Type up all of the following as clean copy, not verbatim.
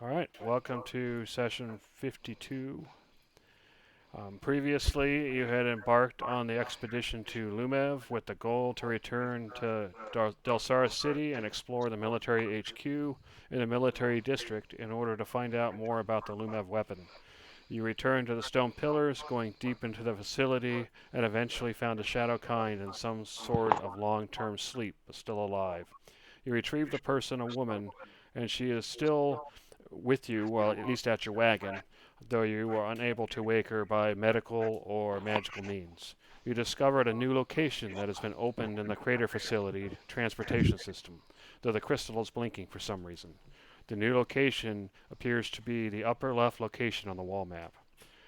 All right, welcome to session 52. Previously, you had embarked on the expedition to Lumev with the goal to return to Delsara City and explore the military HQ in the military district in order to find out more about the Lumev weapon. You returned to the stone pillars, going deep into the facility, and eventually found the Shadow Kind in some sort of long-term sleep, but still alive. You retrieved the person, a woman, and she is still with you, well, at least at your wagon, though you were unable to wake her by medical or magical means. You discovered a new location that has been opened in the crater facility transportation system, though the crystal is blinking for some reason. The new location appears to be the upper left location on the wall map.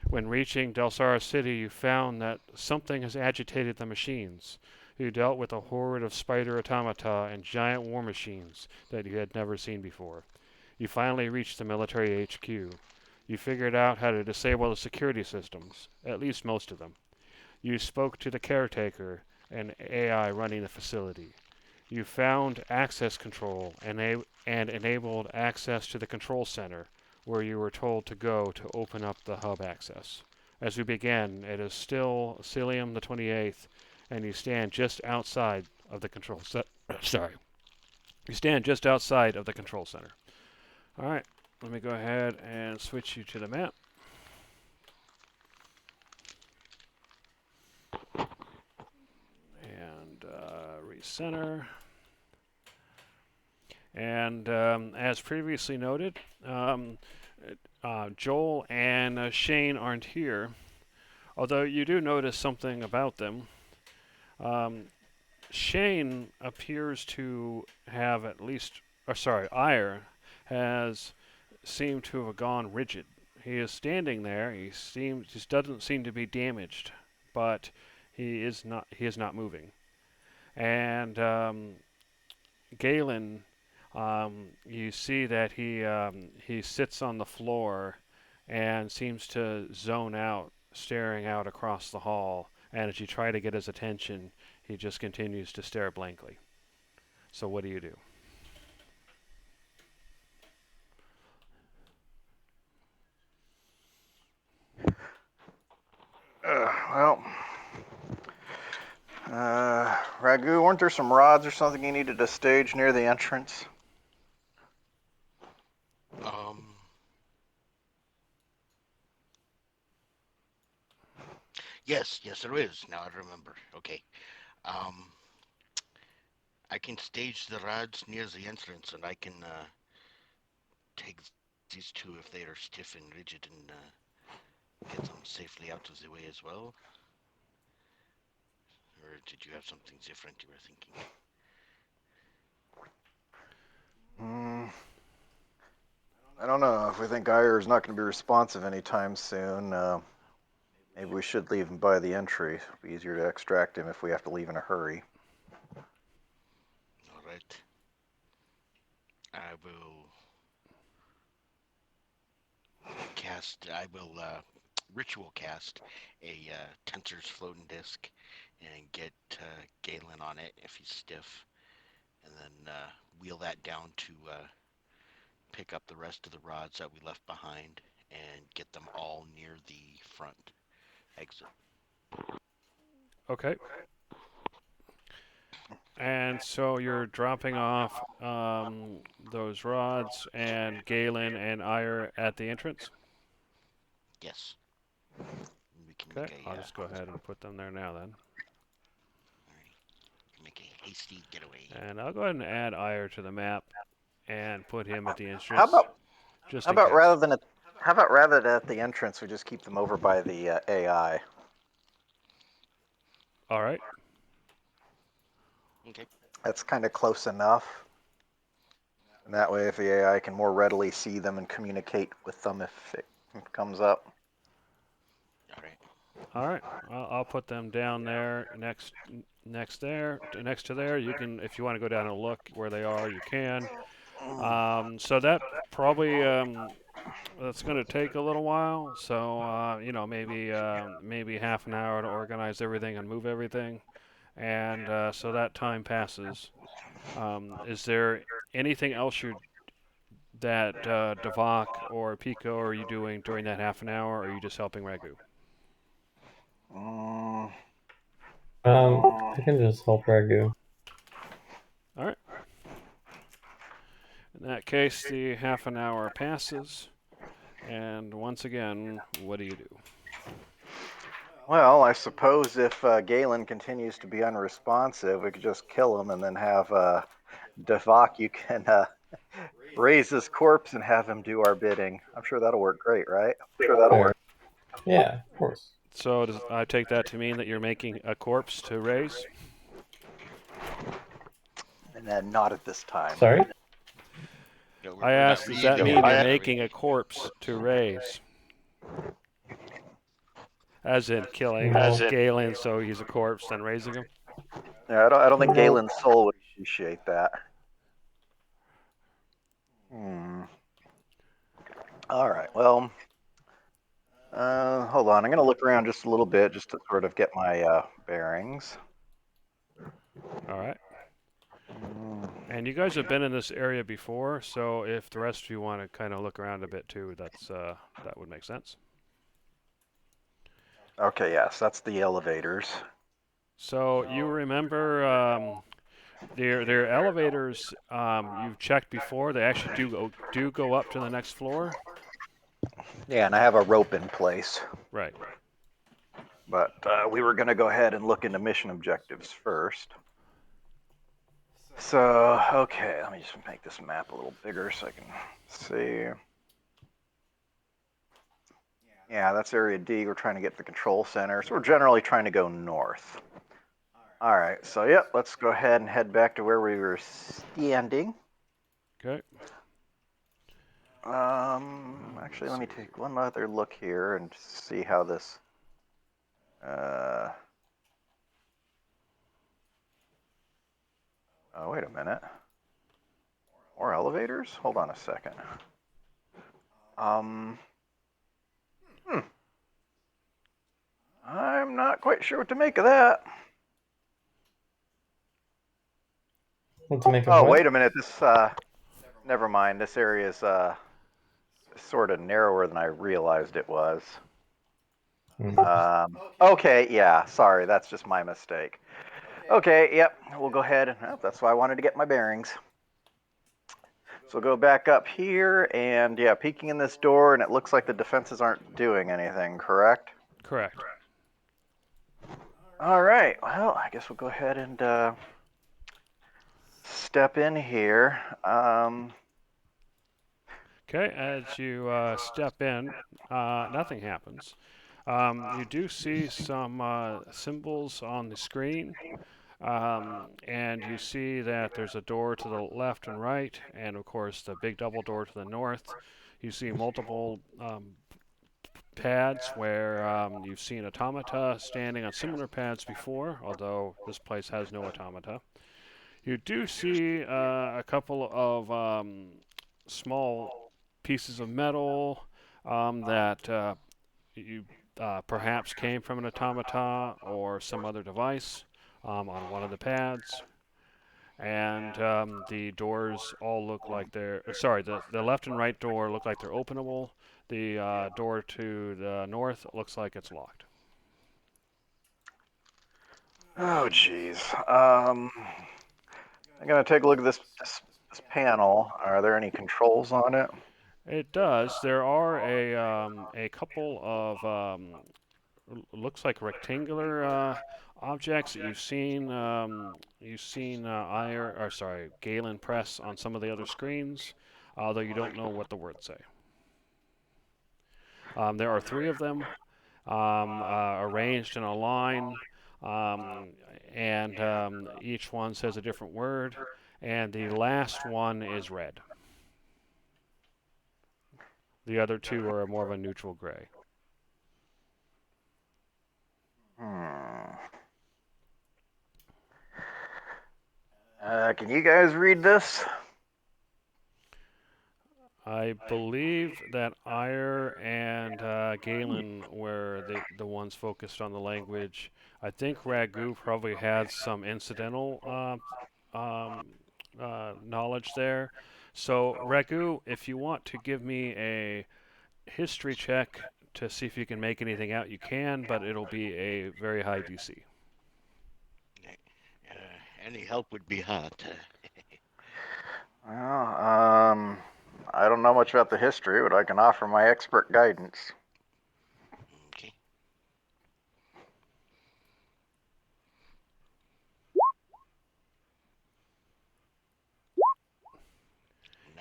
When reaching Delsara City, you found that something has agitated the machines. You dealt with a horde of spider automata and giant war machines that you had never seen before. You finally reached the military HQ. You figured out how to disable the security systems, at least most of them. You spoke to the caretaker, an AI running the facility. You found access control and enabled access to the control center, where you were told to go to open up the hub access. As we begin, it is still Cilium the 28th, and you stand just outside of the control center. Sorry. You stand just outside of the control center. All right, let me go ahead and switch you to the map. And recenter. And as previously noted, Joel and Shane aren't here, although you do notice something about them. Um, Shane appears to have at least, or sorry, Ire has seemed to have gone rigid. He is standing there. Just doesn't seem to be damaged, but he is not. He is not moving. And Galen, you see that he sits on the floor and seems to zone out, staring out across the hall. And as you try to get his attention, he just continues to stare blankly. So what do you do? Well, Ragu, weren't there some rods or something you needed to stage near the entrance? Um, yes, there is. Now I remember. Okay. Um, I can stage the rods near the entrance, and I can take these two if they are stiff and rigid, and get them safely out of the way as well. Or did you have something different you were thinking? Hmm, I don't know. If we think Geyer is not going to be responsive anytime soon, maybe we should leave him by the entry. It'll be easier to extract him if we have to leave in a hurry. All right. I will I will ritual cast a Tensor's floating disc and get Galen on it if he's stiff, and then wheel that down to pick up the rest of the rods that we left behind and get them all near the front exit. Okay. And so you're dropping off those rods and Galen and Ire at the entrance. Yes, we can Okay, make a I'll just go ahead and put them there now then. make a hasty getaway. And I'll go ahead and add Ire to the map and put him at the How entrance about just how in about case. rather than at the entrance, we just keep them over by the AI. All right. Okay. That's kind of close enough. And that way, if the AI can more readily see them and communicate with them if it comes up. All right. All right. I'll put them down there next to there. You can, if you want to go down and look where they are, you can. So that probably that's going to take a little while. So maybe half an hour to organize everything and move everything, and so that time passes. Is there anything else you're that Devok or Pico are you doing during that half an hour, or are you just helping Ragu? Mm, I can just help Ragu. All right. In that case, the half an hour passes, and once again, what do you do? well, I suppose if Galen continues to be unresponsive, we could just kill him and then have Devok, you can raise his corpse and have him do our bidding. I'm sure that'll work great, right? Fair. Yeah, of course. So does I take that to mean that you're making a corpse to raise? And then not at this time. Sorry? No, I we're not asked, does that no, mean we're you're not making a corpse to raise? As in killing No. Galen so he's a corpse, then raising him? Yeah, I don't think No. Galen's soul would appreciate that. All right. Well, hold on. I'm gonna look around just a little bit just to sort of get my bearings. All right. Mm, And you guys have been in this area before, so if the rest of you want to kind of look around a bit too, that would make sense. Okay. Yes, that's the elevators. So you remember their elevators you've checked before. They actually do go up to the next floor. Yeah, and I have a rope in place. Right. But we were gonna go ahead and look into mission objectives first. So, okay, let me just make this map a little bigger so I can see. Yeah, that's area D. We're trying to get the control center. So we're generally trying to go north. All right, so yep, let's go ahead and head back to where we were standing. Okay. Actually, let me take one other look here and see how this. Oh, wait a minute. More elevators? Hold on a second. I'm not quite sure what to make of that. What to make of Oh, what? wait a minute. This, never mind. This area is, sort of narrower than I realized it was. Okay, yeah, sorry. That's just my mistake. Okay, yep. We'll go ahead. Well, that's why I wanted to get my bearings. So we'll go back up here and, yeah, peeking in this door, and it looks like the defenses aren't doing anything, correct? Correct. All right. Well, I guess we'll go ahead and step in here. Okay. As you step in, nothing happens. You do see some symbols on the screen. And you see that there's a door to the left and right, and of course the big double door to the north. You see multiple pads where you've seen automata standing on similar pads before, although this place has no automata. You do see a couple of small pieces of metal that you perhaps came from an automata or some other device on one of the pads. And the doors all look like they're sorry, the left and right door look like they're openable. The door to the north looks like it's locked. Oh, geez. I'm gonna take a look at this panel. Are there any controls on it? It does. There are a couple of looks like rectangular objects that you've seen. You've seen Galen press on some of the other screens, although you don't know what the words say. There are three of them arranged in a line, and each one says a different word, and the last one is red. The other two are more of a neutral gray. Hmm. Can you guys read this? I believe that Ire and Galen were the ones focused on the language. I think Ragu probably had some incidental knowledge there, So, Ragu, if you want to give me a history check to see if you can make anything out, you can, but it'll be a very high DC. Any help would be hot. Well, I don't know much about the history, but I can offer my expert guidance. Okay.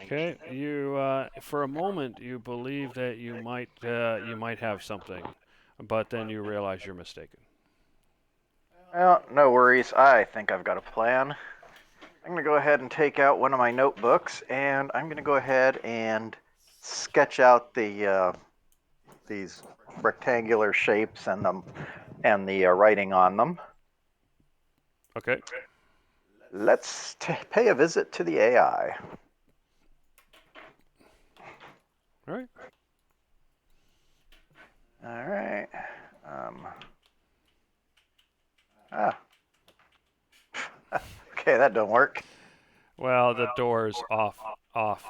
Okay, 19. you for a moment you believe that you might have something, but then you realize you're mistaken. Well, no worries. I think I've got a plan. I'm going to go ahead and take out one of my notebooks, and I'm going to go ahead and sketch out these rectangular shapes and the writing on them. Okay. Let's pay a visit to the AI. All right. All right. Ah. Okay, that don't work. Well, the door's off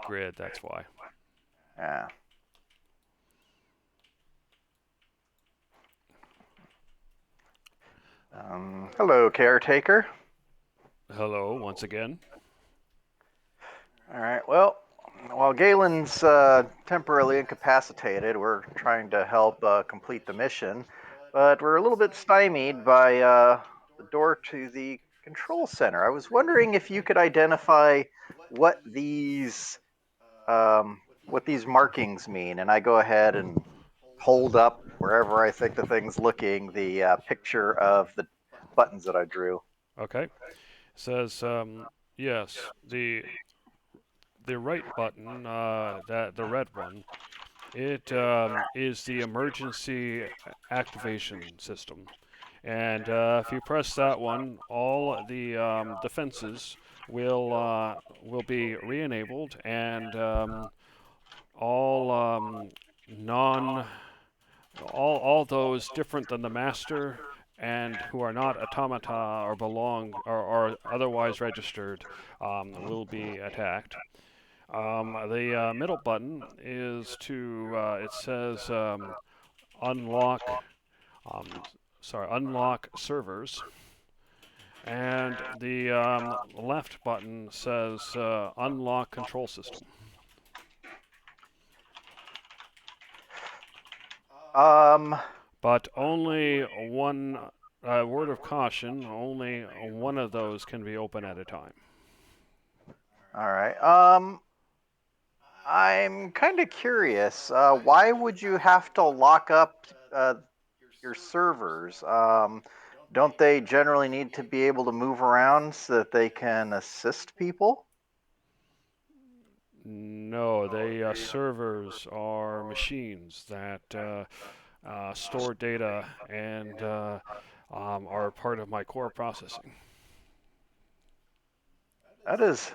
grid. That's why. Yeah. Hello, caretaker. Hello, once again. All right. Well, while Galen's temporarily incapacitated, we're trying to help complete the mission, but we're a little bit stymied by the door to the control center. I was wondering if you could identify what these markings mean, and I go ahead and hold up wherever I think the thing's looking the picture of the buttons that I drew. Okay. Says yes. The right button, that the red one, it is the emergency activation system. And if you press that one, all the defenses will be re-enabled, and all non all those different than the master and who are not automata or belong or otherwise registered will be attacked. The middle button is to it says unlock um, unlock servers, and the left button says unlock control system. Um, But only one word of caution: only one of those can be open at a time. all right. I'm kind of curious. Why would you have to lock up your servers? Don't they generally need to be able to move around so that they can assist people? No, the servers are machines that store data and are part of my core processing. That is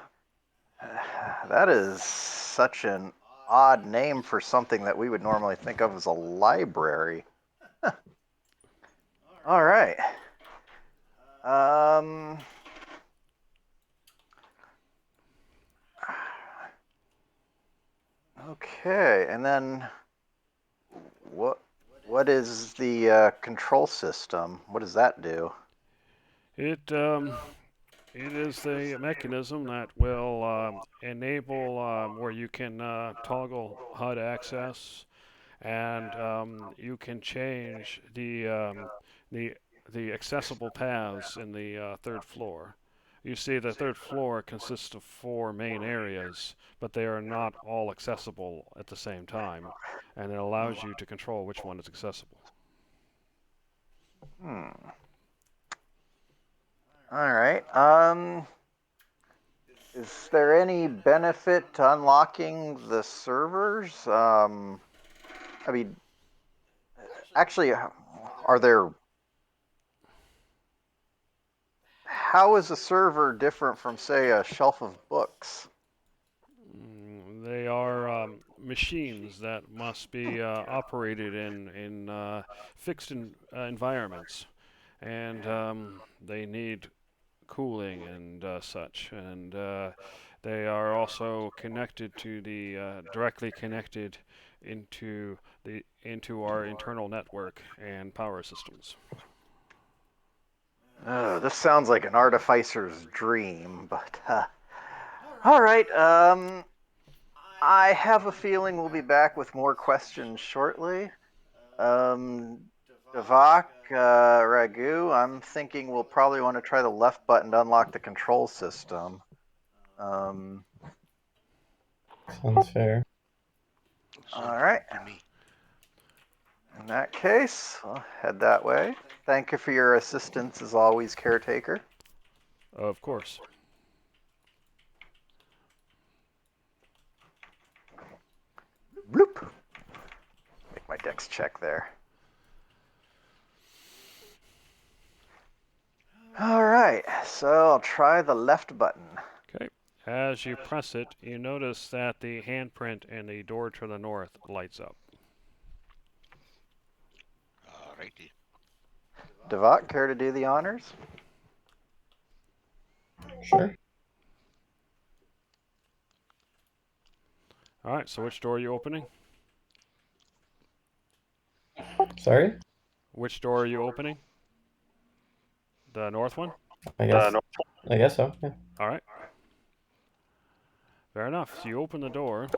that is such an odd name for something that we would normally think of as a library. All right. Um, okay, and then what? What is the control system? What does that do? It it is the mechanism that will enable where you can toggle HUD access, and you can change the the accessible paths in the third floor. You see, the third floor consists of four main areas, but they are not all accessible at the same time, and it allows you to control which one is accessible. Hmm. All right. Is there any benefit to unlocking the servers? I mean, actually, are there? How is a server different from, say, a shelf of books? They are machines that must be operated in fixed environments, and they need cooling and such. And They are also connected to the directly connected into our internal network and power systems. This sounds like an artificer's dream, but all right. I have a feeling we'll be back with more questions shortly. Devak, Ragu, I'm thinking we'll probably want to try the left button to unlock the control system. Sounds fair. Sounds All right. good to me. In that case, I'll head that way. Thank you for your assistance as always, caretaker. Of course. Bloop. Make my dex check there. All right, so I'll try the left button. Okay. As you press it, you notice that the handprint in the door to the north lights up. Alrighty. Devak, care to do the honors? Sure. All right. So which door are you opening? Sorry? Which door are you opening? The north one? I guess. I guess so. Yeah. All right. Fair enough. So you open the door,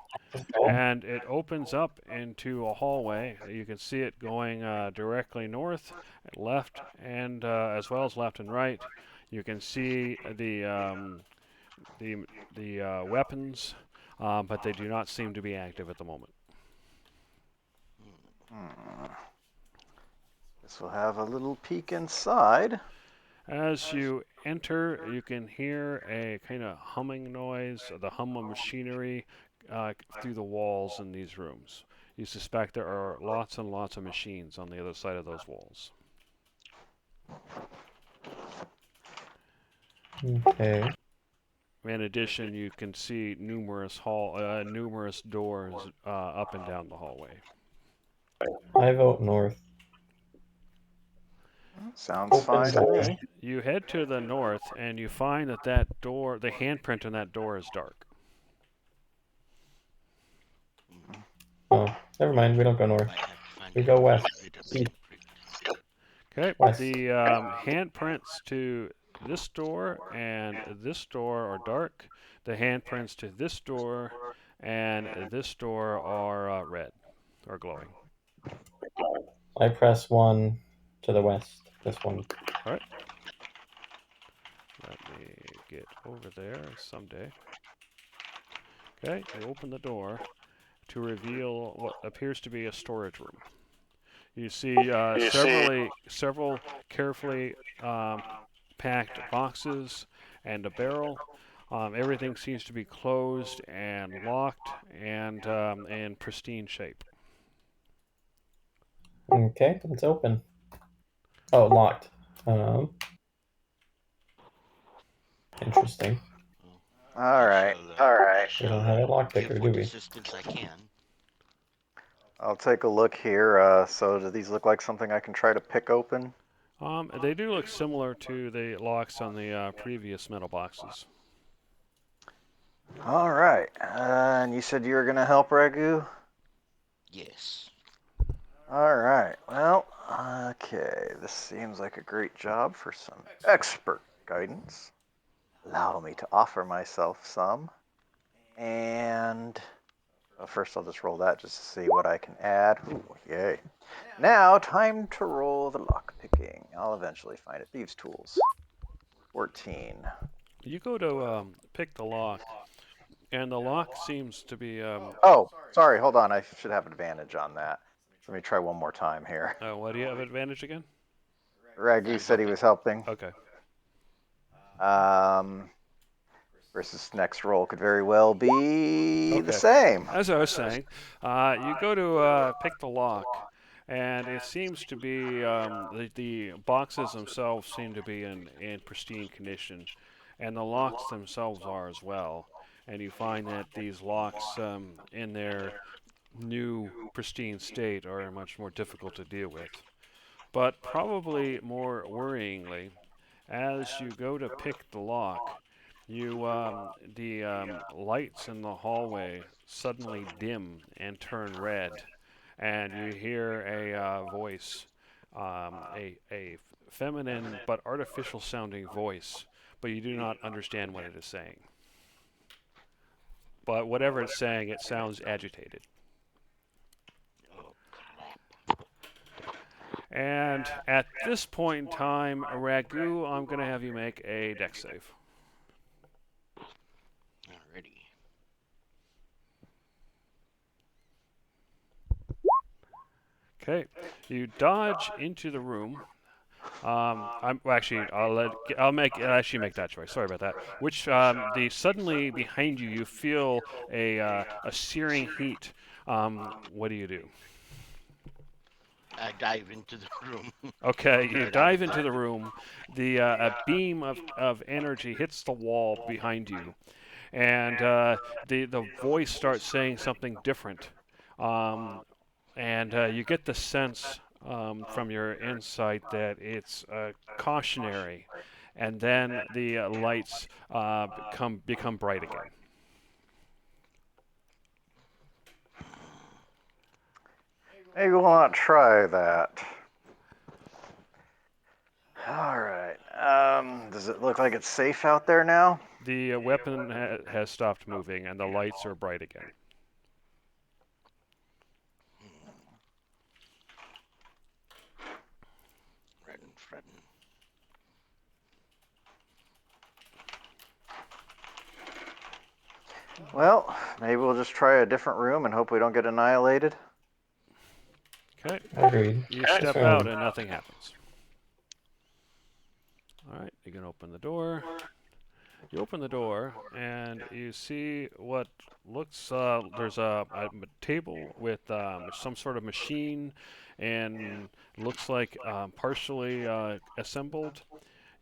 and it opens up into a hallway. You can see it going directly north, left, and as well as left and right. You can see the weapons, but they do not seem to be active at the moment. Guess we'll have a little peek inside. As you enter, you can hear a kind of humming noise, the hum of machinery through the walls in these rooms. You suspect there are lots and lots of machines on the other side of those walls. Okay. In addition, you can see numerous doors up and down the hallway. I vote north. Sounds Open fine to door. me. You head to the north, and you find that door, the handprint on that door, is dark. Oh, never mind. We don't go north. Might have to find We a go way west. to East. Okay, West. the handprints to this door and this door are dark. The handprints to this door and this door are red, or glowing. I press 1 to the west. This one. All right. Let me get over there someday. Okay, you open the door to reveal what appears to be a storage room. You see several carefully packed boxes and a barrel. Everything seems to be closed and locked and in pristine shape. Okay, it's open. Oh, locked. Interesting. All right. We don't have a lock Give picker, do what we? assistance I can. I'll take a look here. So do these look like something I can try to pick open? They do look similar to the locks on the previous metal boxes. All right. And you said you were going to help, Ragu? Yes. All right. Well, okay. This seems like a great job for some expert guidance. Allow me to offer myself some. And first, I'll just roll that just to see what I can add. Ooh, yay. Now, time to roll the lock picking. I'll eventually find it. Thieves' tools. 14. You go to pick the lock, and the lock seems to be. Oh, sorry. Hold on. I should have advantage on that. Let me try one more time here. What do you have advantage again? Ragu said he was helping. Okay. Versus next roll could very well be the Okay. same. As I was saying, you go to pick the lock, and it seems to be the boxes themselves seem to be in pristine condition, and the locks themselves are as well. And you find that these locks, in their new pristine state, are much more difficult to deal with. But probably more worryingly, as you go to pick the lock, The lights in the hallway suddenly dim and turn red, and you hear a voice, a feminine but artificial sounding voice, but you do not understand what it is saying. But whatever it's saying, it sounds agitated. Oh crap! And at this point in time, Ragu, I'm going to have you make a dex save. Alrighty. Okay, you dodge into the room. Actually, I'll actually make that choice. Sorry about that. Which the suddenly behind you, you feel a searing heat. What do you do? I dive into the room. Okay, you Right out dive of into the. the room. A beam of energy hits the wall behind you, and the voice starts saying something different. Um, and you get the sense from your insight that it's cautionary, and then the lights become bright again. Maybe we'll not try that. All right. Does it look like it's safe out there now? The weapon has stopped moving, and the lights are bright again. Fretting, fretting. Well, maybe we'll just try a different room and hope we don't get annihilated. Okay, Agreed. you step out and nothing happens. All right, you can open the door. You open the door and you see what looks there's a table with some sort of machine and looks like partially assembled.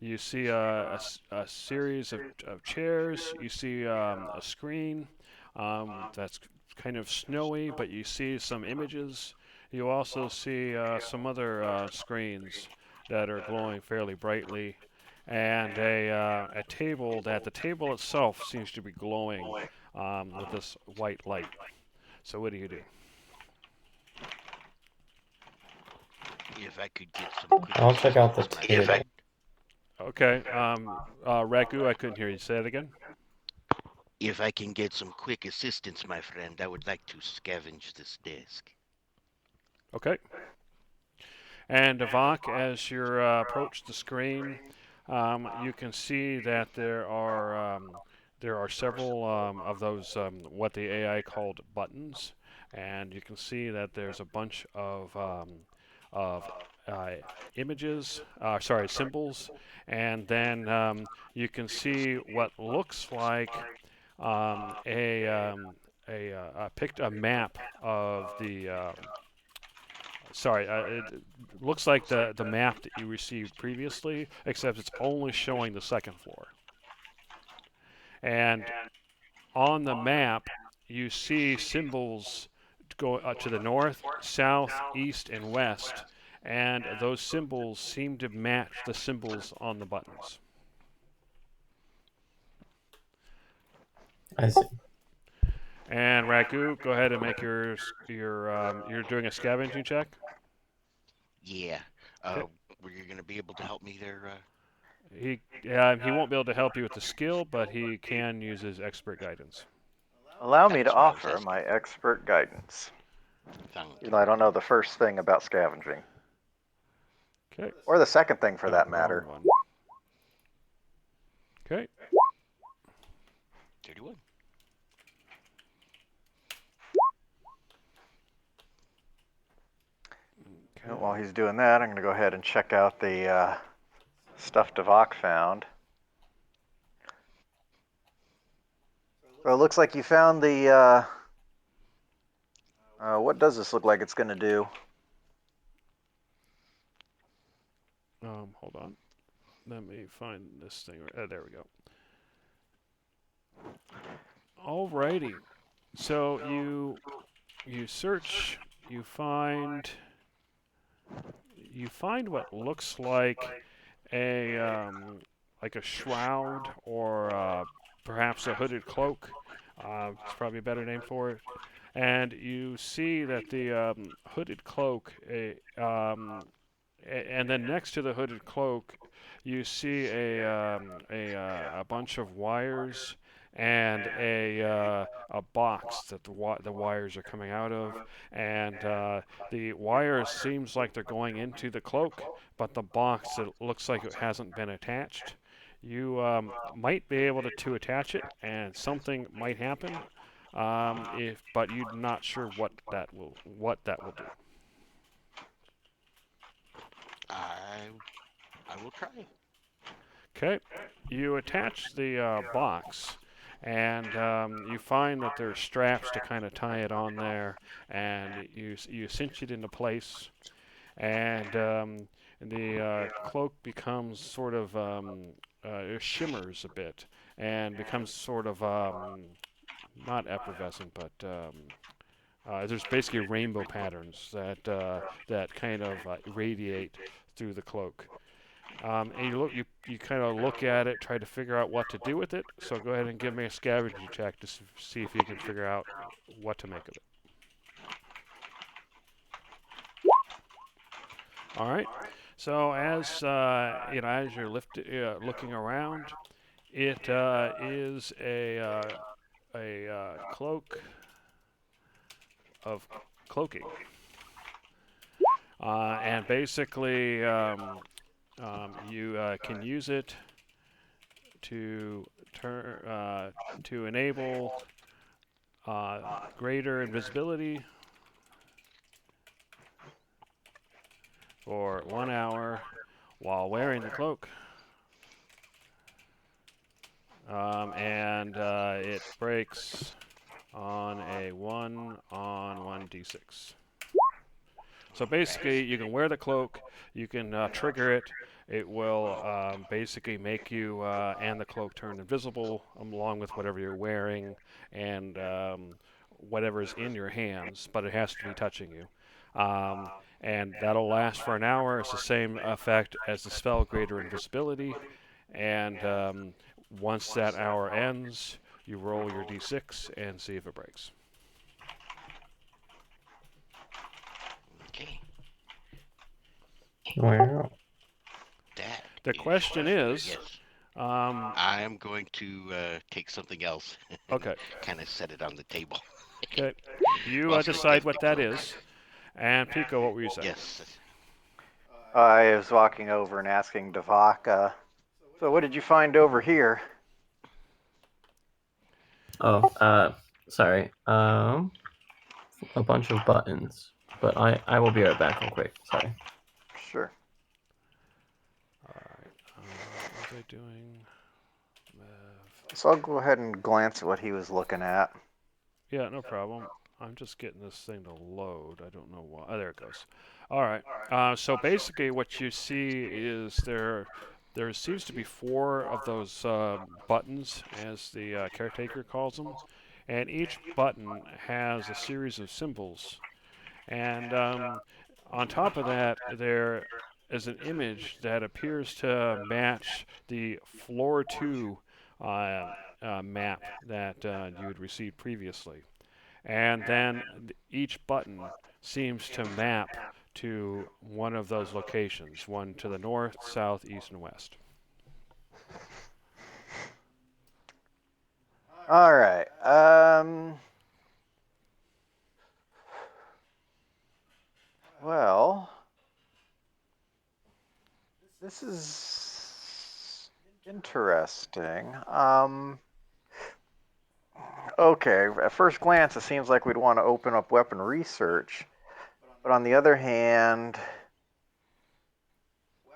You see a series of chairs. You see a screen that's kind of snowy, but you see some images. You also see some other screens that are glowing fairly brightly, and a table that the table itself seems to be glowing with this white light. So what do you do? If I could get some quick I'll check out the assistance, my table. friend. Okay, Ragu, I couldn't hear you. Say it again. If I can get some quick assistance, my friend, I would like to scavenge this desk. Okay. And Vok, as you approach the screen, you can see that there are several of those what the AI called buttons, and you can see that there's a bunch of uh, images, sorry, symbols, and then you can see what looks like a map of the sorry, it looks like the map that you received previously, except it's only showing the second floor. And on the map, you see symbols go to the north, south, east, and west, and those symbols seem to match the symbols on the buttons. I see. And Ragu, go ahead and make you're doing a scavenging check. Yeah. Okay. Were you going to be able to help me there? He won't be able to help you with the skill, but he can use his expert guidance. Allow me to That's what I was offer asking. my expert guidance. Thank Even though I don't know the first thing about scavenging. Okay. Or the second thing for Oh, that wrong matter. one. Okay. 31. Okay. While he's doing that, I'm going to go ahead and check out the stuff Devok found. So it looks like you found the. What does this look like it's going to do? Hold on. Let me find this thing. There we go. Alrighty. So you search. You find what looks like a like a shroud or perhaps a hooded cloak. It's probably a better name for it. And you see that the hooded cloak, and then next to the hooded cloak, you see a bunch of wires and a box that the wires are coming out of, and the wires seems like they're going into the cloak, but the box it looks like it hasn't been attached. You might be able to attach it, and something might happen. But you're not sure what that will do. I I will try. Okay, you attach the box, and you find that there's straps to kind of tie it on there, and you cinch it into place, and the cloak becomes sort of it shimmers a bit and becomes sort of not effervescent, but there's basically rainbow patterns that kind of radiate through the cloak. And you kind of look at it, try to figure out what to do with it. So go ahead and give me a scavenger check to see if you can figure out what to make of it. All right. So as you're looking around, it is a cloak of cloaking, and basically you can use it to to enable greater invisibility for 1 hour while wearing the cloak, and it breaks on a 1 on 1d6. So basically, you can wear the cloak, you can trigger it. It will basically make you and the cloak turn invisible, along with whatever you're wearing and whatever's in your hands, but it has to be touching you. And that'll last for an hour. It's the same effect as the spell Greater Invisibility. And once that hour ends, you roll your d6 and see if it breaks. Okay. Wow. That The question is, yes. um, I am going to take something else. okay, Kind of set it on the table. okay. You While still decide getting what the that cloak. is. And Pico, what were you saying? Yes. I was walking over and asking Devok, so what did you find over here? Oh, sorry. A bunch of buttons. But I will be right back real quick. Sorry. Sure. All right. What was I doing? So I'll go ahead and glance at what he was looking at. Yeah, no problem. I'm just getting this thing to load. I don't know why. Oh, there it goes. All right. So basically, what you see is there seems to be four of those buttons, as the caretaker calls them, and each button has a series of symbols. And on top of that, there is an image that appears to match the floor two uh, map that you had received previously. And then each button seems to map to one of those locations, one to the north, south, east, and west. All right. Well, this is interesting. Okay, at first glance, it seems like we'd want to open up weapon research. But on the other hand,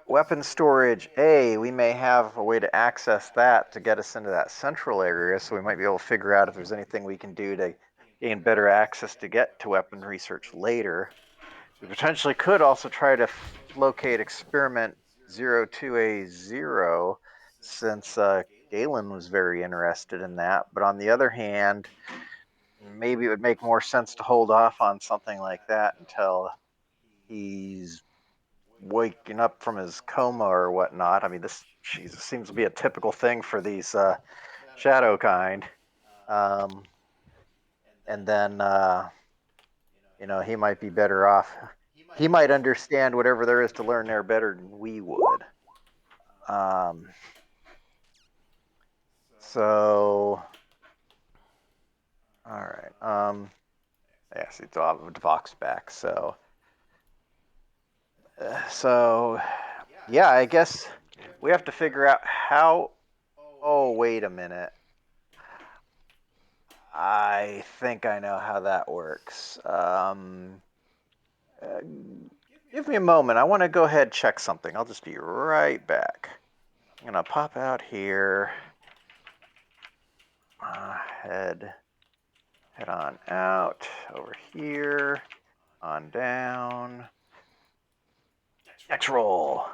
weapon storage A, we may have a way to access that to get us into that central area, so we might be able to figure out if there's anything we can do to gain better access to get to weapon research later. We potentially could also try to locate experiment 02A0, since Galen was very interested in that. But on the other hand, maybe it would make more sense to hold off on something like that until he's waking up from his coma or whatnot. I mean, this Jesus seems to be a typical thing for these shadow kind. And then he might be better off. He might understand whatever there is to learn there better than we would. So, all right. Yes, it's Vox back. So, yeah, I guess we have to figure out how. Oh, wait a minute. I think I know how that works. Give me a moment. I want to go ahead and check something. I'll just be right back. I'm gonna pop out here. Head on out over here, on down. Next roll.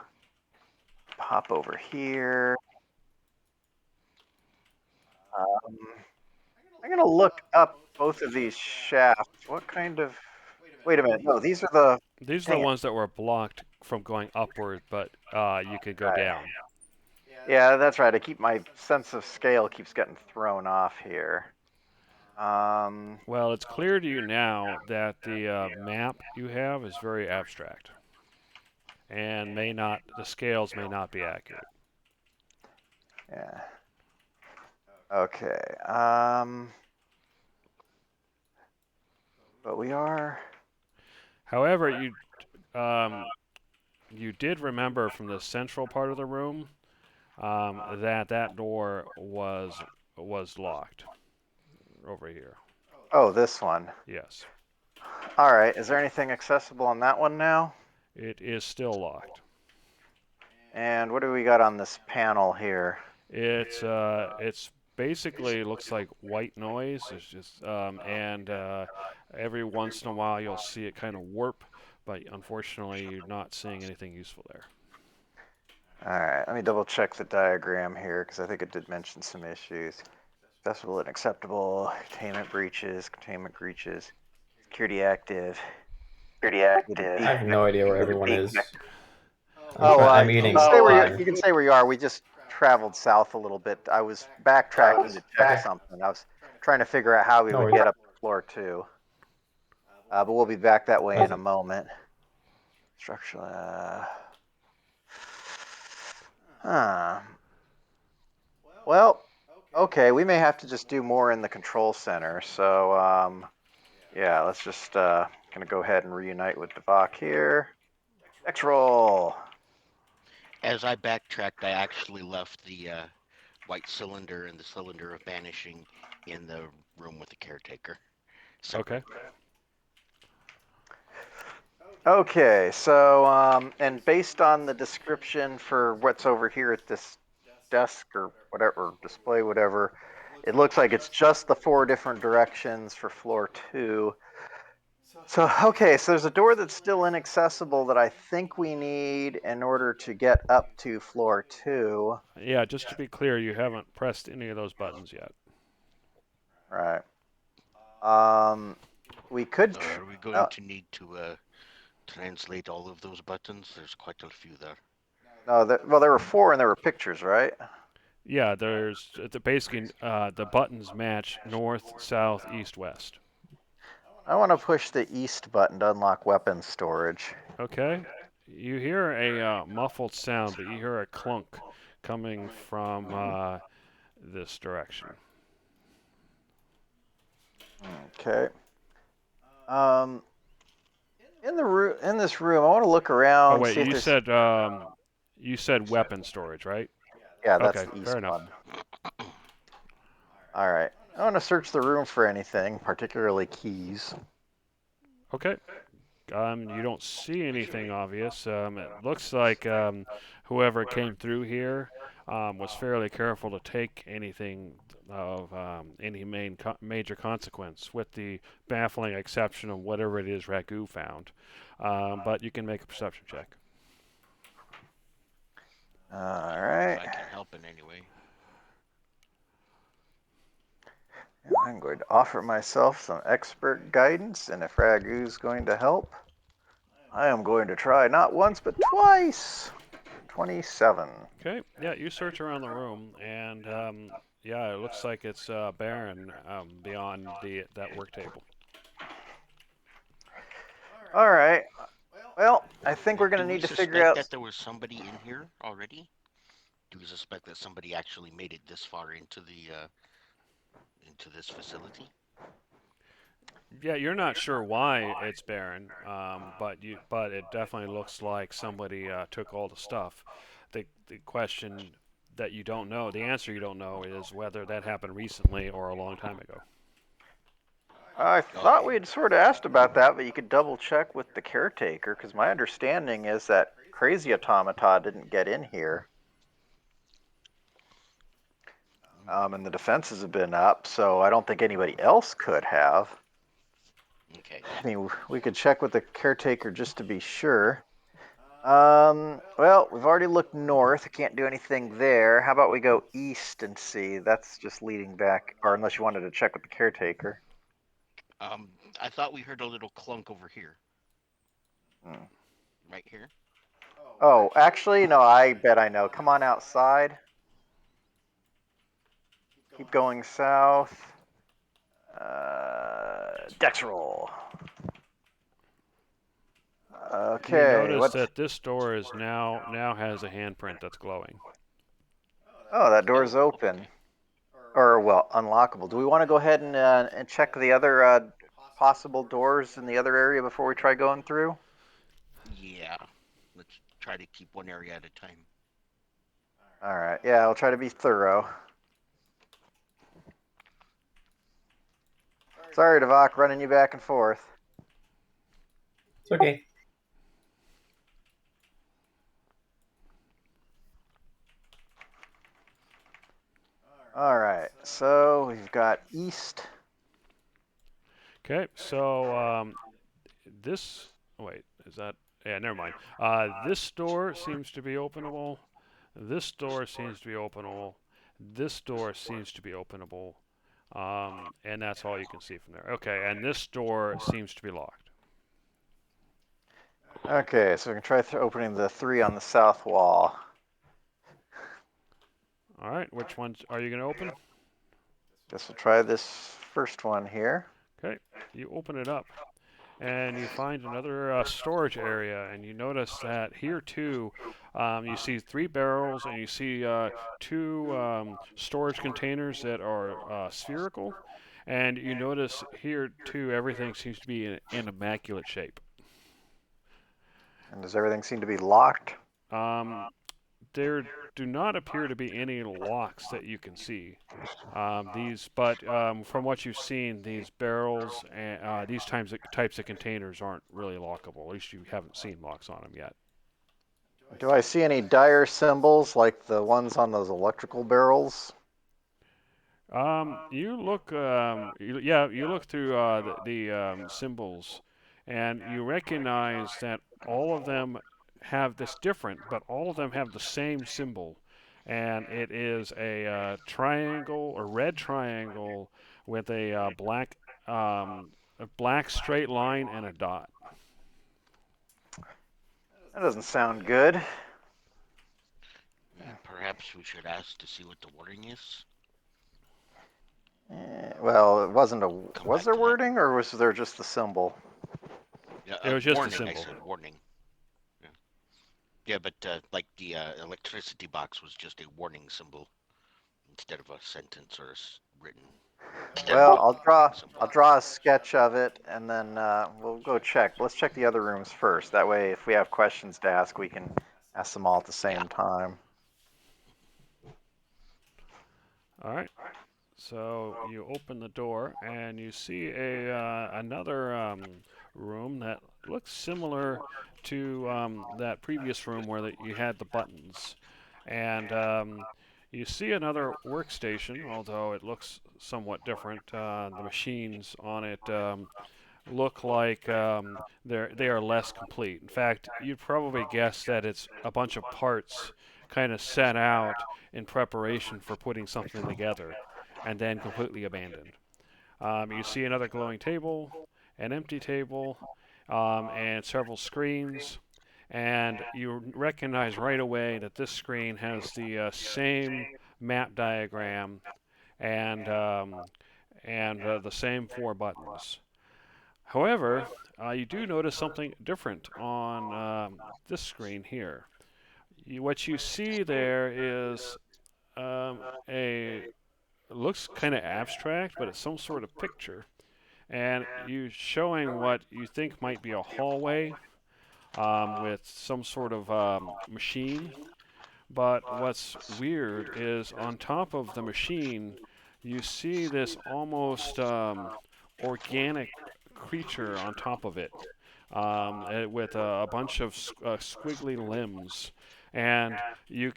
Pop over here. I'm gonna look up both of these shafts. What kind of? Wait a minute. No, these are the. These are the Dang it. ones that were blocked from going upward, but you could go Right. down. Yeah, that's right. I keep my sense of scale keeps getting thrown off here. Well, it's clear to you now that the map you have is very abstract, and the scales may not be accurate. Yeah. Okay. But we are. However, um, you did remember from the central part of the room that door was locked over here. Oh, this one. Yes, All right. Is there anything accessible on that one now? it is still locked. And what do we got on this panel here? It's basically looks like white noise. It's just and every once in a while you'll see it kind of warp, but unfortunately you're not seeing anything useful there. All right. Let me double check the diagram here because I think it did mention some issues. Accessible and acceptable. Containment breaches. Security active. I have no idea where everyone is. I'm You eating. can stay where you can stay where you are. We just traveled south a little bit. I was backtracking to check something. I was trying to figure out how we No would worries. get up to floor 2. But we'll be back that way in a moment. Structural. Well, okay. We may have to just do more in the control center. So, yeah, let's just gonna go ahead and reunite with Devok here. Next roll. As I backtracked, I actually left the white cylinder and the cylinder of banishing in the room with the caretaker. Okay. Okay, so and based on the description for what's over here at this desk or whatever, display, whatever, it looks like it's just the 4 different directions for floor 2. So, okay, so there's a door that's still inaccessible that I think we need in order to get up to floor 2. Yeah, just to be clear, you haven't pressed any of those buttons yet. Right. We could. Are we going to need to translate all of those buttons? There's quite a few there. No, well, there were 4 and there were pictures, right? Yeah, there's basically the buttons match north, south, east, west. I want to push the east button to unlock weapons storage. Okay. You hear a muffled sound, but you hear a clunk coming from this direction. Okay. In this room, I want to look around. Oh wait, see if you said weapon storage, right? Yeah, that's Okay, the east fair enough. one. All right. I want to search the room for anything, particularly keys. Okay. You don't see anything obvious. It looks like whoever came through here was fairly careful to take anything of any major consequence, with the baffling exception of whatever it is Ragu found. But you can make a perception check. All right. I can help in any way. I'm going to offer myself some expert guidance, and if Ragu's going to help, I am going to try not once but twice. 27. Okay, yeah, you search around the room, and yeah, it looks like it's barren beyond that work table. All right. Well, I think we're going Do to we need to figure suspect out. that there was somebody in here already? Do we suspect that somebody actually made it this far into the into this facility? Yeah, you're not sure why it's barren, but it definitely looks like somebody took all the stuff. The question that you don't know, the answer you don't know, is whether that happened recently or a long time ago. I thought we had sort of asked about that, but you could double check with the caretaker, because my understanding is that Crazy Automata didn't get in here. And the defenses have been up, so I don't think anybody else could have. Okay. I mean, we could check with the caretaker just to be sure. Well, we've already looked north. Can't do anything there. How about we go east and see? That's just leading back, or unless you wanted to check with the caretaker. Um, I thought we heard a little clunk over here. Hmm. Right here. Oh, actually, no, I bet I know. Come on outside. Keep going south. Dex roll. You Okay, notice what? that this door is now has a handprint that's glowing. Oh, that door's Oh, open. Or, well, unlockable. Do we want to go ahead and check the other possible doors in the other area before we try going through? yeah. Let's try to keep one area at a time. All right. Yeah, I'll try to be thorough. Sorry, Devok, running you back and forth. It's okay. All right. So we've got east. Okay, so this. Wait, is that? Yeah, never mind. This door seems to be openable. This door seems to be openable. This door seems to be openable. And that's all you can see from there. Okay, and this door seems to be locked. Okay, so we can try opening the 3 on the south wall. All right, which ones are you going to open? Guess we'll try this first one here. Okay, you open it up, and you find another storage area, and you notice that here too, you see 3 barrels, and you see 2 storage containers that are spherical, and you notice here too everything seems to be in immaculate shape. And does everything seem to be locked? Um, there do not appear to be any locks that you can see. But from what you've seen, these barrels and these types of containers aren't really lockable. At least you haven't seen locks on them yet. Do I see any dire symbols like the ones on those electrical barrels? You look through the symbols, and you recognize that all of them have this different, but all of them have the same symbol, and it is a red triangle with a black straight line and a dot. That doesn't sound good. Perhaps we should ask to see what the wording is. Well, it wasn't a. Come Was back there to that. wording, or was there just the symbol? Yeah, It was just a warning. I symbol. said warning. Yeah, yeah, but like the electricity box was just a warning symbol instead of a sentence or written Well, symbol. I'll draw a sketch of it, and then we'll go check. Let's check the other rooms first. That way, if we have questions to ask, we can ask them all at the Yeah. same time. All right. So you open the door and you see a another room that looks similar to that previous room where you had the buttons, and you see another workstation, although it looks somewhat different. The machines on it look like they are less complete. In fact, you'd probably guess that it's a bunch of parts kind of set out in preparation for putting something together, and then completely abandoned. You see another glowing table, an empty table, and several screens. And you recognize right away that this screen has the same map diagram and the same four buttons. However, you do notice something different on this screen here. What you see there is a looks kind of abstract, but it's some sort of picture, and you showing what you think might be a hallway with some sort of machine. But what's weird is on top of the machine, you see this almost organic creature on top of it, with a bunch of squiggly limbs, and you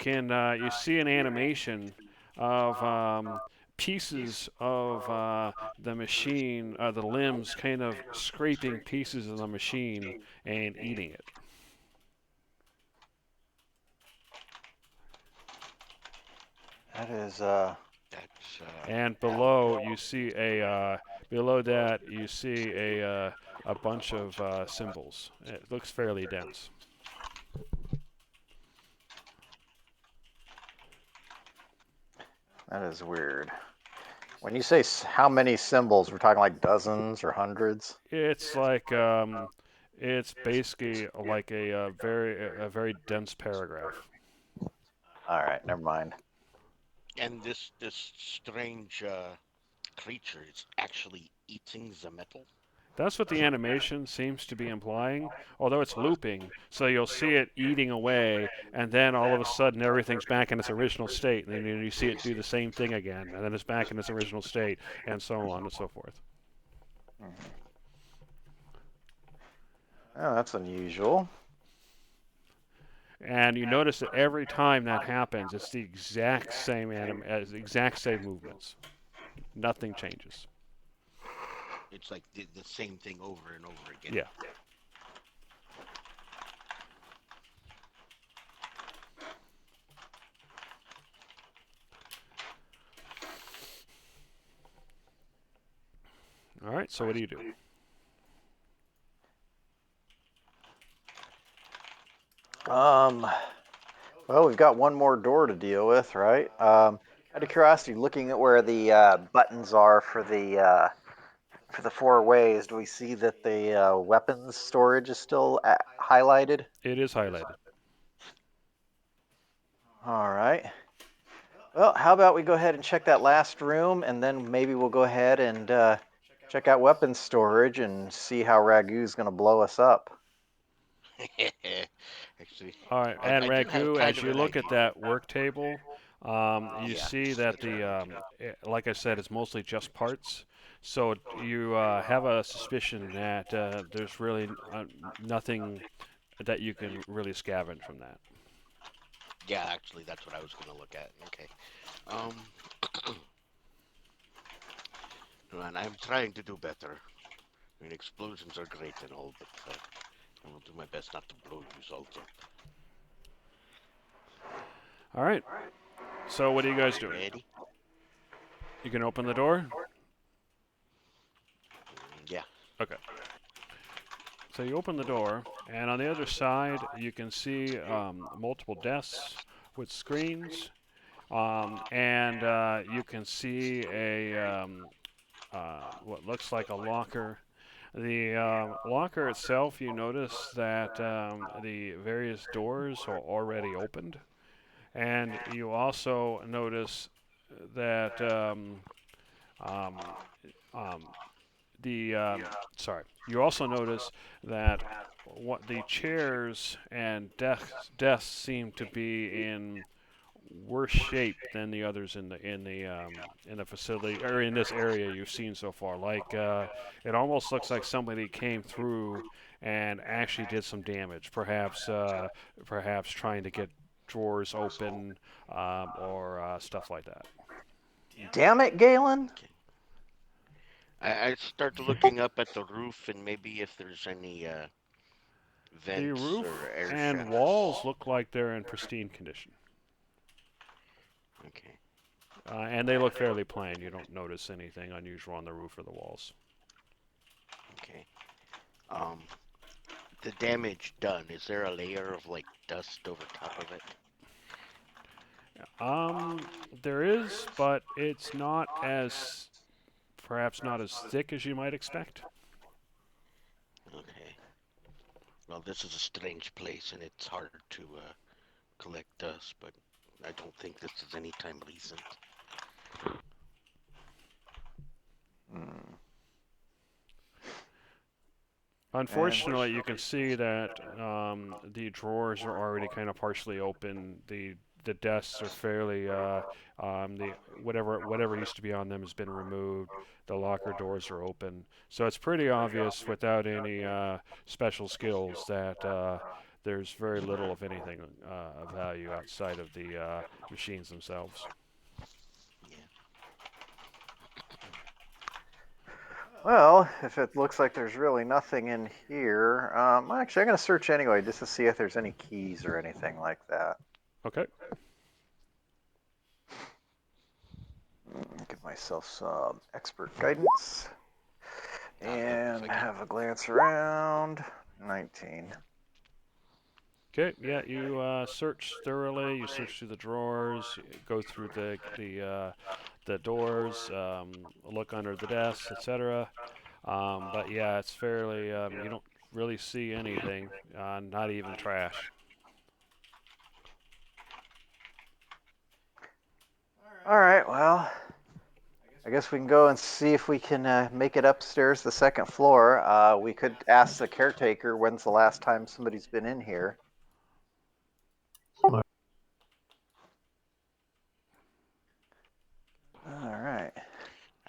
see an animation of pieces of the machine, the limbs, kind of scraping pieces of the machine and eating it. That is That's And below that you see a bunch of symbols. It looks fairly dense. that is weird. When you say how many symbols, we're talking like dozens or hundreds? It's like it's basically like a very dense paragraph. All right, never mind. and this strange creature is actually eating the metal. That's what the animation seems to be implying, although it's looping, so you'll see it eating away, and then all of a sudden everything's back in its original state, and then you see it do the same thing again, and then it's back in its original state, and so on and so forth. Oh, that's unusual. And you notice that every time that happens, it's the exact same the exact same movements. Nothing changes. It's like the same thing over and over again. Yeah. All right. So what do you do? Well, we've got one more door to deal with, right? Out of curiosity, looking at where the buttons are for the four ways, do we see that the weapons storage is still highlighted? It is highlighted. All right. Well, how about we go ahead and check that last room, and then maybe we'll go ahead and check out weapons storage and see how Ragu's going to blow us up. Actually, All right. I And do have Ragu, kind as of you an look at idea. that work table, you Yeah. see that like I said, it's mostly just parts. So you have a suspicion that there's really nothing that you can really scavenge from that. Yeah, actually, that's what I was gonna look at. Okay. Um, and I'm trying to do better. I mean, explosions are great and all, but I will do my best not to blow you all up. All right. So what are you guys doing? Ready? You can open the door. Yeah. Okay. So you open the door, and on the other side, you can see multiple desks with screens, and you can see what looks like a locker. The locker itself, you notice that the various doors are already opened, and you also notice that um, um, the sorry. You also notice that what the chairs and desks seem to be in worse shape than the others in the facility or in this area you've seen so far. Like it almost looks like somebody came through and actually did some damage. Perhaps trying to get drawers open or stuff like that. Damn it, Galen! Okay. I start looking up at the roof and maybe if there's any The vents or roof air and shafts. walls look like they're in pristine condition. Okay. And they look fairly plain. You don't notice anything unusual on the roof or the walls. Okay. Um, the damage done, is there a layer of like dust over top of it? There is, but it's not as perhaps not as thick as you might expect. Okay. Well, this is a strange place, and it's hard to collect dust, but I don't think this is any time recent. Hmm. Unfortunately, you can see that the drawers are already kind of partially open. The desks are fairly the whatever used to be on them has been removed. The locker doors are open, so it's pretty obvious without any special skills that there's very little of anything of value outside of the machines themselves. Yeah. Well, if it looks like there's really nothing in here, actually, I'm going to search anyway just to see if there's any keys or anything like that. Okay. Give myself some expert guidance and if I have a glance around. 19. Okay, yeah, you search thoroughly. You search through the drawers, go through the doors, look under the desks, etc. But yeah, it's fairly. You don't really see anything, not even trash. All right, well, I guess we can go and see if we can make it upstairs, the second floor. We could ask the caretaker when's the last time somebody's been in here. Smart. All right.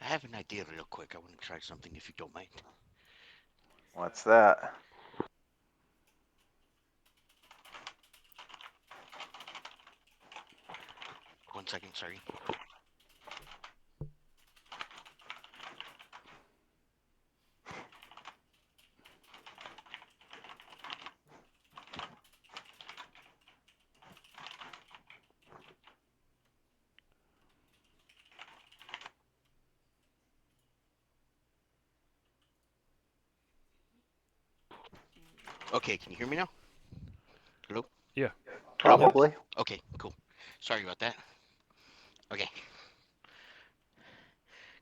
I have an idea real quick. I want to try something if you don't mind. What's that? One second, sorry. Okay, can you hear me now? Hello? Yeah. Probably. Okay, cool. Sorry about that. Okay.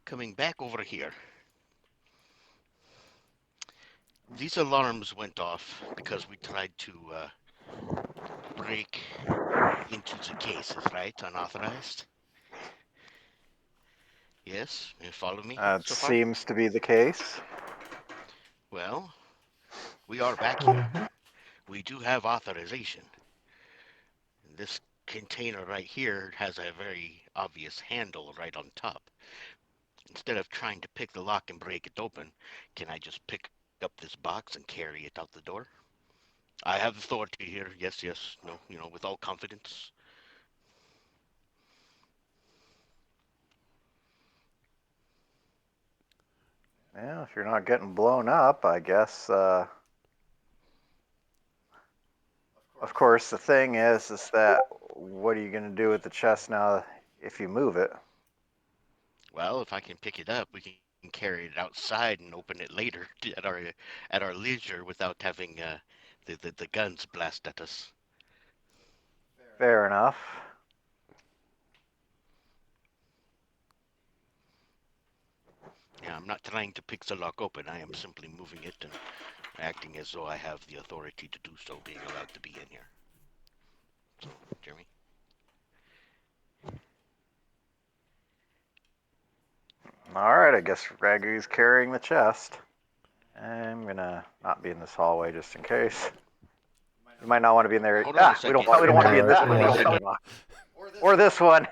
Coming back over here. These alarms went off because we tried to break into the cases, right? Unauthorized. Yes, you follow me It so far? seems to be the case. Well, we are back here. Mhm. We do have authorization. This container right here has a very obvious handle right on top. Instead of trying to pick the lock and break it open, can I just pick up this box and carry it out the door? I have authority here. Yes, yes. No, with all confidence. Yeah, if you're not getting blown up, I guess. Of course, the thing is that what are you going to do with the chest now if you move it? Well, if I can pick it up, we can carry it outside and open it later at our leisure without having the guns blast at us. Fair enough. Yeah, I'm not trying to pick the lock open. I am simply moving it and acting as though I have the authority to do so, being allowed to be in here. So, Jeremy? All right, I guess Ragu's carrying the chest. I'm going to not be in this hallway just in case. You might not want to be in there. Hold on a We second. don't want to be in this one. Yeah. Or this one.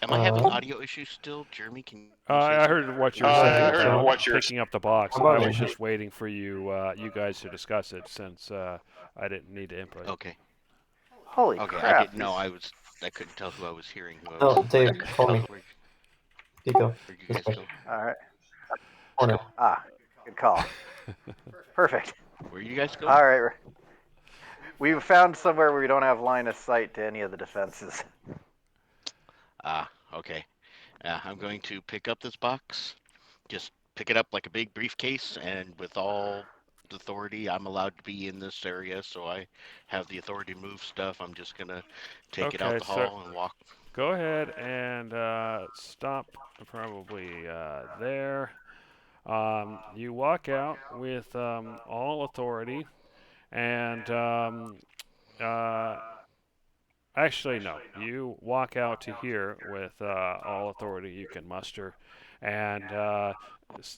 Am I having Uh, audio issues still? Jeremy, can you say I something? heard what you were I saying heard about what picking up the box. How I about was it? just waiting for you guys to discuss it since I didn't need to input. Okay. Holy Okay, crap. I didn't know. I couldn't tell who I was hearing, who I Oh, was. Dave, I couldn't follow tell. me. Pico. Where'd you This guys way. go? All right. Corner. Good call. Perfect. Where you guys go? All right. We've found somewhere where we don't have line of sight to any of the defenses. Okay. I'm going to pick up this box, just pick it up like a big briefcase, and with all the authority, I'm allowed to be in this area, so I have the authority to move stuff. I'm just gonna take it out Okay, the so hall and walk. go ahead and stop probably there. You walk out with all authority, and uh, actually, no. You walk out to here with all authority you can muster, and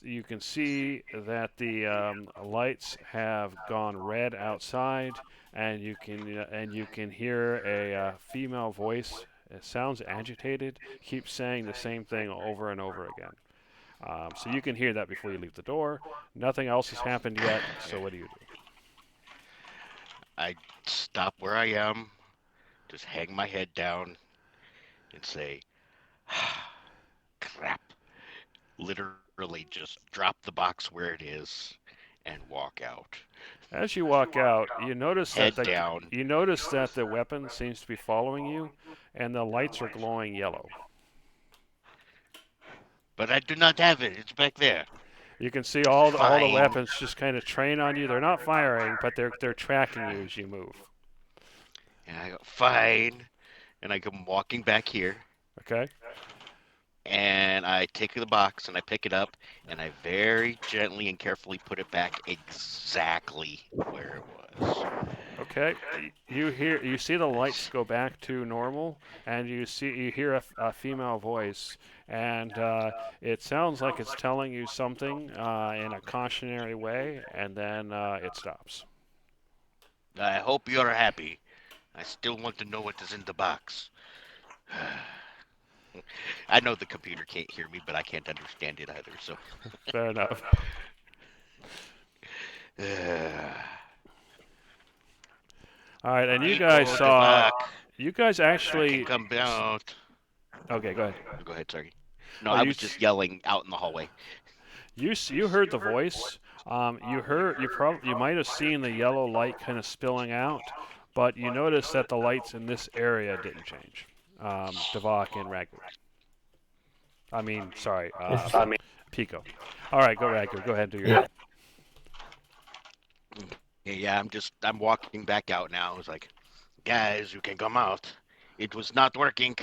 you can see that the lights have gone red outside, and you can hear a female voice. It sounds agitated. Keeps saying the same thing over and over again. So you can hear that before you leave the door. Nothing else has happened yet. So what do you do? I stop where I am, just hang my head down, and say, "Crap." Literally, just drop the box where it is and walk out. As you walk out, Head down. you notice that the weapon seems to be following you, and the lights are glowing yellow. But I do not have it. It's back there. You can see all the Fine. weapons just kind of train on you. They're not firing, but they're tracking you as you move. And I go, fine. And I come walking back here, Okay. and I take the box and I pick it up, and I very gently and carefully put it back exactly where it was. Okay. You see the lights go back to normal, and you hear a female voice, and it sounds like it's telling you something in a cautionary way, and then it stops. I hope you're happy. I still want to know what is in the box. I know the computer can't hear me, but I can't understand it either. So, Fair enough. All right, and Nico the back. you guys You can actually. come out. Okay, go ahead. Go ahead, sorry. No, Oh, I was just yelling out in the hallway. you heard the voice. You might have seen the yellow light kind of spilling out, but you noticed that the lights in this area didn't change. Devok and Ragu. I mean, sorry, Interesting. Pico. All right, go Ragu. Go ahead and do your Yeah. thing. Yeah, I'm walking back out now. It's like, guys, you can come out. It was not working.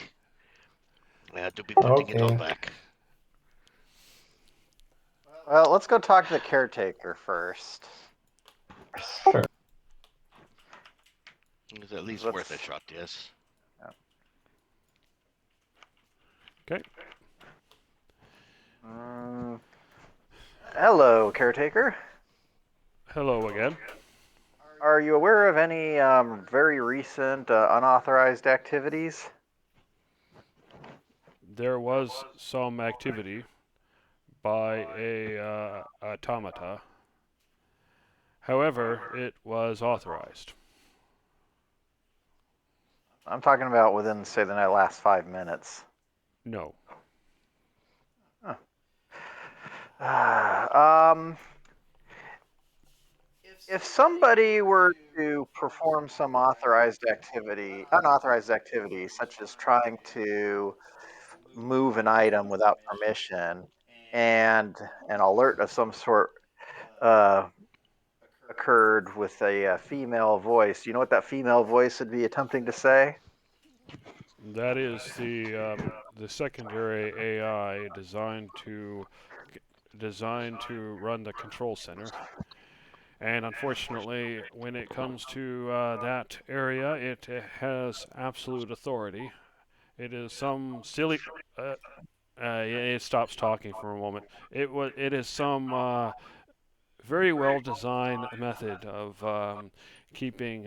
I had to be putting it all Okay. back. Well, let's go talk to the caretaker first. Sure. It was at least Let's- worth a shot, yes. Okay. Hello, caretaker. Hello again. Are you aware of any very recent unauthorized activities? There was some activity by a automata. However, it was authorized. I'm talking about within, say, the last 5 minutes. No. If somebody were to perform some unauthorized activity, such as trying to move an item without permission, and an alert of some sort uh, occurred with a female voice, you know what that female voice would be attempting to say? That is the secondary AI designed to run the control center. And unfortunately, when it comes to that area, it has absolute authority. It is some silly. It stops talking for a moment. It is some very well designed method of keeping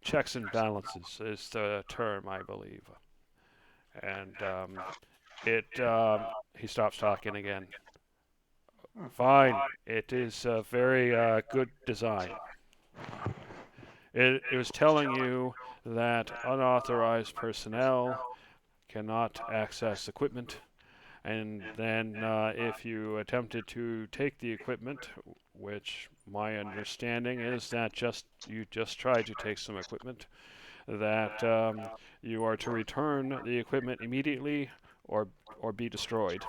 checks and balances is the term I believe. And it he stops talking again. Fine. It is a very good design. It was telling you that unauthorized personnel cannot access equipment, and then if you attempted to take the equipment, which my understanding is that you just tried to take some equipment, that you are to return the equipment immediately or be destroyed.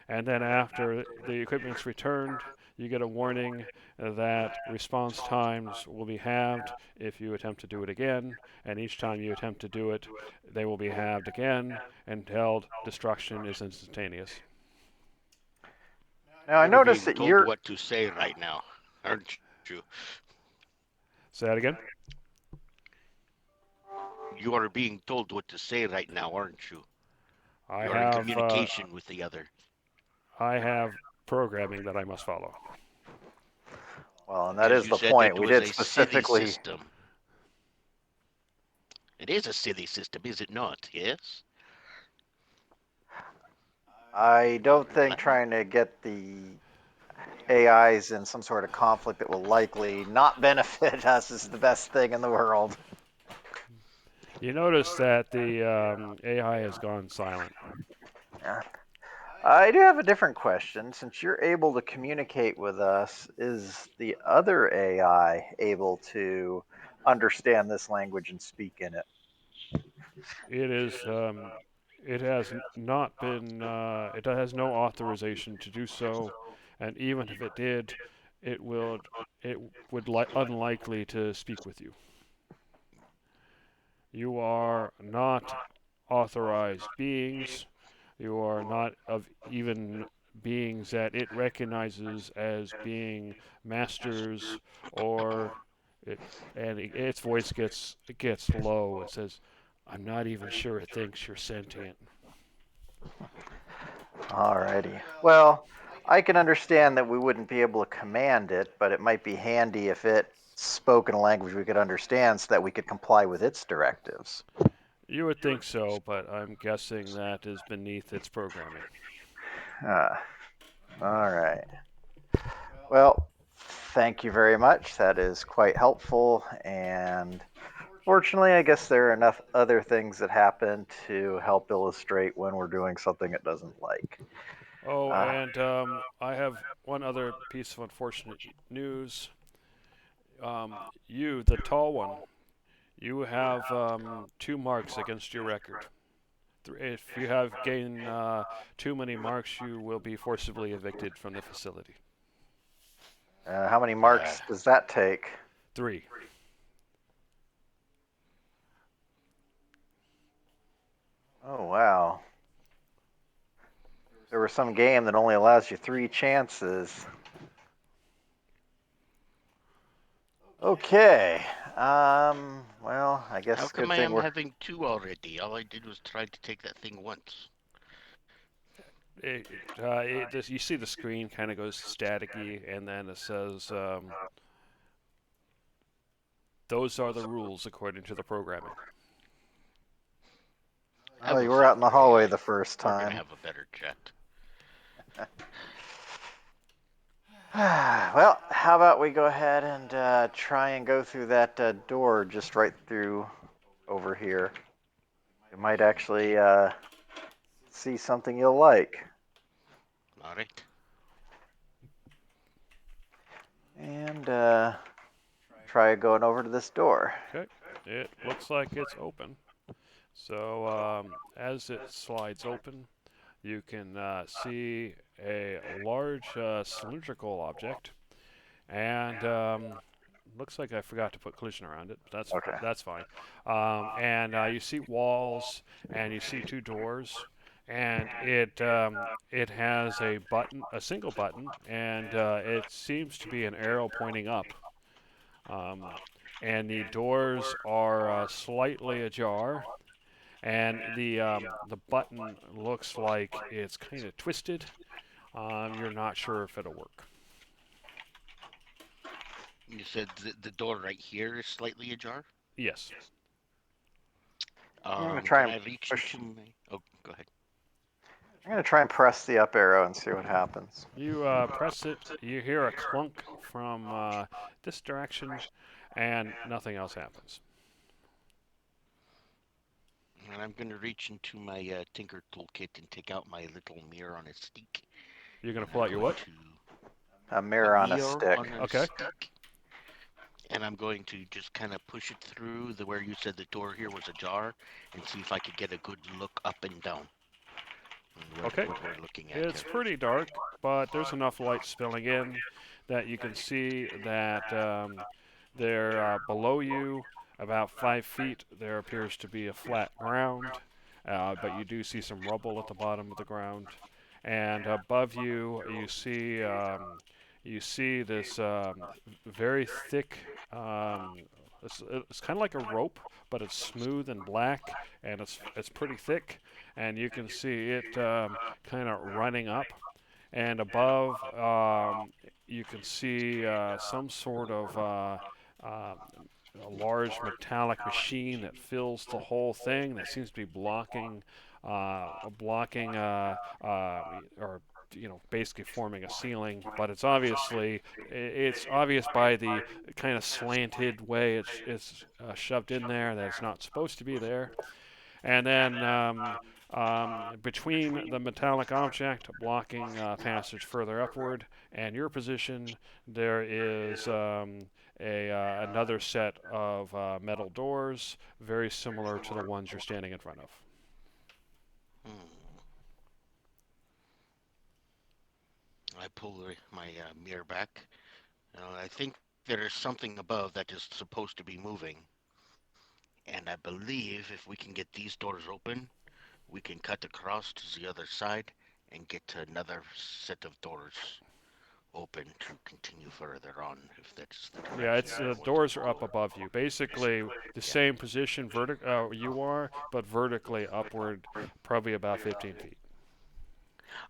And then after the equipment's returned, you get a warning that response times will be halved if you attempt to do it again, and each time you attempt to do it, they will be halved again until destruction is instantaneous. Now I You're noticed being that told you're. what to say right now, aren't you? Say that again? You are being told what to say right now, aren't you? I You're in have uh, communication with the other. I have programming that I must follow. Well, and that Because is you the said point. it We was did a silly specifically. system. It is a silly system, is it not? Yes? I don't think What? trying to get the AIs in some sort of conflict that will likely not benefit us is the best thing in the world. You notice that the AI has gone silent. Yeah. I do have a different question. Since you're able to communicate with us, is the other AI able to understand this language and speak in it? It is. It has not been. It has no authorization to do so, and even if it did, it will. It would unlikely to speak with you. You are not authorized beings. You are not of even beings that it recognizes as being masters or it, and its voice gets low. It says, "I'm not even sure it thinks you're sentient." Alrighty. Well, I can understand that we wouldn't be able to command it, but it might be handy if it spoke in a language we could understand so that we could comply with its directives. You would think so, but I'm guessing that is beneath its programming. Ah, all right. Well, thank you very much. That is quite helpful. And fortunately, I guess there are enough other things that happen to help illustrate when we're doing something it doesn't like. Oh, Uh, and I have one other piece of unfortunate news. You, the tall one, you have two marks against your record. If you have gained too many marks, you will be forcibly evicted from the facility. how many Uh, marks does that take? 3. Oh, wow. There was some game that only allows you 3 chances. Okay. Well, I how guess come good I thing am we're. having two already? All I did was try to take that thing once. You see the screen kind of goes staticky, and then it says, "Those are the rules according to the programming." I Oh, will you were see out in your the hallway AI. the first We're gonna time. have a better chat. Well, how about we go ahead and try and go through that door just right through over here. You might actually Okay. see something you'll like. All right. And try going over to this door. Okay, it looks like it's open. So as it slides open, you can see a large cylindrical object, and looks like I forgot to put collision around it, but Okay. that's fine. And you see walls, and you see two doors, and it has a single button, and it seems to be an arrow pointing up. Um, and the doors are slightly ajar, and the button looks like it's kind of twisted. You're not sure if it'll work. You said the door right here is slightly ajar. Yes. I'm gonna try Can and I reach push. into my? Oh, go ahead. I'm gonna try and press the up arrow and see what happens. You press it. You hear a clunk from this direction, and nothing else happens. And I'm gonna reach into my Tinker toolkit and take out my little mirror on a stick, You're gonna and pull I'm out your going what? to A a mirror on a mirror stick. on a Okay. stick, and I'm going to just kind of push it through the where you said the door here was ajar, and see if I could get a good look up and down. Okay. what we're looking at It's here. pretty dark, but there's enough light spilling in that you can see that there below you, about 5 feet, there appears to be a flat ground, but you do see some rubble at the bottom of the ground. And above you, you see this very thick. It's kind of like a rope, but it's smooth and black, and it's pretty thick, and you can see it kind of running up. And above, you can see some sort of uh, a large metallic machine that fills the whole thing that seems to be blocking or basically forming a ceiling, but it's obvious by the kind of slanted way it's shoved in there that it's not supposed to be there. And then between the metallic object blocking passage further upward and your position, there is another set of metal doors, very similar to the ones you're standing in front of. Hmm. I pull my mirror back. I think there is something above that is supposed to be moving, and I believe if we can get these doors open, we can cut across to the other side and get to another set of doors open to continue further on, if that's the Yeah, direction it's we the want to doors are up go. above you. Basically, the Yeah. same position you are, but vertically upward, probably about 15 feet.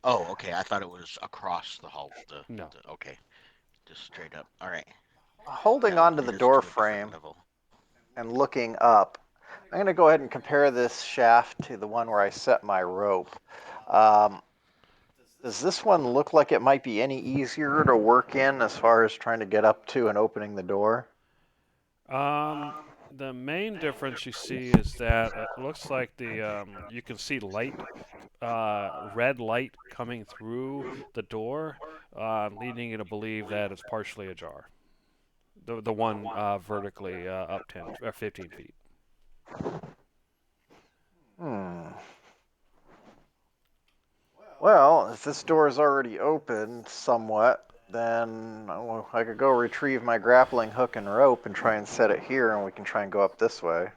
Oh, okay. I thought it was across the hall. No. Okay, just straight up. All right. Holding That would onto the lead us door to a different frame level. and looking up, I'm going to go ahead and compare this shaft to the one where I set my rope. Um, does this one look like it might be any easier to work in as far as trying to get up to and opening the door? Um, the main difference you see is that it looks like you can see light, red light coming through the door, leading you to believe that it's partially ajar. The one vertically up 10 or 15 feet. Hmm. Well, if this door is already open somewhat, then I could go retrieve my grappling hook and rope and try and set it here, and we can try and go up this way.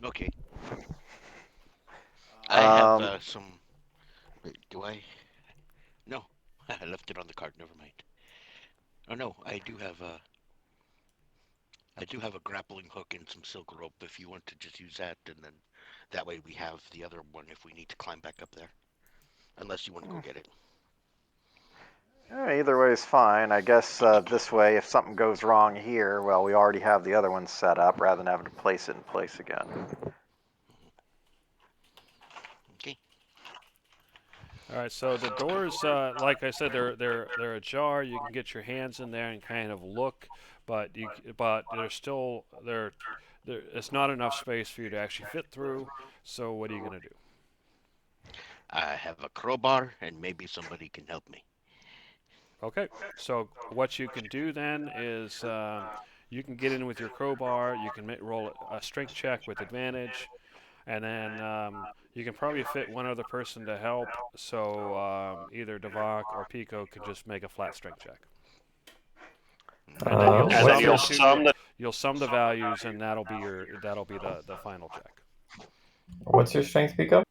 Okay. I have Um, some. Wait, do I? No, I left it on the cart. Never mind. Oh no, I do have a grappling hook and some silk rope. If you want to just use that, and then that way we have the other one if we need to climb back up there. Unless you want to go get it. either way is fine. I guess this way, if something goes wrong here, well, we already have the other one set up rather than having to place it in place again. Okay. All right, so the doors, like I said, they're ajar. You can get your hands in there and kind of look, but there's still there. It's not enough space for you to actually fit through. So what are you gonna do? I have a crowbar, and maybe somebody can help me. Okay, so what you can do then is you can get in with your crowbar. You can roll a strength check with advantage, and then you can probably fit one other person to help. So either Devok or Pico can just make a flat strength check, and then Okay. What's you'll sum the values, and that'll be the final check. what's your strength, Pico?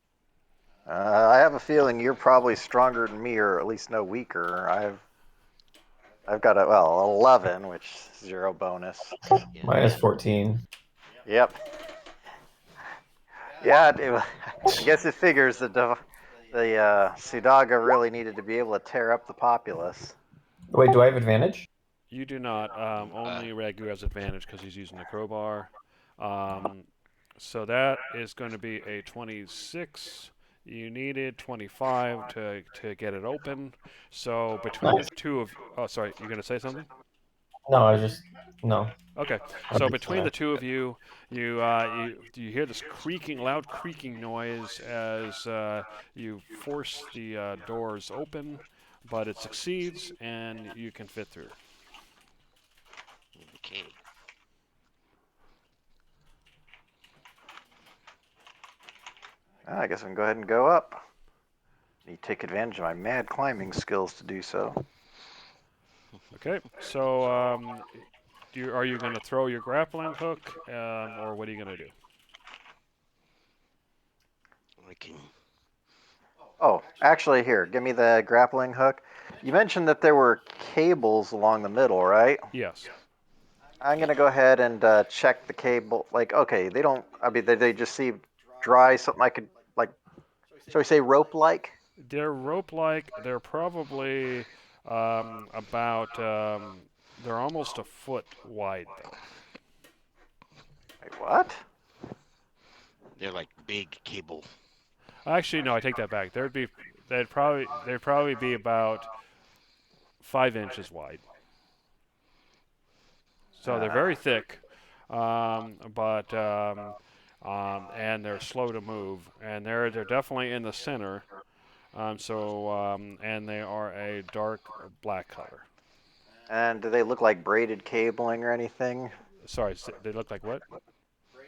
I have a feeling you're probably stronger than me, or at least no weaker. I've got 11, which is 0 bonus. Yeah. Minus 14. Yep. Yeah, I guess it figures that the Sudaga really needed to be able to tear up the populace. Wait, do I have advantage? You do not. Uh, Only Ragu has advantage because he's using the crowbar. Um, so that is going to be a 26. You needed 25 to get it open. So between the Nice. two of, oh, sorry, you're going to say something? No, I was just no. Okay. I'm So just, between the two of you, you hear this loud creaking noise as you force the doors open, but it succeeds and you can fit through. okay. I guess I can go ahead and go up. Need to take advantage of my mad climbing skills to do so. Okay, so are you going to throw your grappling hook, or what are you going to do? I can. Oh, actually, here, give me the grappling hook. You mentioned that there were cables along the middle, right? Yes. I'm gonna go ahead and check the cable. Like, okay, they don't. I mean, they just seem dry. Something I could like. Shall we say rope-like? They're rope-like. They're probably about. They're almost a foot wide, though. Wait, what? They're like big cable. Actually, no, I take that back. They'd probably be about 5 inches wide. So they're Uh, very thick, but and they're slow to move, and they're definitely in the center. And they are a dark black color. and do they look like braided cabling or anything? Sorry, they look like what?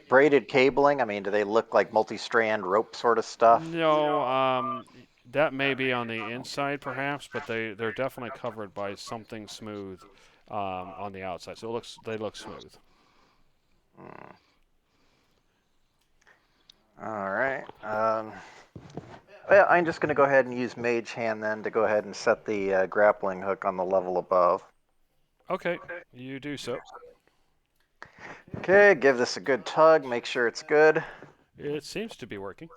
Braided cabling? I mean, do they look like multi-strand rope sort of stuff? No, that may be on the inside perhaps, but they're definitely covered by something smooth on the outside. So they look smooth. Hmm. All right. Well, I'm just going to go ahead and use Mage Hand then to go ahead and set the grappling hook on the level above. Okay, you do so. Okay, give this a good tug, make sure it's good. It seems to be working.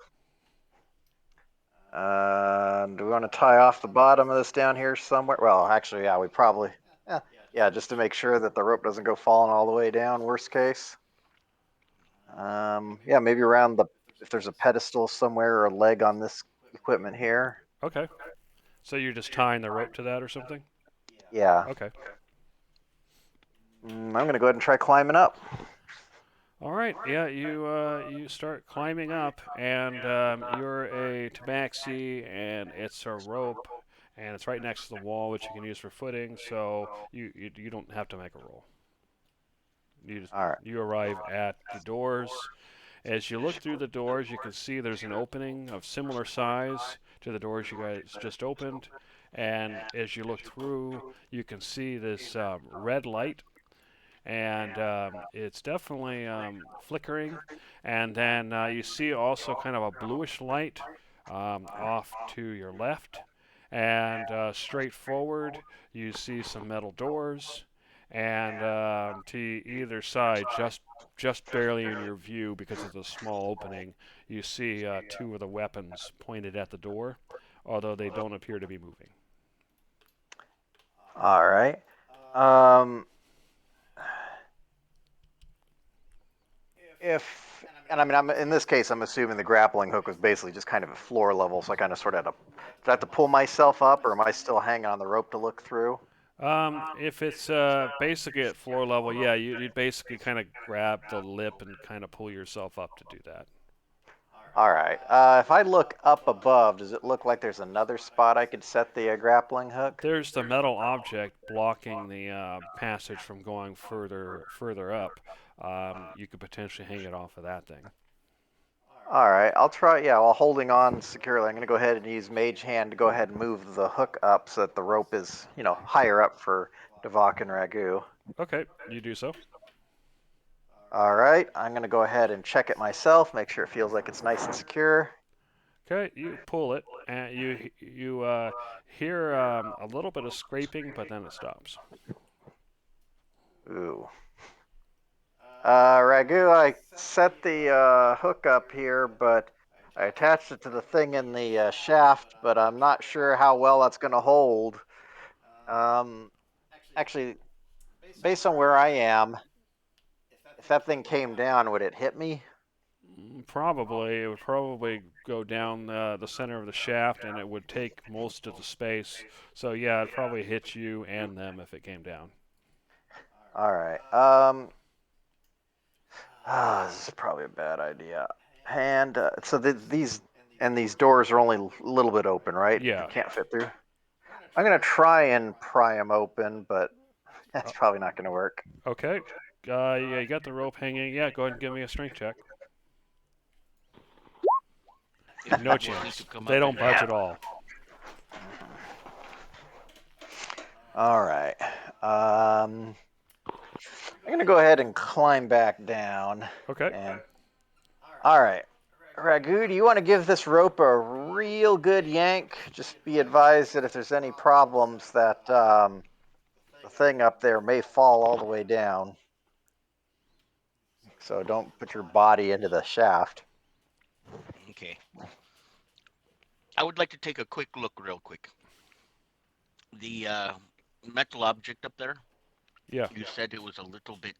Do we want to tie off the bottom of this down here somewhere? Well, actually, yeah, we probably. Yeah, just to make sure that the rope doesn't go falling all the way down, worst case. Yeah, maybe around the. If there's a pedestal somewhere or a leg on this equipment here. Okay, so you're just tying the rope to that or something? Yeah. Okay. I'm going to go ahead and try climbing up. All right. Yeah, you start climbing up, and you're a tabaxi, and it's a rope, and it's right next to the wall, which you can use for footing. So you don't have to make a roll. All right. You arrive at the doors. As you look through the doors, you can see there's an opening of similar size to the doors you guys just opened, and as you look through, you can see this red light, and it's definitely flickering. And then you see also kind of a bluish light off to your left, and straight forward you see some metal doors, and to either side, just barely in your view because of the small opening, you see two of the weapons pointed at the door, although they don't appear to be moving. All right. Um, if and I mean, I'm in this case, I'm assuming the grappling hook was basically just kind of at floor level, so I kind of sort of had to. Do I have to pull myself up, or am I still hanging on the rope to look through? If it's basically at floor level, yeah, you'd basically kind of grab the lip and kind of pull yourself up to do that. All right. If I look up above, does it look like there's another spot I could set the grappling hook? There's the metal object blocking the passage from going further up. You could potentially hang it off of that thing. All right. I'll try. Yeah, while holding on securely, I'm going to go ahead and use Mage Hand to go ahead and move the hook up so that the rope is, higher up for Devok and Ragu. Okay, you do so. All right. I'm going to go ahead and check it myself, make sure it feels like it's nice and secure. Okay, you pull it, and you hear a little bit of scraping, but then it stops. Ooh. Ragu, I set the hook up here, but I attached it to the thing in the shaft, but I'm not sure how well that's going to hold. Actually, based on where I am, if that thing came down, would it hit me? Probably, it would probably go down the center of the shaft, and it would take most of the space. So yeah, it'd probably hit you and them if it came down. All right. This is probably a bad idea. And so these doors are only a little bit open, right? You Yeah. can't fit through. I'm gonna try and pry them open, but that's Uh, probably not gonna work. okay. Yeah, you got the rope hanging. Yeah, go ahead and give me a strength check. if No we'll need to chance. come They up don't and budge help. at all. All right. I'm gonna go ahead and climb back down. Okay. And all right, Ragu, do you want to give this rope a real good yank? Just be advised that if there's any problems, that the thing up there may fall all the way down. So don't put your body into the shaft. Okay. I would like to take a quick look, real quick. The metal object up there. Yeah. You said it was a little bit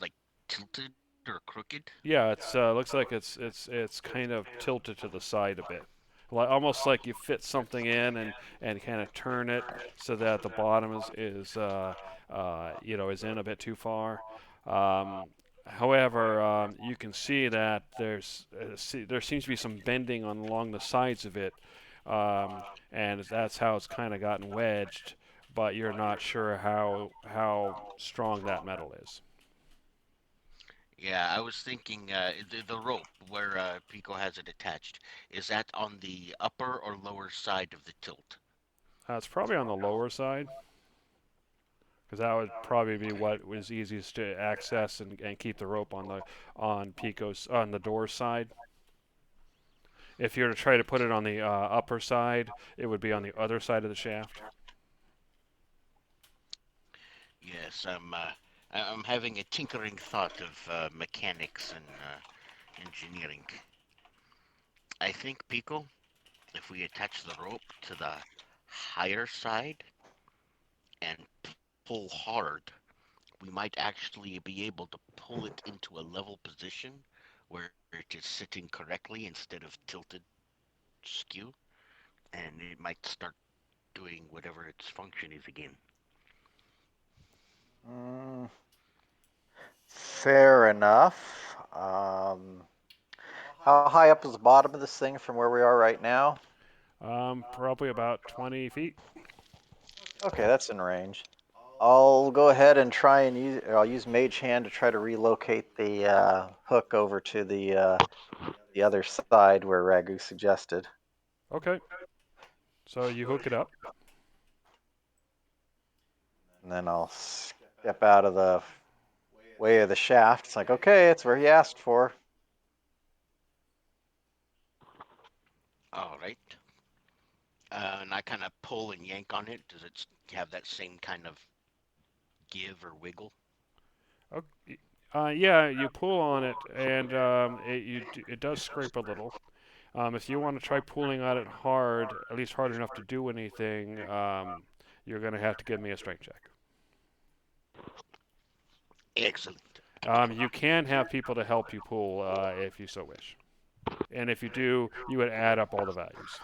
like tilted or crooked. Yeah. It's looks like it's kind of tilted to the side a bit, like almost like you fit something in and kind of turn it so that the bottom is in a bit too far. Um, However, you can see that there seems to be some bending along the sides of it, and that's how it's kind of gotten wedged. But you're not sure how strong that metal is. Yeah, I was thinking the rope where Pico has it attached. Is that on the upper or lower side of the tilt? It's probably on the lower side, because that would probably be what was easiest to access and keep the rope on Pico's on the door side. If you were to try to put it on the upper side, it would be on the other side of the shaft. Yes, I'm having a tinkering thought of mechanics and engineering. I think Pico, if we attach the rope to the higher side and pull hard, we might actually be able to pull it into a level position where it is sitting correctly instead of tilted skew, and it might start doing whatever its function is again. Mm, fair enough. How high up is the bottom of this thing from where we are right now? Probably about 20 feet. Okay, that's in range. I'll go ahead and try and I'll use Mage Hand to try to relocate the hook over to the other side where Ragu suggested. Okay. So you hook it up. And then I'll step out of the way of the shaft. It's like, okay, it's where he asked for. All right. And I kind of pull and yank on it. Does it have that same kind of give or wiggle? Okay. Yeah, you pull on it, and it does scrape a little. If you want to try pulling on it hard, at least hard enough to do anything, you're going to have to give me a strength check. Excellent. You can have people to help you pull if you so wish. And if you do, you would add up all the values.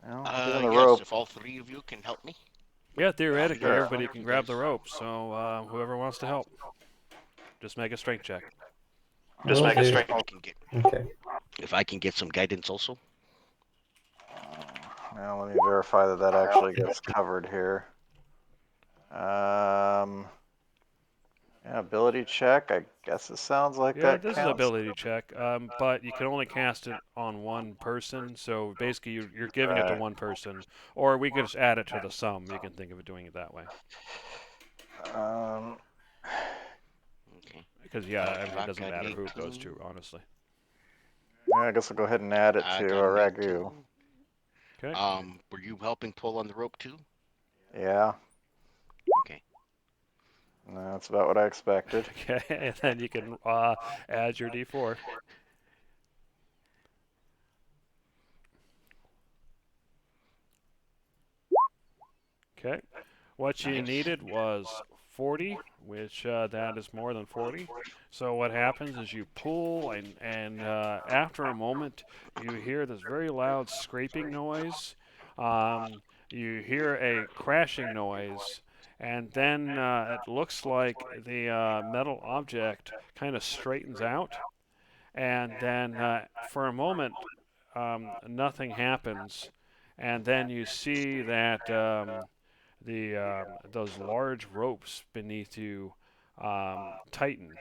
Well, given the Yes, rope, if all three of you can help me, Yeah, I'll be theoretically, glad to everybody help can you grab the guys. rope, so whoever wants to help, just make a strength check. Will do. If I can get Okay. some guidance also. now let me verify that actually gets covered here. Um, yeah, ability check. I guess it sounds like Yeah, that this is counts. ability check, but you can only cast it on one person, so basically you're giving it to Right. one person, or we could just add it to the sum. You can think of it doing it that way. Um, Okay. Because, yeah, I mean, it I doesn't got an matter who it goes 18. to, honestly. yeah, I guess I'll go ahead and add it I to got an Ragu. 18. Okay. Were you helping pull on the rope too? Yeah, Okay. that's about what I expected. Okay, and then you can add your d4. Okay. What you Nice. needed was 40, which that is more than 40. So what happens is you pull, and after a moment, you hear this very loud scraping noise. You hear a crashing noise, and then it looks like the metal object kind of straightens out, and then for a moment, nothing happens, and then you see that. The those large ropes beneath you tighten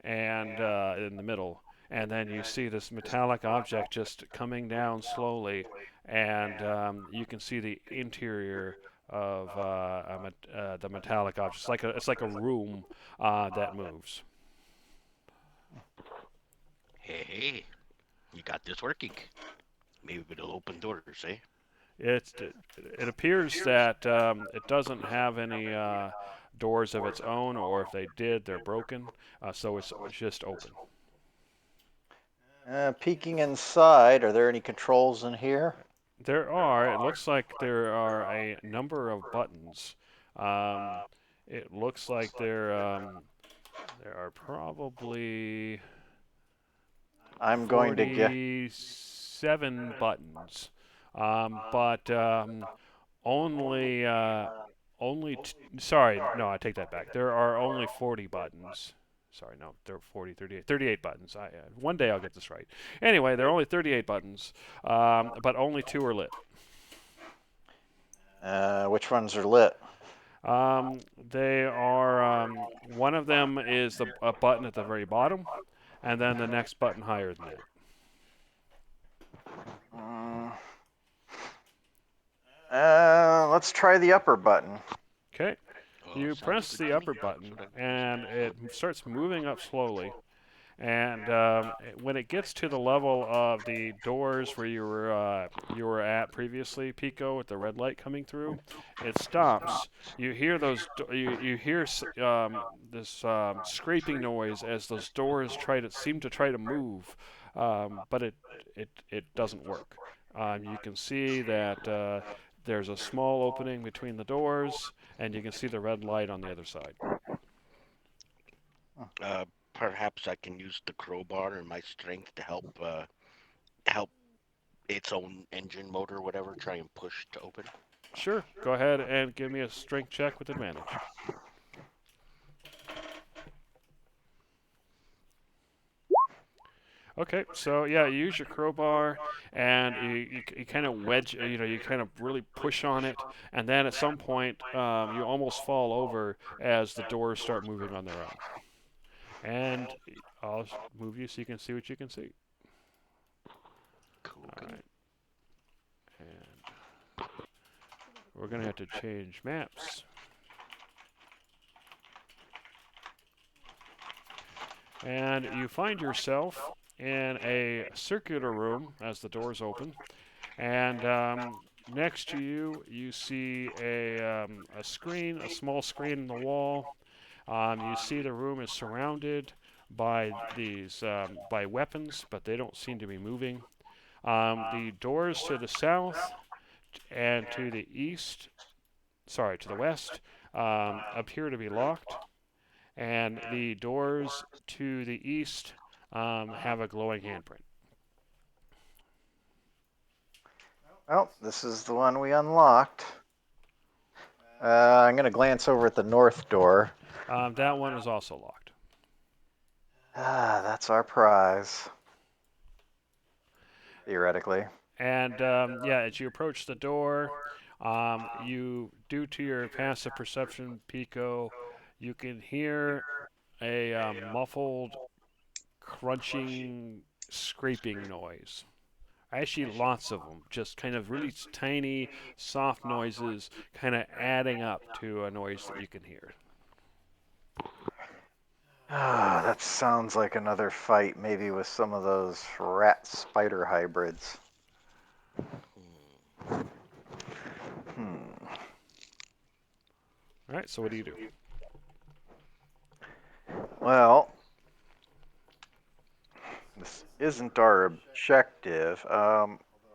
and in the middle, and then you see this metallic object just coming down slowly, and you can see the interior of the metallic object. It's like a room that moves. Hey, you got this working. Maybe it'll open doors, eh? It appears that it doesn't have any doors of its own, or if they did, they're broken. So it's just open. Peeking inside, are there any controls in here? There are. It looks like there are a number of buttons. Um, it looks like there are probably I'm going to get. 47 buttons, but only sorry, no, I take that back. There are only 40 buttons. Sorry, no, there are 40, 38, 38 buttons. One day I'll get this right. Anyway, there are only 38 buttons, but only 2 are lit. Which ones are lit? They are one of them is a button at the very bottom, and then the next button higher than that. Mm, let's try the upper button. Okay. Oh, You sounds press good the to upper me. button, That's what and it starts moving up slowly. And when it gets to the level of the doors where you were at previously, Pico, with the red light coming through, it stops. You hear you hear this scraping noise as those doors seem to try to move, but it doesn't work. You can see that there's a small opening between the doors, and you can see the red light on the other side. Perhaps I can use the crowbar and my strength to help its own engine motor, or whatever, try and push to open. Sure, go ahead and give me a strength check with advantage. Okay, so yeah, you use your crowbar and you kind of wedge, you kind of really push on it, and then at some point you almost fall over as the doors start moving on their own. And I'll move you so you can see what you can see. Cool. All right, and we're gonna have to change maps. And you find yourself in a circular room as the doors open, and next to you, you see a screen, a small screen in the wall. You see the room is surrounded by these by weapons, but they don't seem to be moving. The doors to the south and to the east, sorry, to the west, appear to be locked, and the doors to the east have a glowing handprint. Well, this is the one we unlocked. I'm going to glance over at the north door. That one is also locked. That's our prize. Theoretically. And yeah, as you approach the door, due to your passive perception, Pico, you can hear a muffled, crunching, scraping noise. Actually, lots of them, just kind of really tiny, soft noises, kind of adding up to a noise that you can hear. That sounds like another fight, maybe with some of those rat spider hybrids. All right, so what do you do? Well, this isn't our objective.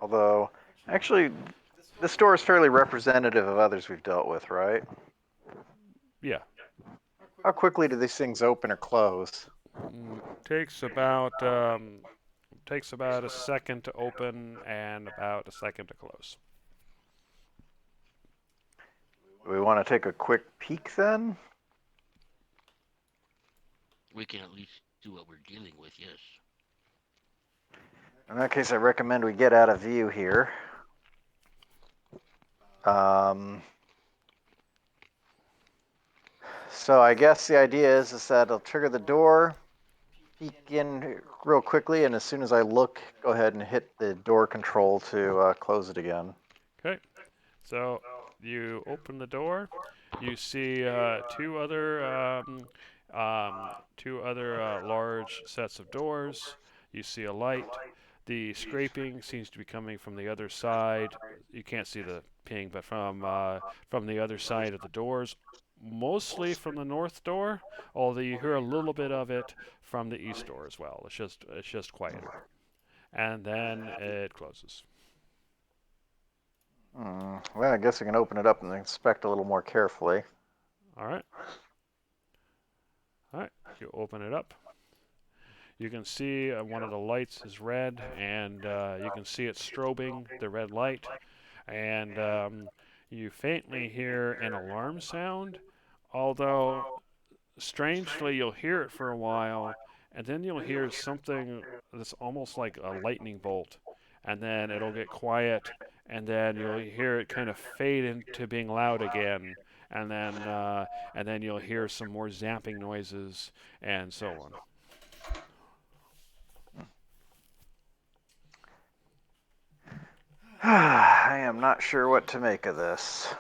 Although, actually, this store is fairly representative of others we've dealt with, right? Yeah. How quickly do these things open or close? Takes about a second to open and about a second to close. Do we want to take a quick peek then? We can at least do what we're dealing with, yes. In that case, I recommend we get out of view here. So I guess the idea is that it'll trigger the door. peek in real quickly, and as soon as I look, go ahead and hit the door control to close it again. Okay. So you open the door. You see two other large sets of doors. You see a light. The scraping seems to be coming from the other side. You can't see the ping, but from the other side of the doors, mostly from the north door. Although you hear a little bit of it from the east door as well. It's just quieter, and then it closes. Well, I guess I can open it up and inspect a little more carefully. All right. All right. You open it up. You can see one of the lights is red, and you can see it strobing the red light, and you faintly hear an alarm sound, although strangely you'll hear it for a while, and then you'll hear something that's almost like a lightning bolt, and then it'll get quiet, and then you'll hear it kind of fade into being loud again, and then you'll hear some more zapping noises and so on. I am not sure what to make of this.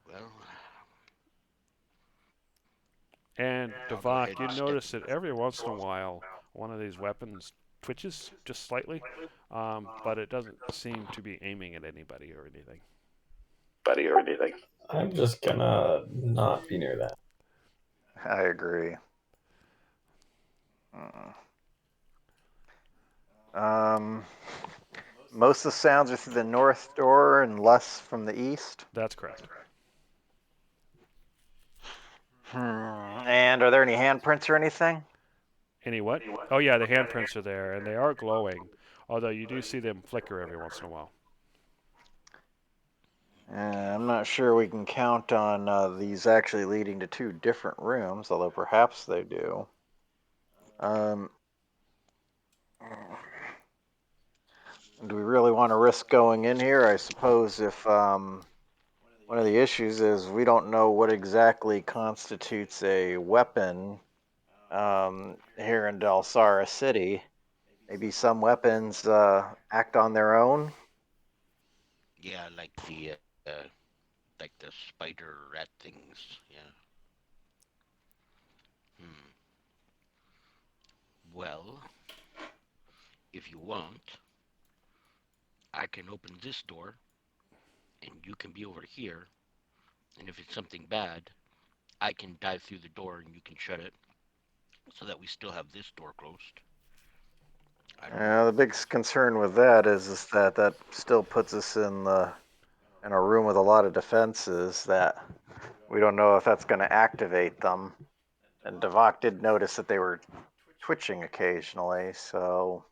Well, And I'll go ahead Devok, you and step. notice that every once in a while one of these weapons twitches just slightly, but it doesn't seem to be aiming at anybody or anything. I'm just gonna not be near that. I agree. Um, most of the sounds are through the north door and less from the east. That's correct. And are there any handprints or anything? Any what? Oh yeah, the handprints are there, and they are glowing, although you do see them flicker every once in a while. I'm not sure we can count on these actually leading to two different rooms, although perhaps they do. Um, do we really want to risk going in here? I suppose if one of the issues is we don't know what exactly constitutes a weapon here in Delsara City. Maybe some weapons act on their own. Yeah, like the spider rat things. Yeah. Hmm. Well, if you want, I can open this door, and you can be over here. And if it's something bad, I can dive through the door, and you can shut it, so that we still have this door closed. I don't know. The big concern with that is that still puts us in a room with a lot of defenses that we don't know if that's going to activate them. And Devok did notice that they were twitching occasionally, so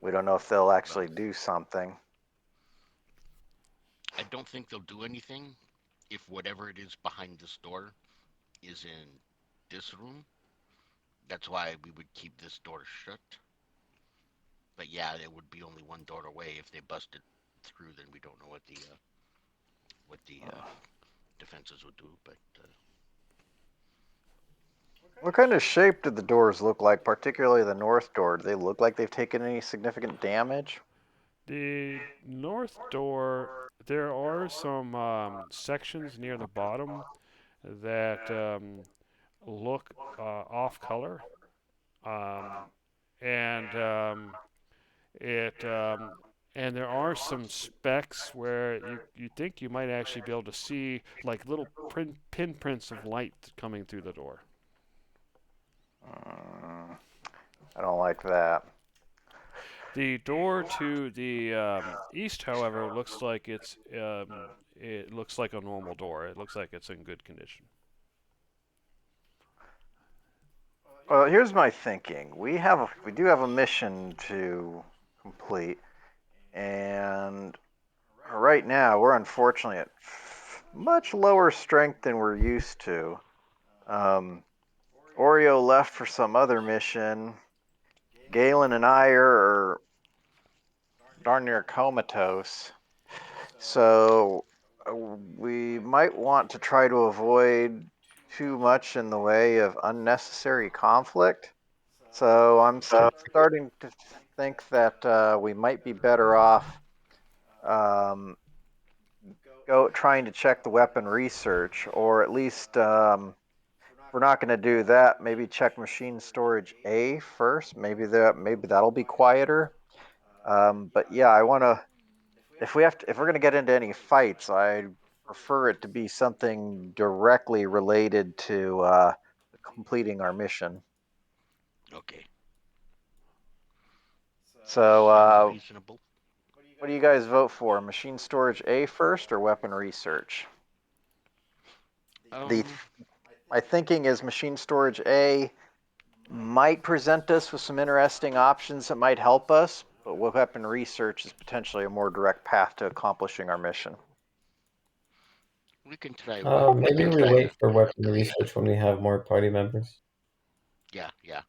we don't know if they'll actually do something. I don't think they'll do anything if whatever it is behind this door is in this room. That's why we would keep this door shut. But yeah, it would be only one door away. If they busted through, then we don't know what the defenses would do. But What kind of shape did the doors look like, particularly the north door? Do they look like they've taken any significant damage? The north door, there are some sections near the bottom that look off color, um, and it and there are some specks where you think you might actually be able to see like little pinprints of light coming through the door. I don't like that. The door to the east, however, it looks like a normal door. It looks like it's in good condition. Well, here's my thinking. We do have a mission to complete, and right now we're unfortunately at much lower strength than we're used to. Oreo left for some other mission. Galen and I are darn near comatose. So we might want to try to avoid too much in the way of unnecessary conflict. So I'm starting to think that we might be better off go trying to check the weapon research, or at least if we're not going to do that, maybe check machine storage A first. Maybe that'll be quieter. But yeah, I want to. If we're going to get into any fights, I prefer it to be something directly related to completing our mission. Okay. So, Sounds reasonable. what do you guys vote for? Machine storage A first or weapon research? Um, My thinking is machine storage A might present us with some interesting options that might help us, but weapon research is potentially a more direct path to accomplishing our mission. we can try. Maybe we wait for weapon research when we have more party members. Yeah, yeah.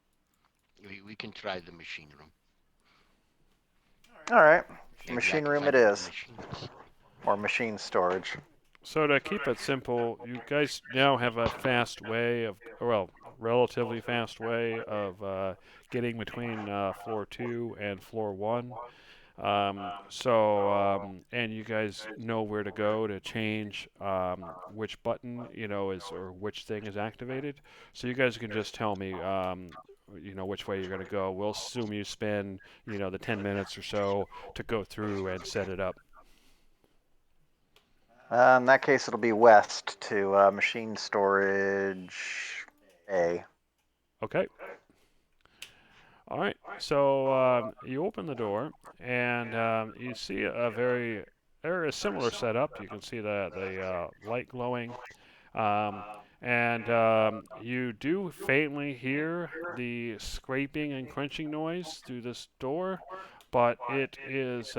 We can try the machine room. All right, Maybe I machine can room find it a new is, machines. or machine storage. So to keep it simple, you guys now have a fast way of, well, relatively fast way of getting between floor 2 and floor 1. And you guys know where to go to change which button, is, or which thing is activated. So you guys can just tell me, which way you're going to go. We'll assume you spend, the 10 minutes or so to go through and set it up. In that case, it'll be west to machine storage A. Okay. All right. So you open the door and you see a similar setup. You can see the light glowing, um, and you do faintly hear the scraping and crunching noise through this door, but it is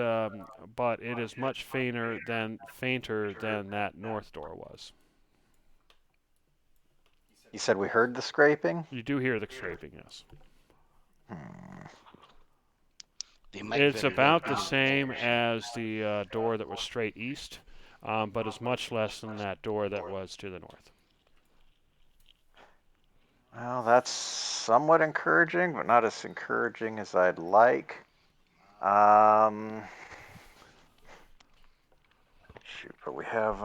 much fainter than that north door was. You said we heard the scraping? You do hear the scraping, yes. They might It's very well about be the in the same machine. as the door that was straight east, but is much less than that door that was to the north. Well, that's somewhat encouraging, but not as encouraging as I'd like. Shoot, but we have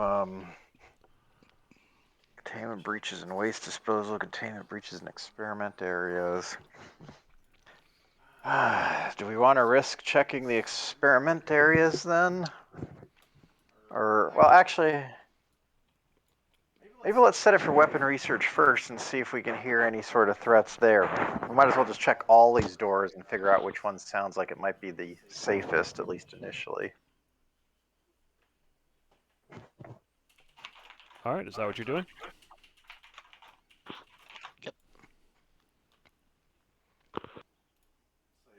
containment breaches and waste disposal, containment breaches and experiment areas. Do we want to risk checking the experiment areas then? Or, well, actually, maybe let's set it for weapon research first and see if we can hear any sort of threats there. We might as well just check all these doors and figure out which one sounds like it might be the safest, at least initially. All right, is that what you're doing? Yep.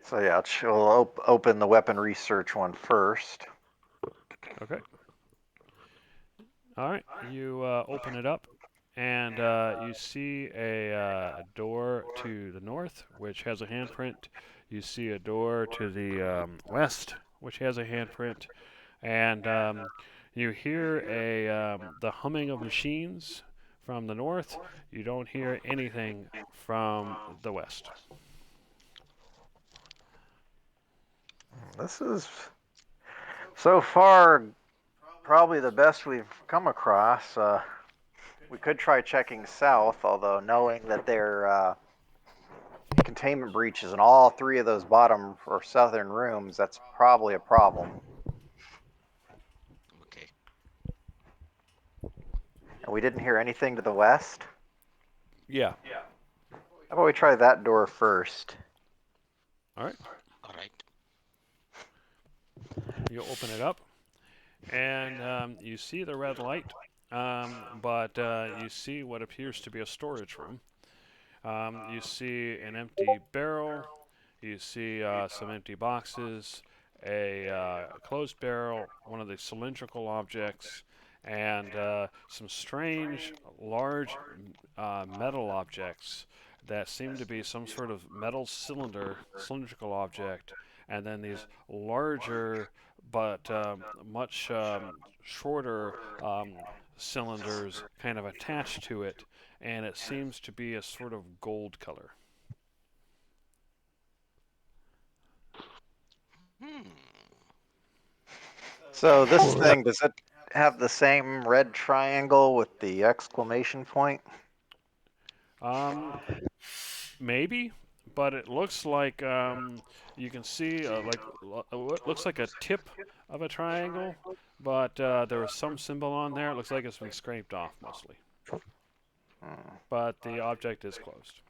So yeah, we'll open the weapon research one first. Okay. All right, you open it up, and you see a door to the north, which has a handprint. You see a door to the west, which has a handprint, and you hear the humming of machines from the north. You don't hear anything from the west. This is so far probably the best we've come across. We could try checking south, although knowing that there are containment breaches in all three of those bottom or southern rooms, that's probably a problem. Okay. And we didn't hear anything to the west. Yeah. How about we try that door first? All right. All right. You open it up, and you see the red light, but you see what appears to be a storage room. You see an empty barrel. You see some empty boxes, a closed barrel, one of the cylindrical objects, and some strange, large metal objects that seem to be some sort of metal cylindrical object, and then these larger but much shorter cylinders kind of attached to it, and it seems to be a sort of gold color. Hmm. So this Cool. thing, does it have the same red triangle with the exclamation point? Um, Maybe, but it looks like you can see what looks like a tip of a triangle, but there was some symbol on there. It looks like it's been scraped off mostly, Hmm. but the object is closed.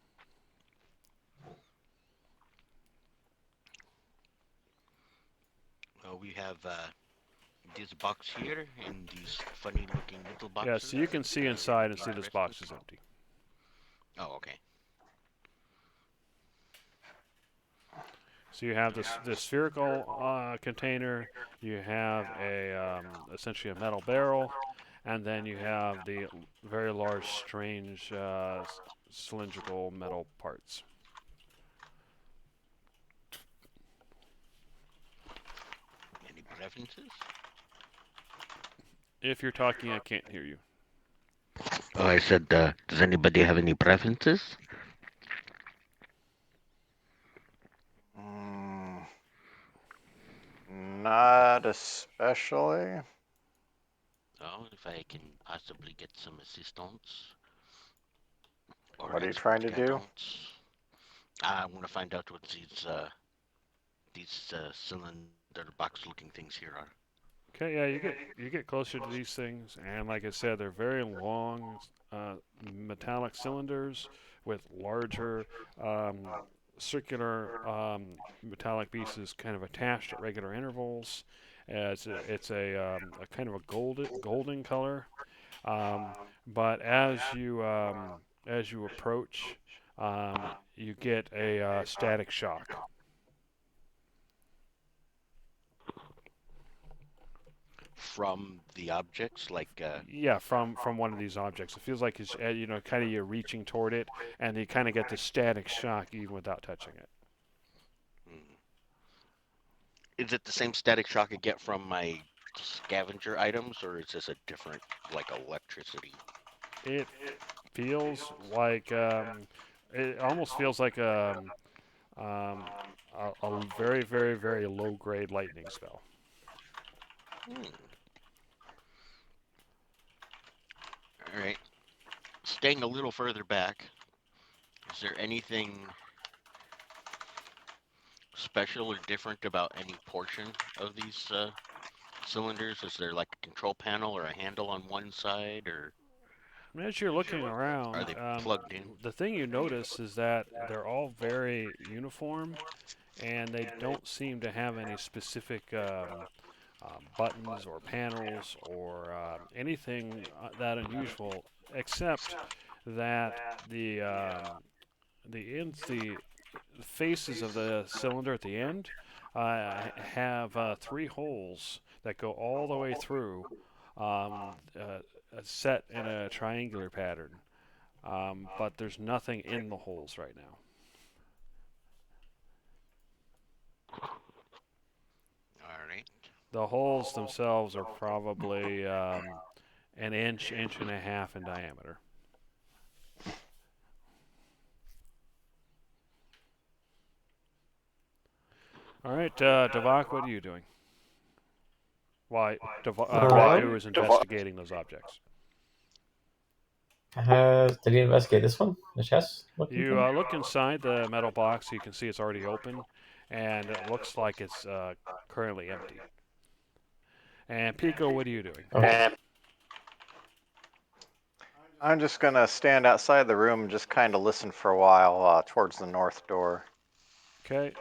We have this box here and these funny looking little Yeah, boxes so you can that see would inside and be see this interesting. box is empty. Oh, okay. So you have this spherical container, you have a essentially a metal barrel, and then you have the very large, strange cylindrical metal parts. Any preferences? If you're talking, I can't hear you. Oh, I said, does anybody have any preferences? Mm, not especially. Oh, if I can possibly get some assistance or What are you trying to do? explications. I want to find out what these cylinder box looking things here are. Okay, yeah, you get closer to these things, and like I said, they're very long metallic cylinders with larger circular metallic pieces kind of attached at regular intervals. It's a kind of a golden color, um, but as you approach, you get a static shock. From the objects, like, Yeah, from one of these objects. It feels like it's kind of you're reaching toward it, and you kind of get the static shock even without touching it. hmm. Is it the same static shock I get from my scavenger items, or is this a different, like, electricity? It feels like it almost feels like um, a very very low grade lightning spell. Hmm. All right. Staying a little further back, is there anything special or different about any portion of these cylinders? Is there like a control panel or a handle on one side, or As you're looking are around, they plugged in? the thing you notice is that they're all very uniform, and they don't seem to have any specific buttons or panels or anything that unusual, except that the faces of the cylinder at the end have three holes that go all the way through, set in a triangular pattern. But there's nothing in the holes right now. All right. The holes themselves are probably an inch and a half in diameter. All right, Devok, what are you doing? Why, Retu is investigating those objects. Did he investigate this one? The chest looking You thing? look inside the metal box. You can see it's already open, and it looks like it's currently empty. And Pico, what are you doing? Okay. I'm just gonna stand outside the room and just kind of listen for a while towards the north door. Okay.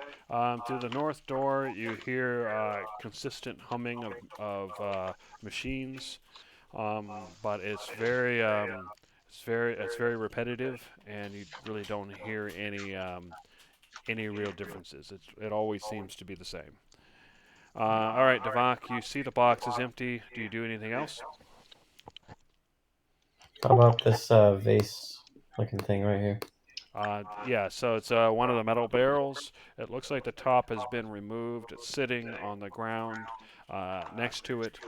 Through the north door, you hear consistent humming of machines, but it's very repetitive, and you really don't hear any real differences. It always seems to be the same. All right, Devok, you see the box is empty. Do you do anything else? How about this vase looking thing right here? Yeah, so it's one of the metal barrels. It looks like the top has been removed. It's sitting on the ground next to it.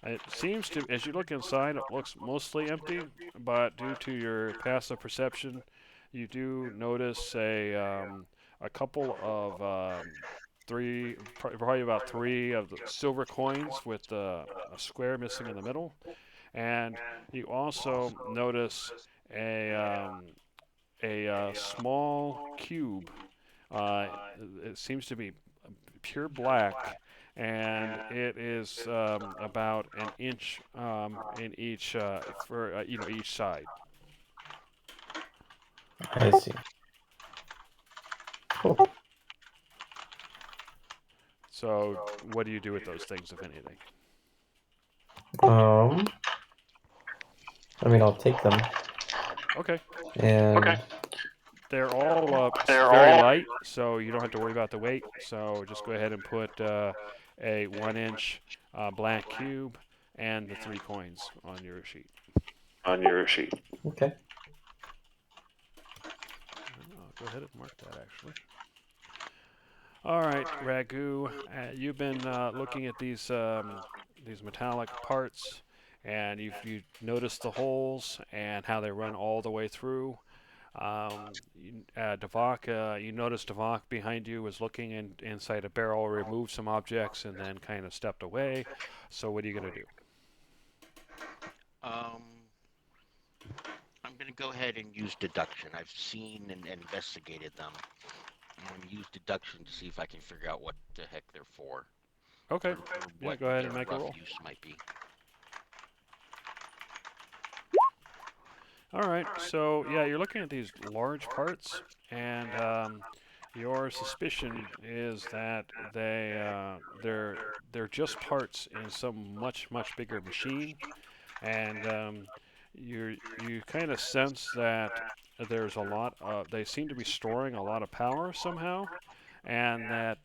It seems to, as you look inside, it looks mostly empty, but due to your passive perception, you do notice a couple of probably about three of the silver coins with a square missing in the middle, and you also notice a um, a small cube. Uh, it seems to be pure black, and it is about an inch in each for each side. I see. Cool. So, what do you do with those things, if anything? Um, I mean, I'll take them Okay, and they're all very light, so you don't have to worry about the weight. So just go ahead and put a 1 inch black cube and the three coins on your sheet. okay. I'll go ahead and mark that actually. All right, Ragu, you've been looking at these metallic parts, and you noticed the holes and how they run all the way through. Devok, you noticed Devok behind you was looking inside a barrel, removed some objects, and then kind of stepped away. So what are you going to do? Um, I'm gonna go ahead and use deduction. I've seen and investigated them. I'm gonna use deduction to see if I can figure out what the heck they're for, Okay, or yeah, what go ahead their and make a rough roll. use might be. All right, so yeah, you're looking at these large parts, and your suspicion is that they're just parts in some much bigger machine, and you kind of sense that there's a lot of they seem to be storing a lot of power somehow, and that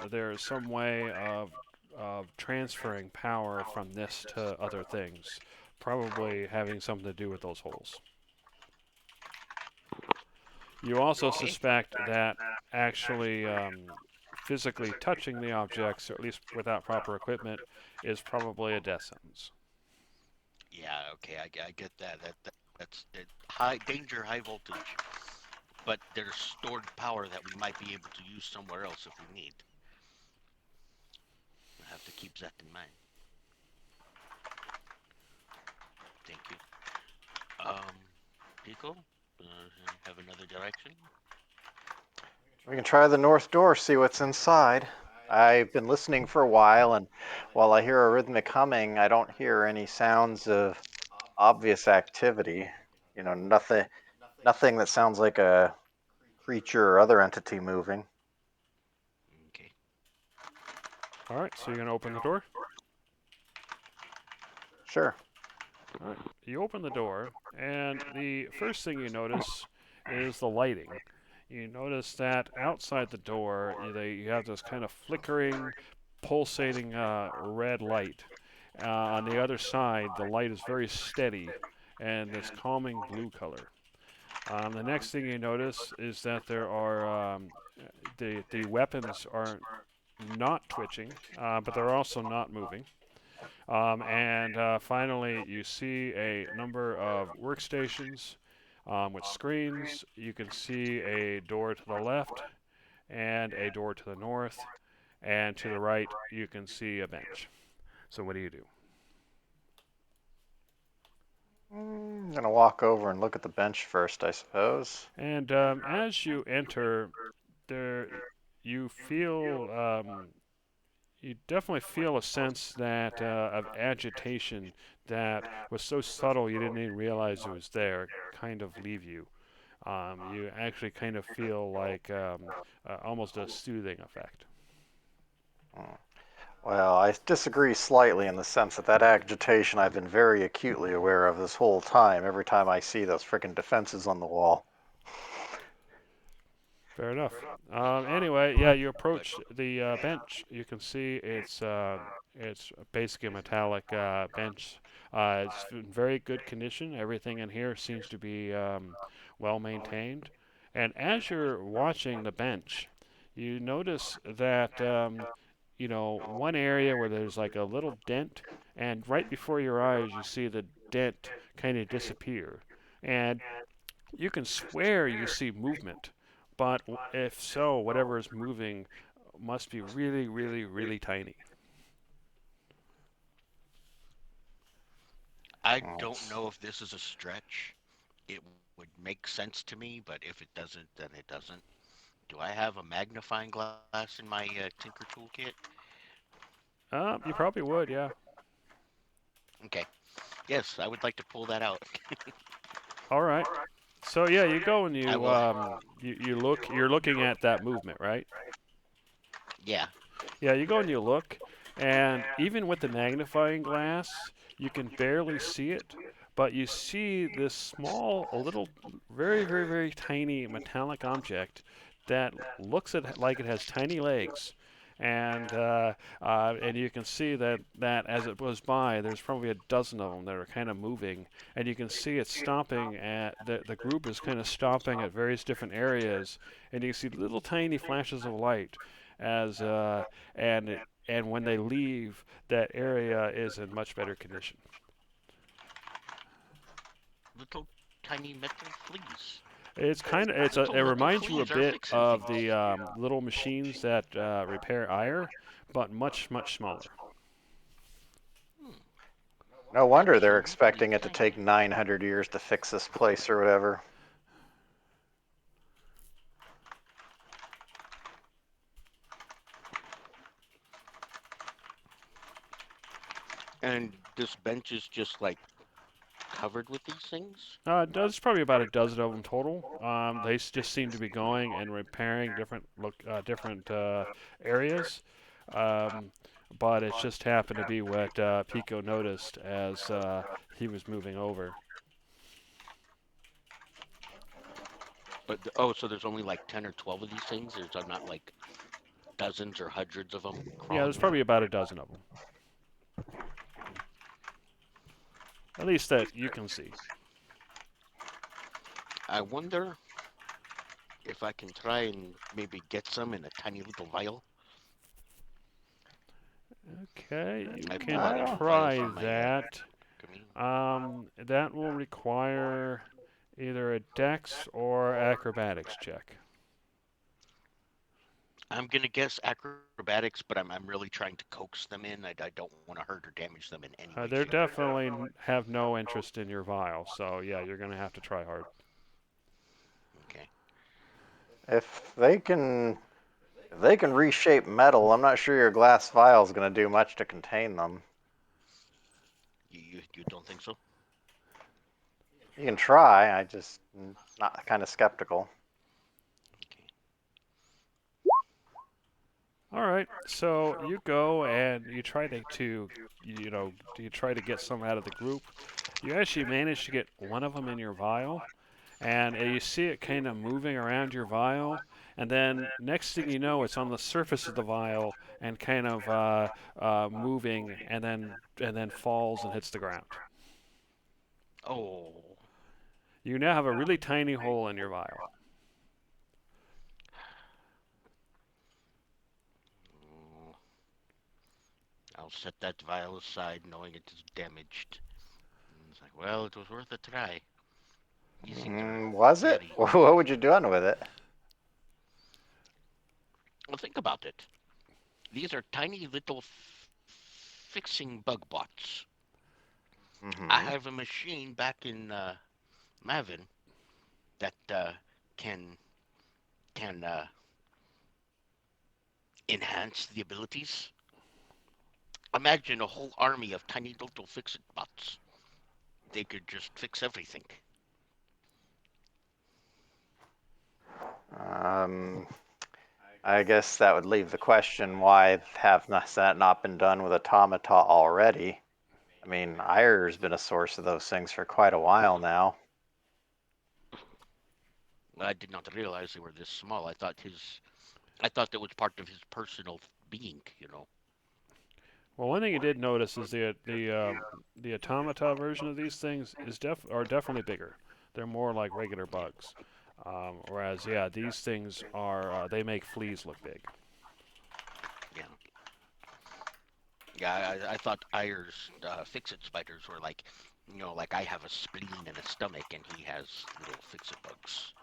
there's some way of transferring power from this to other things, probably having something to do with those holes. You also Okay. suspect that actually physically touching the objects, or at least without proper equipment, is probably a death sentence. Yeah. Okay. I get that. That's it. High danger, high voltage. But there's stored power that we might be able to use somewhere else if we need. I have to keep that in mind. Thank you. Pico, have another direction? We can try the north door, see what's inside. I've been listening for a while, and while I hear a rhythmic humming, I don't hear any sounds of obvious activity. Nothing that sounds like a creature or other entity moving. Okay. All right, so you're going to open the door? Sure. All right, you open the door, and the first thing you notice is the lighting. You notice that outside the door, you have this kind of flickering, pulsating red light. On the other side, the light is very steady and this calming blue color. The next thing you notice is that there are the weapons are not twitching, but they're also not moving. And finally, you see a number of workstations with screens. You can see a door to the left and a door to the north, and to the right, you can see a bench. So, what do you do? I'm gonna walk over and look at the bench first, I suppose. And as you enter, there you feel you definitely feel a sense that of agitation that was so subtle you didn't even realize it was there kind of leave you. You actually kind of feel like almost a soothing effect. Hmm. Well, I disagree slightly in the sense that agitation I've been very acutely aware of this whole time, every time I see those frickin' defenses on the wall. Fair enough. Anyway, yeah, you But approach the bench. You can see it's basically a metallic bench. It's in very good condition. Everything in here seems to be well maintained, And as you're watching the bench, you notice that one area where there's like a little dent, and right before your eyes, you see the dent kind of disappear. And you can swear you see movement, but if so, whatever is moving must be really, really, really tiny. I Well, don't know if this is a stretch. It would make sense to me, but if it doesn't, then it doesn't. Do I have a magnifying glass in my Tinker toolkit? You probably would, yeah. Okay. Yes, I would like to pull that out. All right. So yeah, you go and I you will. you look. You're looking at that movement, right? Yeah. Yeah, you go and you look, and even with the magnifying glass, you can barely see it, but you see this small, a little, very, very, very tiny metallic object that looks like it has tiny legs. And you can see that as it goes by, there's probably a dozen of them that are kind of moving, and you can see it stopping at the group is kind of stopping at various different areas, and you can see little tiny flashes of light as and when they leave, that area is in much better condition. Little tiny metal fleas. It Little reminds you a fleas are bit fixing of things. the little machines that repair iron, but much much smaller. Hmm. no wonder they're Absolutely expecting it to take tiny. 900 years to fix this place or whatever. And this bench is just like covered with these things. There's probably about a dozen of them total. They just seem to be going and repairing different areas, um, but it just happened to be what Pico noticed as he was moving over. But oh, so there's only like 10 or 12 of these things. There's not like dozens or hundreds of them Yeah, there's crawling probably around. about a dozen of them, at least that you can see. I wonder if I can try and maybe get some in a tiny little vial. Okay, you I pull can out I a don't. vial try from my that. Kameen. That will require either a dex or acrobatics check. I'm gonna guess acrobatics, but I'm really trying to coax them in. I don't want to hurt or damage them in any way, They shape, or form. definitely have no interest in your vial, so yeah, you're going to have to try hard. Okay. If they can reshape metal, I'm not sure your glass vial is going to do much to contain them. You don't think so? You can try. I just not kind of skeptical. Okay. All right, so you go and you try you try to get some out of the group. You actually manage to get one of them in your vial, and you see it kind of moving around your vial, and then next thing you know, it's on the surface of the vial and kind of moving, and then falls and hits the ground. Oh. You now have a really tiny hole in your vial. Mm, I'll set that vial aside, knowing it is damaged. And it's like, well, it was worth a try. These things are Was it? very. What would you done with it? Well, think about it. These are tiny little fixing bug bots. I Mm-hmm. have a machine back in Mavin that can can enhance the abilities. Imagine a whole army of tiny little fix-it bots. They could just fix everything. Um, I guess that would leave the question: why have that not been done with automata already? I mean, iron's been a source of those things for quite a while now. I did not realize they were this small. I thought that was part of his personal being. Well, one thing you did notice is the automata version of these things are definitely bigger. They're more like regular bugs. Whereas, yeah, these things are they make fleas look big. Yeah. Yeah, I thought Ayer's fix-it spiders were like, like I have a spleen and a stomach, and he has little fix-it bugs.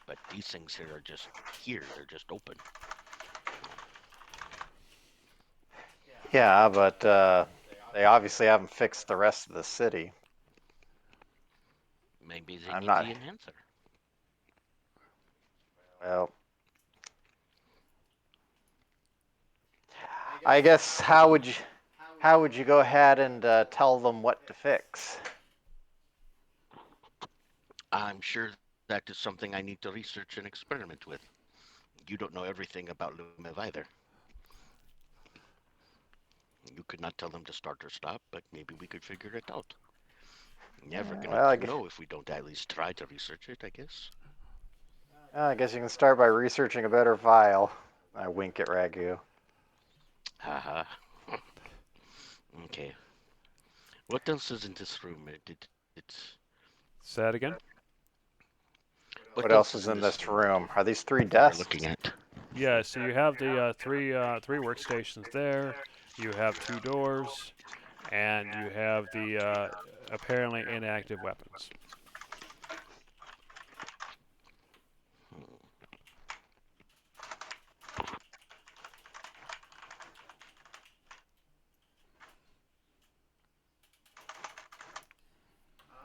But these things here are just here; they're just open. Yeah, but they obviously haven't fixed the rest of the city. Maybe they I'm need not. the enhancer. Well, I guess how would you go ahead and tell them what to fix? I'm sure that is something I need to research and experiment with. You don't know everything about Lumev either. You could not tell them to start or stop, but maybe we could figure it out. Never gonna Well, know if we don't at least try to research it, I guess. I guess you can start by researching a better vial. I wink at Ragu. Haha. Okay. What else is in this room? It's Say that again. What else is in this room? Are these 3 we're desks? looking at? Yeah, so you have the three workstations there. You have 2 doors, and you have the apparently inactive weapons.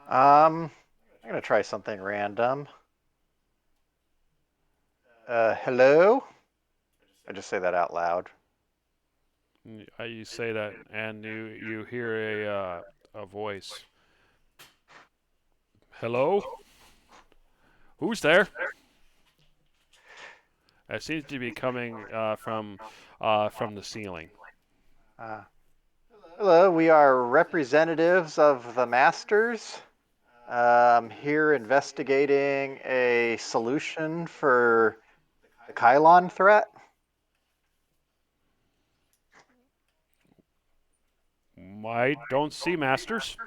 I'm gonna try something random. Hello? I just say that out loud. You say that, and you hear a voice. Hello, who's there? It seems to be coming from the ceiling. Uh, Hello, we are representatives of the Masters. Here investigating a solution for the Kylon threat. I don't see masters.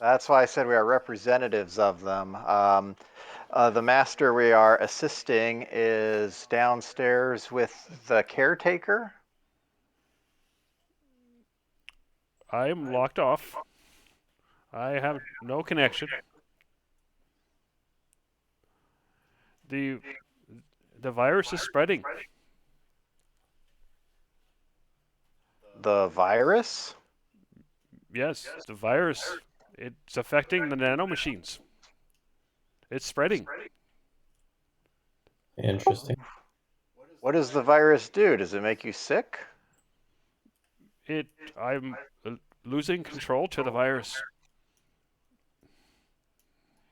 That's why I said we are representatives of them. The master we are assisting is downstairs with the caretaker. I am locked off. I have no connection. The the virus is spreading. The virus? Yes, the virus. It's affecting the nanomachines. It's spreading. Interesting. What does the virus do? Does it make you sick? It. I'm losing control to the virus.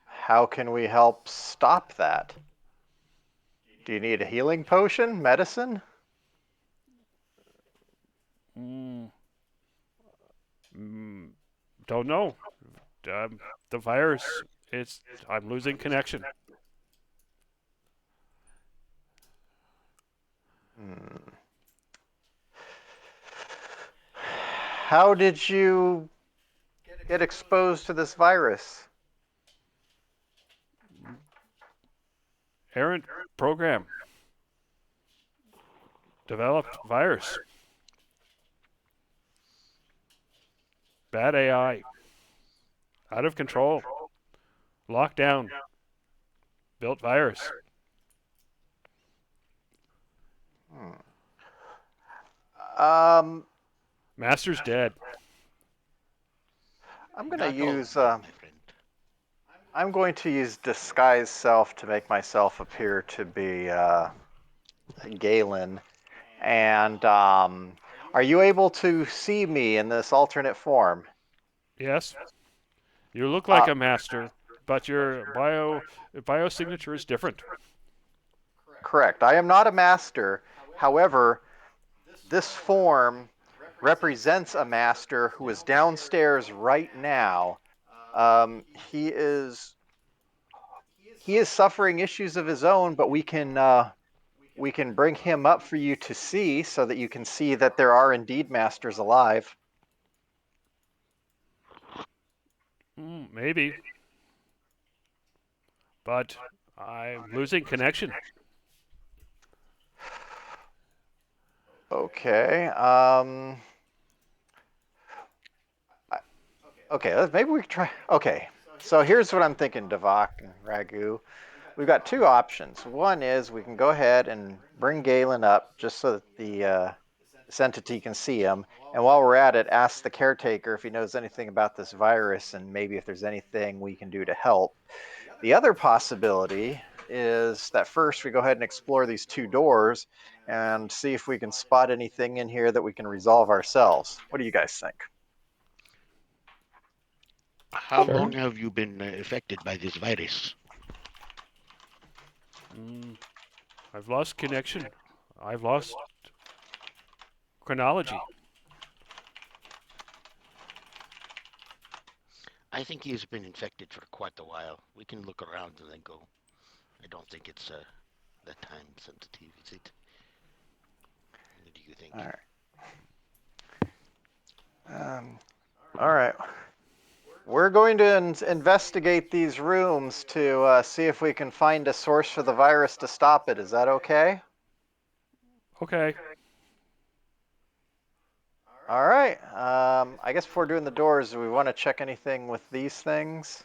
How can we help stop that? Do you need a healing potion? Medicine? Mm, don't know. The virus. It's. I'm losing connection. Hmm. How did you get exposed to this virus? Errant program. Developed virus. Bad AI. Out of control. Lockdown. Built virus. Hmm. Um, Master's dead. I'm gonna Not all use dead, my friend. I'm going to use disguise self to make myself appear to be Galen. And are you able to see me in this alternate form? Yes. You look like Uh, a master, but your biosignature is different. Correct. I am not a master. However, this form represents a master who is downstairs right now. Um, he is he is suffering issues of his own, but we can bring him up for you to see so that you can see that there are indeed masters alive. Maybe. but I'm losing connection. Okay. Okay. Maybe we could try. Okay. So here's what I'm thinking, Devok and Ragu. We've got two options. One is we can go ahead and bring Galen up just so that this entity can see him. And while we're at it, ask the caretaker if he knows anything about this virus and maybe if there's anything we can do to help. The other possibility is that first we go ahead and explore these two doors and see if we can spot anything in here that we can resolve ourselves. What do you guys think? How Sure. long have you been affected by this virus? Mm, I've lost connection. I've lost chronology. I think he's been infected for quite a while. We can look around and then go. I don't think it's that time sensitive, is it? What do you think? All right. All right. We're going to investigate these rooms to see if we can find a source for the virus to stop it. Is that okay? Okay. All right. I guess before doing the doors, do we want to check anything with these things?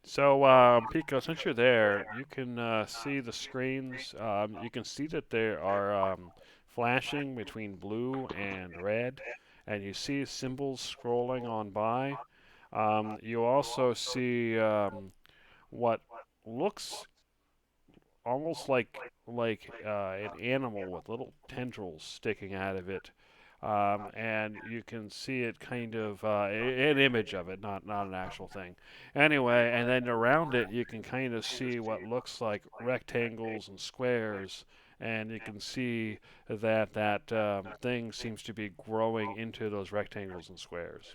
So, Pico, since you're there, you can see the screens. You can see that they are flashing between blue and red, and you see symbols scrolling on by. You also see what looks almost like an animal with little tendrils sticking out of it, and you can see it kind of an image of it, not an actual thing. Anyway, and then around it you can kind of see what looks like rectangles and squares. And you can see that that thing seems to be growing into those rectangles and squares.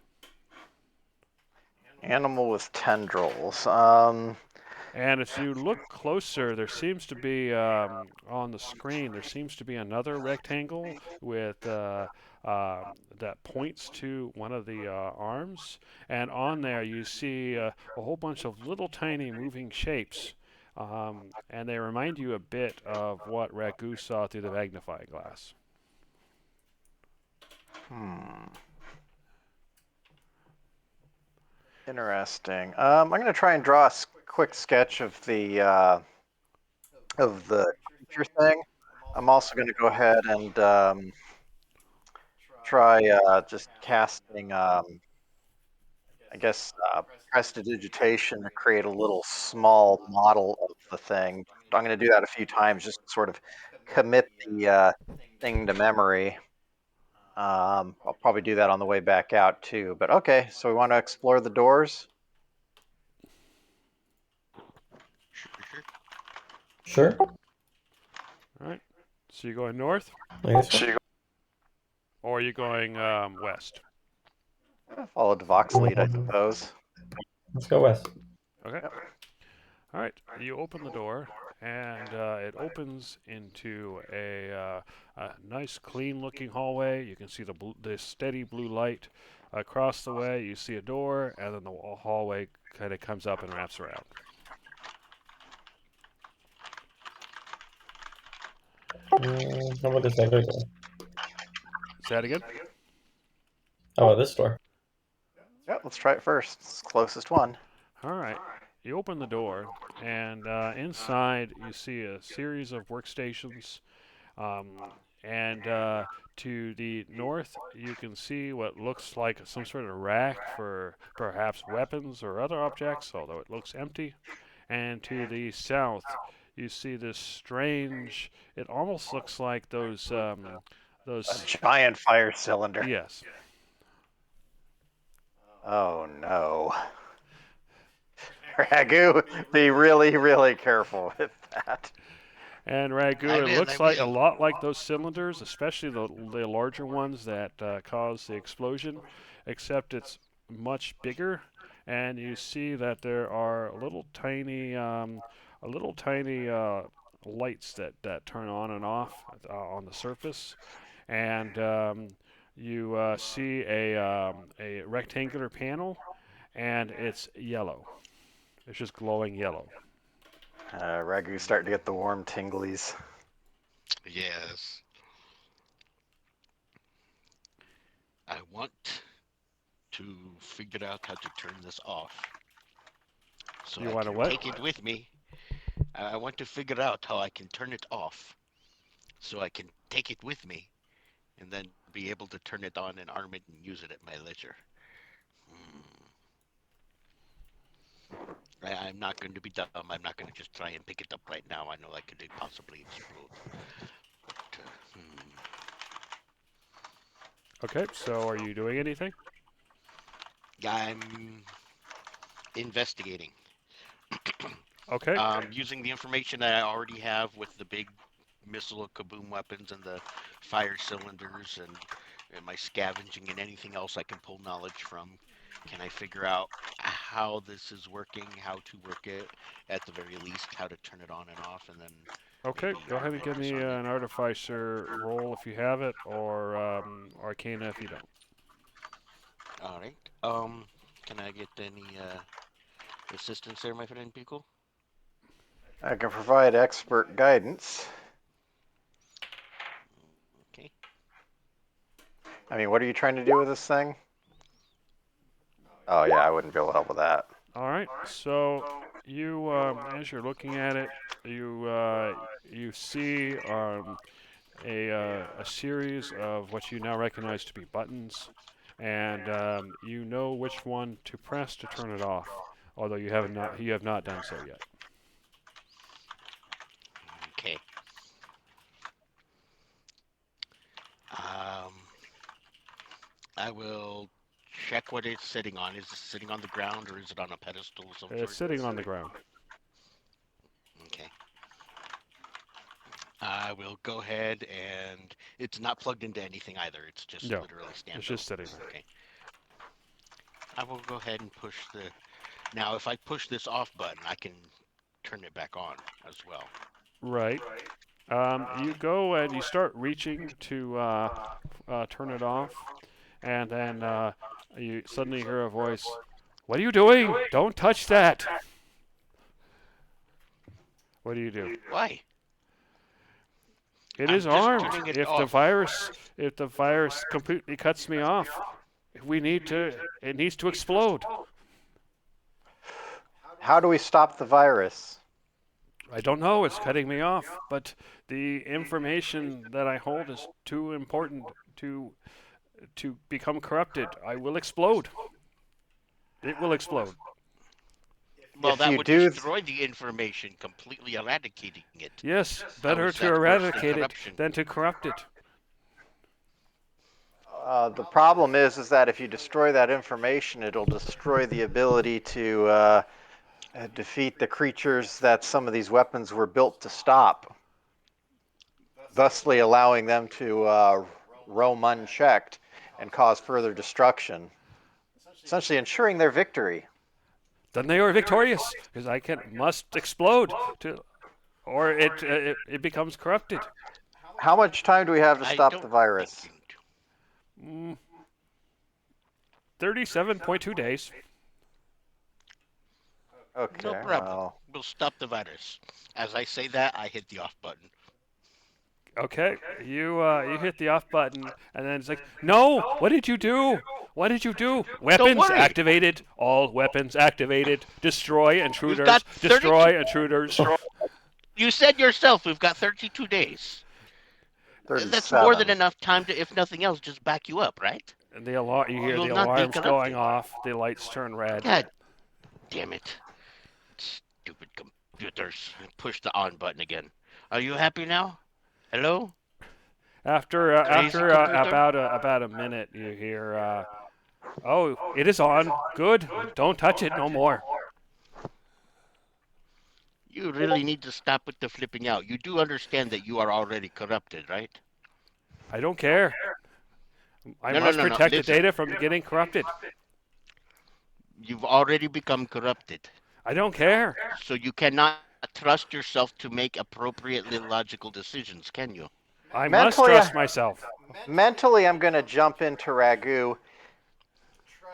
Animal with tendrils. And if you look closer, there seems to be on the screen. There seems to be another rectangle with that points to one of the arms, and on there you see a whole bunch of little tiny moving shapes, and they remind you a bit of what Ragu saw through the magnifying glass. Hmm. Interesting. I'm going to try and draw a quick sketch of the creature thing. I'm also going to go ahead and try just casting, I guess, prestidigitation to create a little small model of the thing. I'm going to do that a few times just to sort of commit the thing to memory. I'll probably do that on the way back out too. But okay, so we want to explore the doors. Sure. Sure. All right. So you're going north, I guess so. or are you going west? Follow Devok's lead, I Mm, suppose. let's go west. Okay. Yep. All right, you open the door, and it opens into a nice, clean-looking hallway. You can see the steady blue light across the way. You see a door, and then the hallway kind of comes up and wraps around. How about this other door? Say that again. How about this door? Yep, let's try it first. It's the closest one. All right. You open the door, and inside you see a series of workstations. Um, and to the north, you can see what looks like some sort of rack for perhaps weapons or other objects, although it looks empty. And to the south, you see this strange. It almost looks like A those. giant fire cylinder. Yes. Oh no. Ragu, be really, really careful with that. And Ragu, I it will. I looks like a will. lot like those cylinders, especially the larger ones that cause the explosion, except it's much bigger. And you see that there are little tiny lights that turn on and off on the surface, and you see a rectangular panel, and it's yellow. It's just glowing yellow. Ragu's starting to get the warm tinglies. Yes. I want to figure out how to turn this off. So You I want to can what? take it with me. I want to figure out how I can turn it off. So I can take it with me. And then be able to turn it on and arm it and use it at my leisure. I'm not going to be dumb. I'm not going to just try and pick it up right now. I know that could possibly explode. But, Okay, so are you doing anything? I'm investigating. Okay. Using the information that I already have with the big missile kaboom weapons and the fire cylinders and my scavenging and anything else I can pull knowledge from. Can I figure out how this is working, how to work it, at the very least, how to turn it on and off, and then Okay, maybe go ahead arm and it, give me disarm it. an artificer roll if you have it, or arcana if you don't. All right. Can I get any assistance there, my friend Pico? I can provide expert guidance. Okay. I mean, what are you trying to do with this thing? Oh yeah, I wouldn't be able to help with that. All right. So you, as you're looking at it, you see a series of what you now recognize to be buttons, and you know which one to press to turn it off. Although you have not done so yet. Okay. Um, I will check what it's sitting on. Is it sitting on the ground or is it on a pedestal of some It's sort? sitting on the ground. Okay. I will go ahead and it's not plugged into anything either. It's just No, literally standalone. it's just sitting there. Okay. I will go ahead and push the. Now, if I push this off button, I can turn it back on as well. Right. You go and you start reaching to turn it off, and then you suddenly hear a voice. What are you doing? Don't touch that. What do you do? Why? It I'm is just armed. turning it off. If the virus completely cuts me off, it needs to explode. How do we stop the virus? I don't know. It's cutting me off, but the information that I hold is too important to become corrupted. I will explode. It will explode. Well, If that you would do, destroy the information, completely eradicating it. Yes, How better is to that worse than eradicate it corruption? than to corrupt it. the problem is that if you destroy that information, it'll destroy the ability to defeat the creatures that some of these weapons were built to stop, thusly allowing them to roam unchecked and cause further destruction, essentially ensuring their victory. Then they are victorious, because must explode or it becomes corrupted. How much time do we have to I stop don't the think virus? you Mm, 37.2 days. Okay, No problem. well, We'll stop the virus. As I say that, I hit the off button. Okay, you hit the off button, and then it's like, no, what did you do? What did you do? Don't Weapons worry. activated. All weapons activated. Destroy We've got intruders. 32. Destroy intruders. You said yourself we've got 32 days. That's more than 37. enough time to, if nothing else, just back you up, right? And you hear You'll the not be alarms going corrupted. off. The lights turn red. God damn it. Stupid computers. Push the on button again. Are you happy now? Hello? Crazy computer? About a minute, you hear, oh, it is on. Good. Don't touch it no more. You really need to stop with the flipping out. You do understand that you are already corrupted, right? I don't care. I No, must no, no. protect the Listen. data from getting corrupted. You've already become corrupted. I don't care. So you cannot trust yourself to make appropriately logical decisions, can you? I must Mentally, trust myself. mentally, I'm going to jump into Ragu,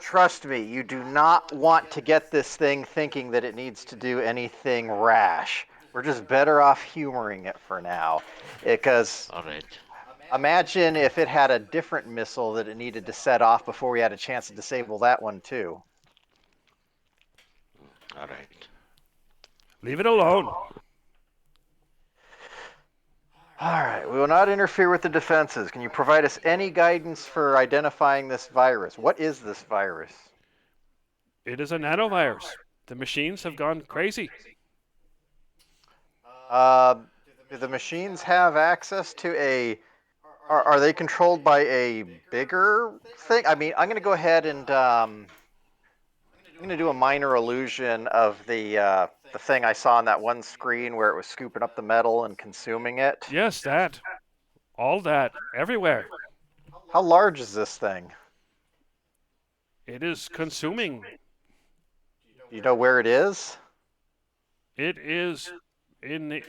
Trust me, you do not want to get this thing thinking that it needs to do anything rash. We're just better off humoring it for now. Because All right. imagine if it had a different missile that it needed to set off before we had a chance to disable that one too. All right. Leave it alone. All right, we will not interfere with the defenses. Can you provide us any guidance for identifying this virus? What is this virus? It is a nanovirus. The machines have gone crazy. Do the machines have access to a... Are they controlled by a bigger thing? I mean, I'm going to go ahead and I'm going to do a minor illusion of the thing I saw on that one screen where it was scooping up the metal and consuming it. Yes, that. All that. Everywhere. How large is this thing? It is consuming. Do you know where it is? It is in the.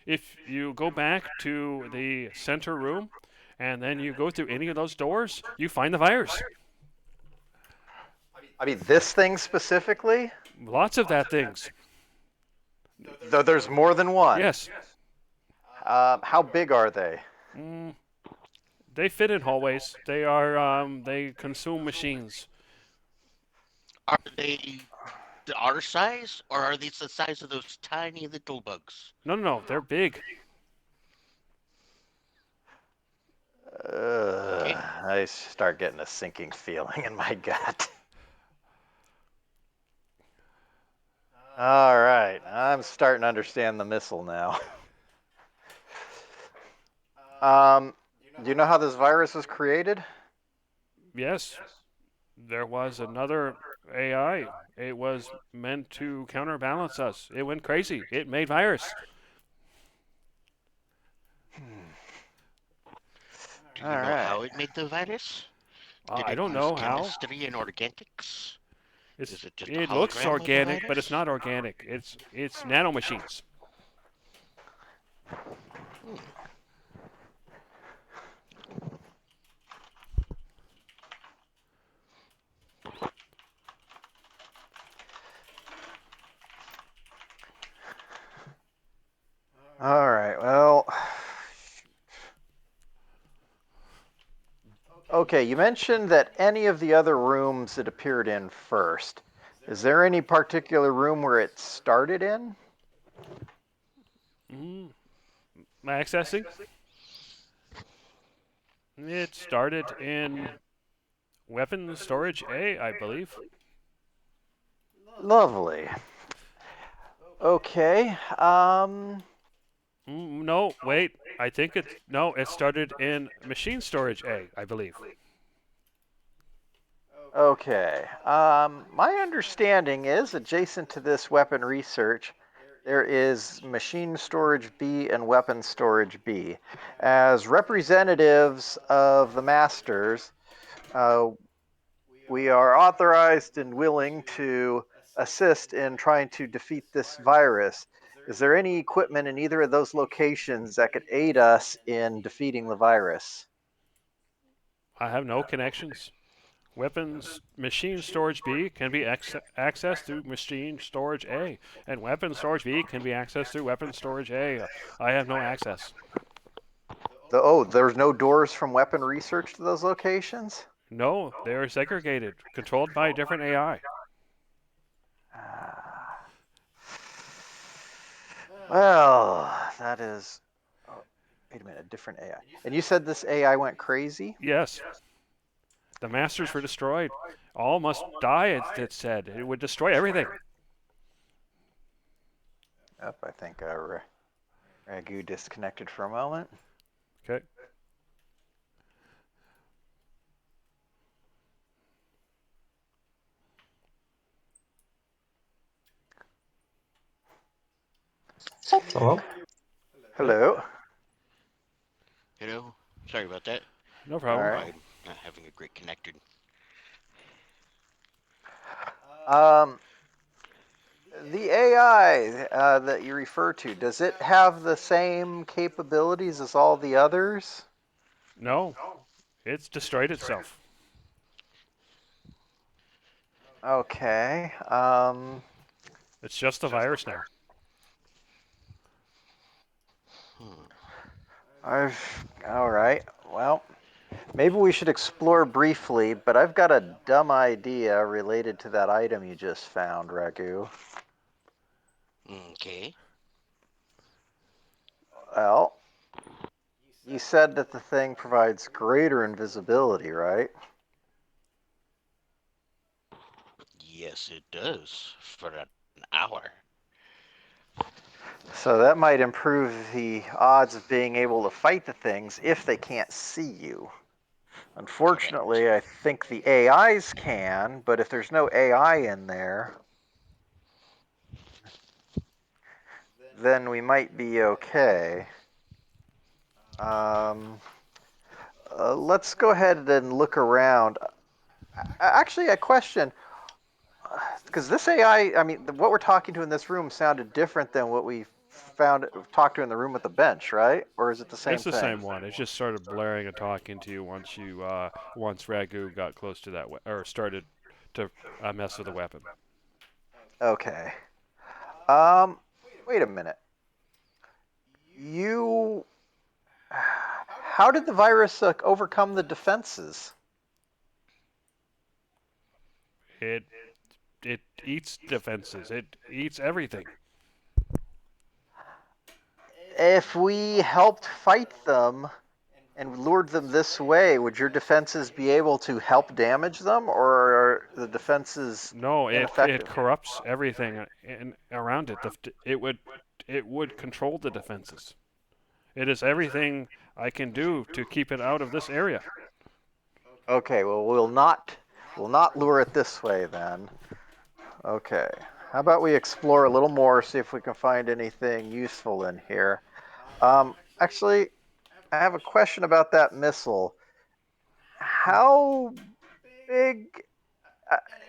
If you go back to the center room and then you go through any of those doors, you find the virus. I mean, this thing specifically? Lots of that things. Though there's more than one. Yes. How big are they? They fit in hallways. They are. They consume machines. Are they our size, or are these the size of those tiny little bugs? No. They're big. I start getting a sinking feeling in my gut. All right, I'm starting to understand the missile now. Do you know how this virus was created? Yes. There was another AI. It was meant to counterbalance us. It went crazy. It made virus. Do you All know right. how it made the virus? Did I it don't use know how. chemistry and organics? Is it just a It looks hologram of the organic, but it's virus? not organic. It's nanomachines. All right, well... Okay, you mentioned that any of the other rooms it appeared in first. Is there any particular room where it started in? Accessing. It started in weapons storage A, I believe. Lovely. Okay, No, wait. I think it started in machine storage A, I believe. Okay. My understanding is, adjacent to this weapon research, there is machine storage B and weapon storage B. As representatives of the masters, we are authorized and willing to assist in trying to defeat this virus. Is there any equipment in either of those locations that could aid us in defeating the virus? I have no connections. Weapons machine storage B can be accessed through machine storage A, and weapon storage B can be accessed through weapon storage A. I have no access. There's no doors from weapon research to those locations? No, they are segregated, controlled by a different AI. Well, that is... Oh, wait a minute, a different AI. And you said this AI went crazy? Yes. The masters were destroyed. All must die, it said. It would destroy everything. Yep, I think Ragu disconnected for a moment. Okay. Hello? Hello. Hello? Sorry about that. No problem. All right. I'm not having a great connector. The AI that you refer to, does it have the same capabilities as all the others? No, it's destroyed itself. Okay. It's just a virus now. Hmm. All right. Well, maybe we should explore briefly, but I've got a dumb idea related to that item you just found, Ragu. Okay. Well, you said that the thing provides greater invisibility, right? Yes, it does. For an hour. So that might improve the odds of being able to fight the things if they can't see you. Correct. Unfortunately, I think the AIs can, but if there's no AI in there, then we might be okay. Um, let's go ahead and look around. Actually, a question, because this AI, I mean, what we're talking to in this room sounded different than what we talked to in the room at the bench, right? Or is it the same It's the thing? same one. It just started blaring and talking to you once Ragu got close to that or started to mess with the weapon. Okay. Um, wait a minute. You, how did the virus overcome the defenses? It it eats defenses. It eats everything. If we helped fight them and lured them this way, would your defenses be able to help damage them, or are the defenses No, it ineffective? corrupts everything around it. It would control the defenses. It is everything I can do to keep it out of this area. Okay, well we'll not lure it this way then. Okay. How about we explore a little more, see if we can find anything useful in here. Actually, I have a question about that missile. How big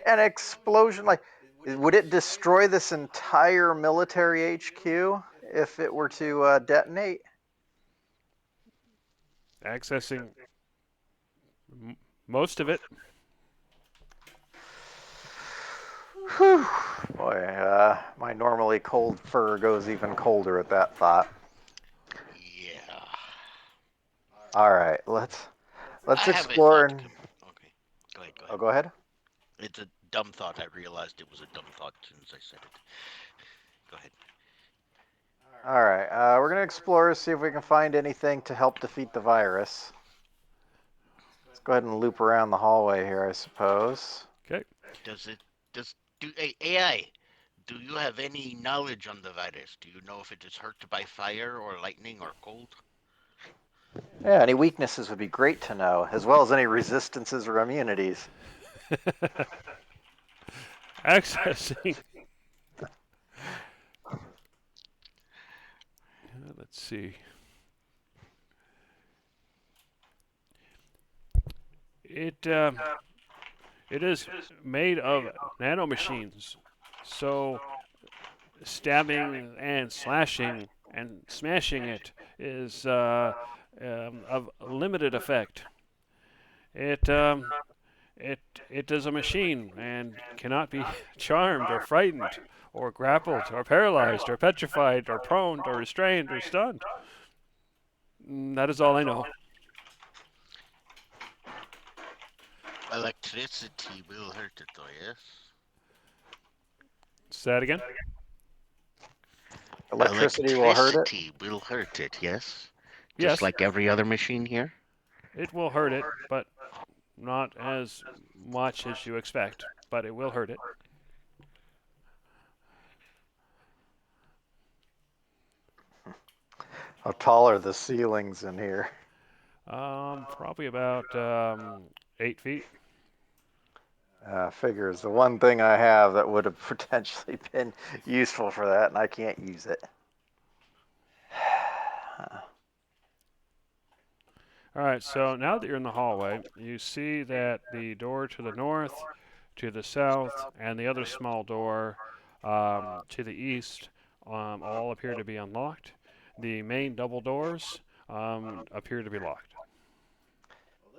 an explosion, like, would it destroy this entire military HQ if it were to detonate? Accessing most of it. Whew. Boy, my normally cold fur goes even colder at that thought. Yeah. All right, let's I have a explore thought and coming. Okay. Go ahead. Go oh, ahead. go ahead. It's a dumb thought. I realized it was a dumb thought as soon as I said it. Go ahead. All right, we're gonna explore, see if we can find anything to help defeat the virus. Let's go ahead and loop around the hallway here, I suppose. Okay. Does it does do AI? Do you have any knowledge on the virus? Do you know if it is hurt by fire or lightning or cold? Yeah, any weaknesses would be great to know, as well as any resistances or immunities. Accessing. Let's see. It it is made of nanomachines, so stabbing and slashing and smashing it is of limited effect. It um, it it is a machine and cannot be charmed or frightened or grappled or paralyzed or petrified or prone or restrained or stunned. That is all I know. Electricity will hurt it, though. Yes. Say that again. Electricity will hurt it. Electricity will hurt it. Yes. Just Yes, like every other machine here. it will hurt it, but not as much as you expect. But it will hurt it. How tall are the ceilings in here? Probably about 8 feet. Figures the one thing I have that would have potentially been useful for that, and I can't use it. All right, so now that you're in the hallway, you see that the door to the north, to the south, and the other small door to the east all appear to be unlocked. The main double doors appear to be locked.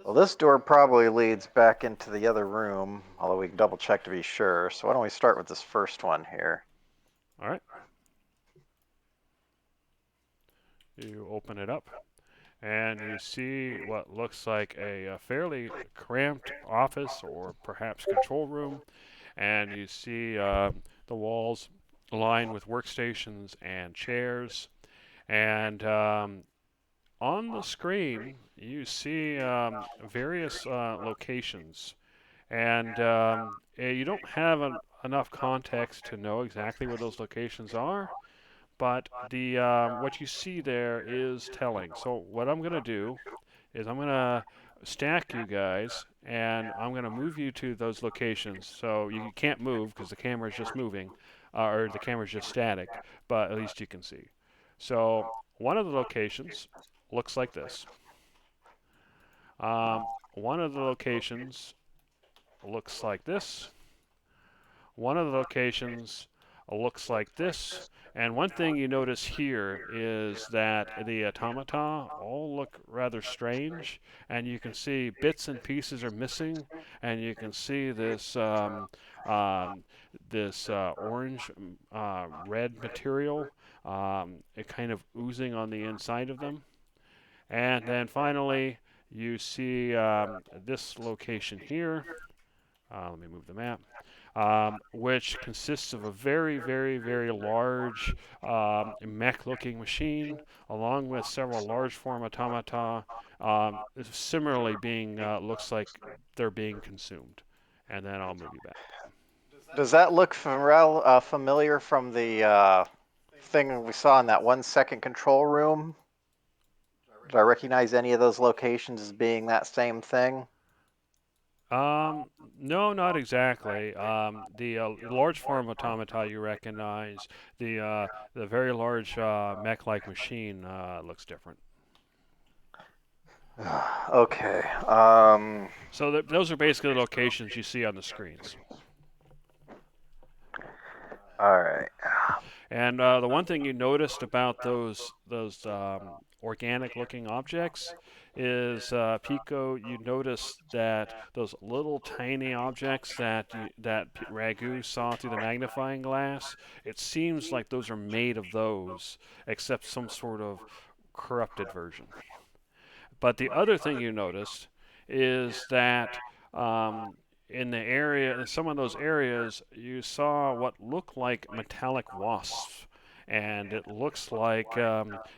Well, this door probably leads back into the other room, although we can double check to be sure. So why don't we start with this first one here? All right. You open it up, and you see what looks like a fairly cramped office or perhaps control room, and you see the walls lined with workstations and chairs, and on the screen you see various locations, and you don't have enough context to know exactly where those locations are, but the what you see there is telling. So what I'm going to do is I'm going to stack you guys, and I'm going to move you to those locations. So you can't move because the camera is just moving, or the camera is just static, but at least you can see. So one of the locations looks like this. One of the locations looks like this. One of the locations looks like this. And one thing you notice here is that the automata all look rather strange, and you can see bits and pieces are missing, and you can see um, this orange red material, it kind of oozing on the inside of them. And then finally, you see this location here. Let me move the map. Which consists of a very, very, very large mech-looking machine, along with several large form automata, similarly being looks like they're being consumed. And then I'll move you back. Does that look familiar from the thing we saw in that 1 second control room? Do I recognize any of those locations as being that same thing? No, not exactly. The large form automata you recognize. The very large mech-like machine looks different. Okay. So those are basically the locations you see on the screens. All right. And the one thing you noticed about those organic-looking objects is Pico. You noticed that those little tiny objects that Ragu saw through the magnifying glass. It seems like those are made of those, except some sort of corrupted version. But the other thing you noticed is that in the area, in some of those areas, you saw what looked like metallic wasps. And it looks like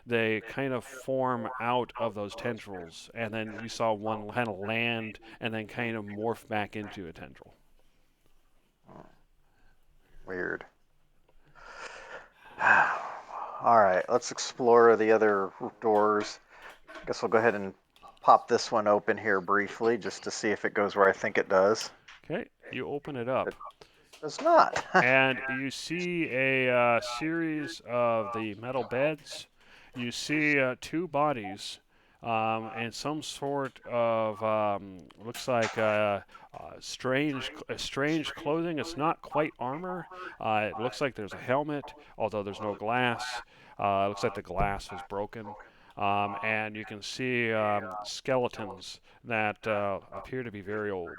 they kind of form out of those tendrils. And then you saw one kind of land and then kind of morph back into a tendril. Weird. All right, let's explore the other doors. I guess we'll go ahead and pop this one open here briefly just to see if it goes where I think it does. Okay, you open it up. It does not. And you see a series of the metal beds. You see two bodies and some sort of looks like strange clothing. It's not quite armor. It looks like there's a helmet, although there's no glass. It looks like the glass was broken. And you can see skeletons that appear to be very old.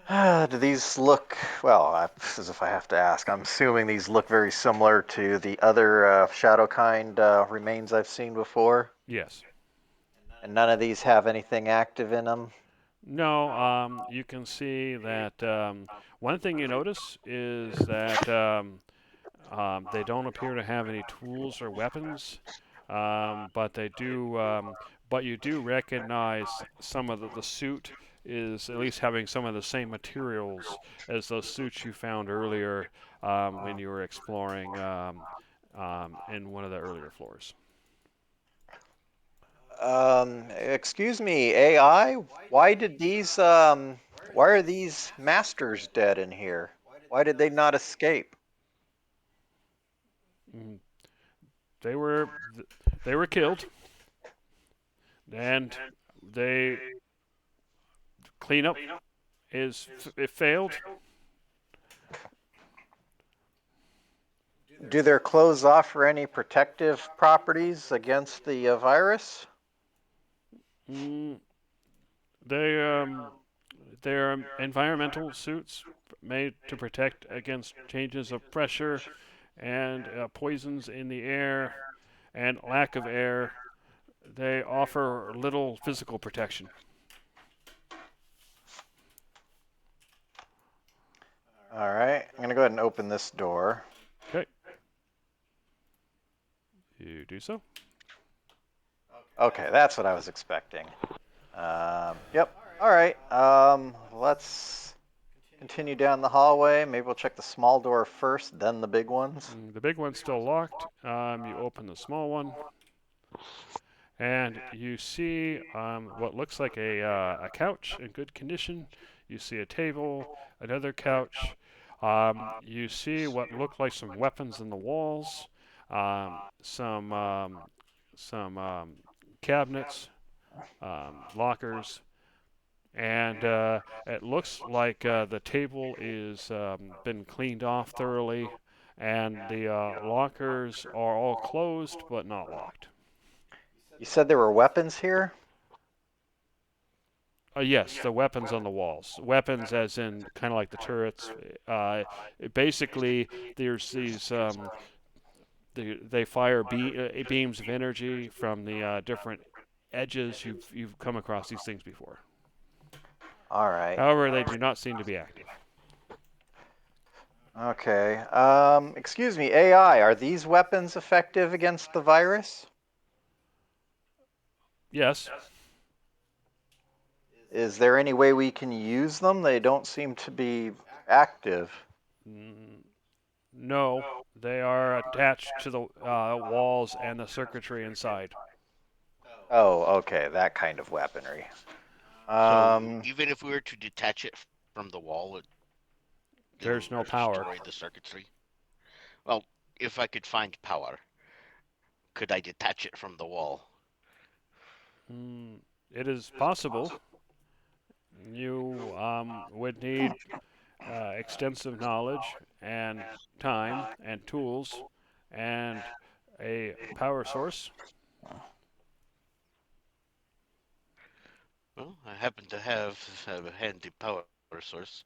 Do these look, well, as if I have to ask, I'm assuming these look very similar to the other shadow kind remains I've seen before? Yes. And none of these have anything active in them? No, you can see that one thing you notice is that they don't appear to have any tools or weapons, but they do. But you do recognize some of the suit is at least having some of the same materials as those suits you found earlier when you were exploring in one of the earlier floors. Excuse me, AI, why are these masters dead in here? Why did they not escape? Mm. They were they were killed, and they cleanup is it failed. Do their clothes offer any protective properties against the virus? Mm, they they're environmental suits made to protect against changes of pressure and poisons in the air and lack of air. They offer little physical protection. All right, I'm gonna go ahead and open this door. Okay, you do so. Okay, that's what I was expecting. Yep. All right. Let's continue down the hallway. Maybe we'll check the small door first, then the big ones. The big one's still locked. You open the small one, and you see what looks like a couch in good condition. You see a table, another couch. You see what look like some weapons in the walls, some cabinets, lockers, and it looks like the table is been cleaned off thoroughly, and the lockers are all closed but not locked. You said there were weapons here? Yes, the weapons on the walls. Weapons, as in kind of like the turrets. Basically, there's these. They fire beams of energy from the different edges. You've come across these things before. All right. However, they do not seem to be active. Okay. Excuse me, AI, are these weapons effective against the virus? Yes. Is there any way we can use them? They don't seem to be active. Mm, no, they are attached to the walls and the circuitry inside. Oh, okay, that kind of weaponry. So Um, even if we were to detach it from the wall, There's it'll no power. destroy the circuitry. Well, if I could find power, could I detach it from the wall? Mm, it is possible. You would need extensive knowledge and time and tools and a power source. Well, I happen to have a handy power source.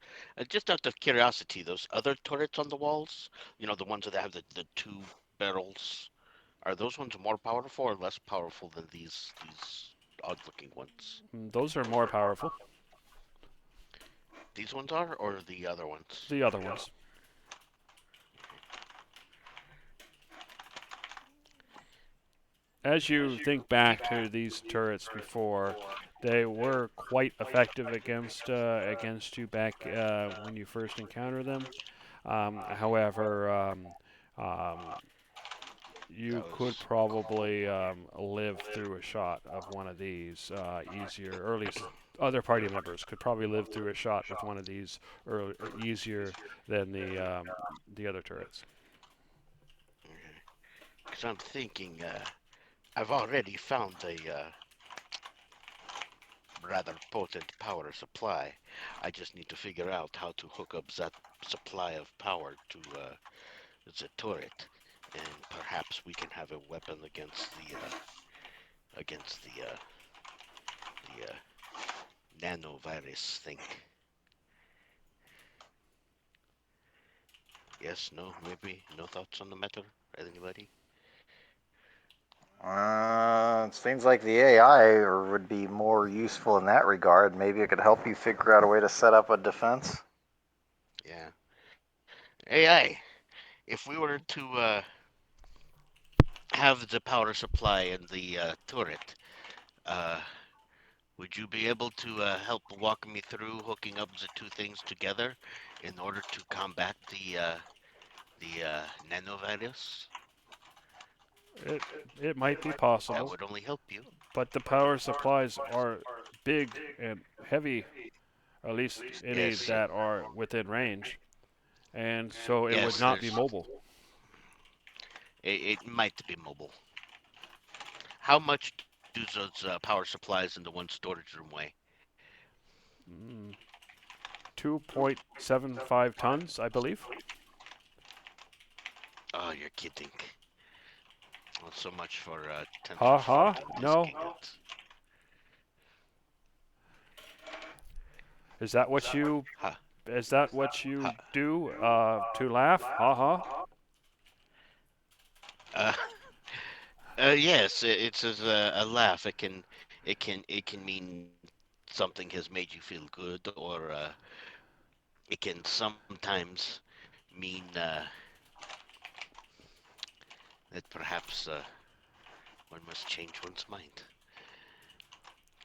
Just out of curiosity, those other turrets on the walls, the ones that have the two barrels, are those ones more powerful or less powerful than these odd-looking ones? Those are more powerful. These ones are, or the other ones? The other ones. As you think back to these turrets before, they were quite effective against you back when you first encountered them. However, um, you That could was probably live through a shot of one of these easier, or at least other party members could probably live through a shot with one of these easier than the other turrets. because I'm thinking I've already found a rather potent power supply. I just need to figure out how to hook up that supply of power to the turret, and perhaps we can have a weapon against the nanovirus thing. Yes, no, maybe no thoughts on the matter, anybody? it seems like the AI would be more useful in that regard. Maybe it could help you figure out a way to set up a defense. Yeah. AI, if we were to have the power supply and the turret, uh, would you be able to help walk me through hooking up the two things together in order to combat the nanovirus? It it might be That possible, would only help you. but the power supplies are big and heavy, at least any Yes, that are within range, and so it would yes. not be mobile. It might be mobile. How much do those power supplies in the one storage room weigh? Mm, 2.75 tons, I believe. Oh, you're kidding. Well, so much for Ha tensor ha. floating No, disking it. Is that what you Ha, is that what ha, you do to laugh? Ha ha. uh, yes, it's as a laugh. It can mean something has made you feel good, or it can sometimes mean that perhaps one must change one's mind.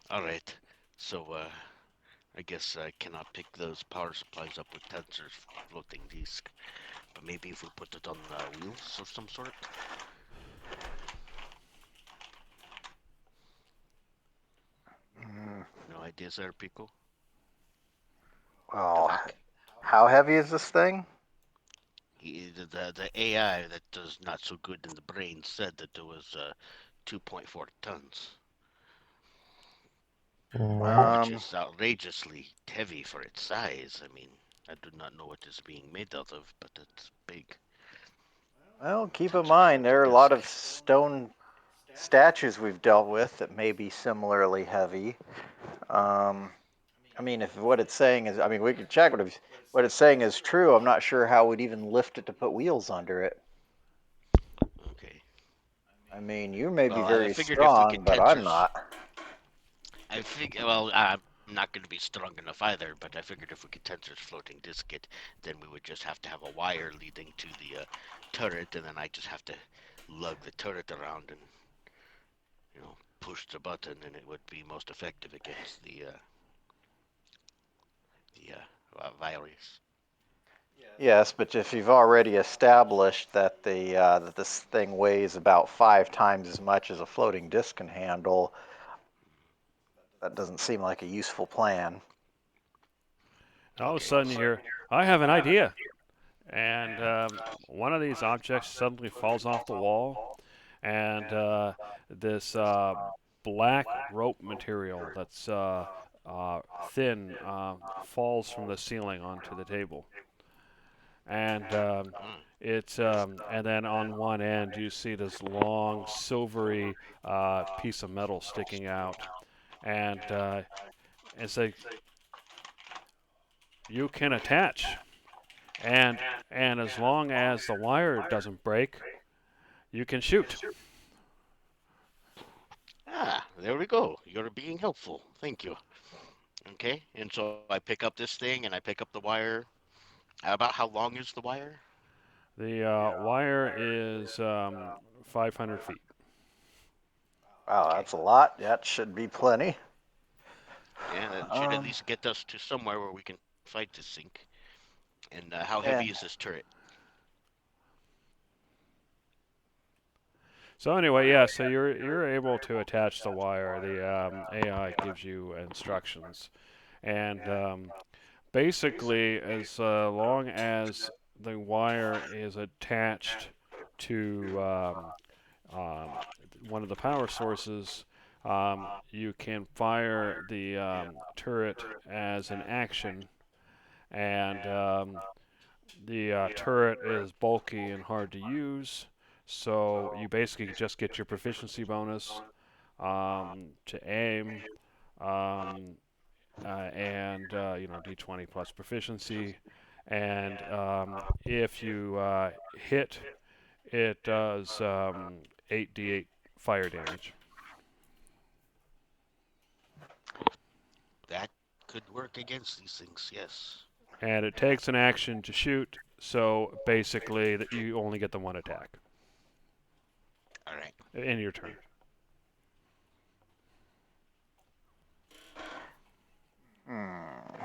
All right, so I guess I cannot pick those power supplies up with Tensor's floating disk, but maybe if we put it on wheels of some sort. Mm, No ideas there, Pico? well, Doc? how heavy is this thing? The AI that does not so good in the brain said that there was 2.4 tons, Mm, which Um, is outrageously heavy for its size. I mean, I do not know what it's being made out of, but it's big. well, keep in Tensor mind floating there are a lot disk. of stone statues we've dealt with that may be similarly heavy. Um, I mean, if what it's saying is, I mean, we could check, but if what it's saying is true, I'm not sure how we'd even lift it to put wheels under it. Okay. I mean, you may be Well, I very figured if we strong, could but I'm tensors, not. well, I'm not going to be strong enough either, but I figured if we could tensors floating disk it, then we would just have to have a wire leading to the turret, and then I just have to lug the turret around and push the button, and it would be most effective against the virus. Yes, but if you've already established that that this thing weighs about 5 times as much as a floating disk can handle, that doesn't seem like a useful plan. And all of a Okay. sudden you hear, I have an idea. And one of these objects suddenly falls off the wall, and this black rope material that's thin falls from the ceiling onto the table. And Mm, and then on one end you see this long silvery piece of metal sticking out, and it's like you can attach, and as long as the wire doesn't break, you can shoot. there we go. You're being helpful. Thank you. Okay, and so I pick up this thing and I pick up the wire. About how long is the wire? The wire is 500 feet. Wow, Okay. that's a lot. That should be plenty. Yeah, that should at Um, least get us to somewhere where we can fight this sink. And how heavy is and this turret? So anyway, yeah. So you're able to attach the wire. The AI gives you instructions, and basically, as long as the wire is attached to um, one of the power sources, you can fire the turret as an action, and the turret is bulky and hard to use. So you basically just get your proficiency bonus to aim, um, and d20 plus proficiency. And if you hit, it does 8d8 fire damage. That could work against these things, yes. And it takes an action to shoot, so basically that you only get the one attack All right. in your turn. hmm,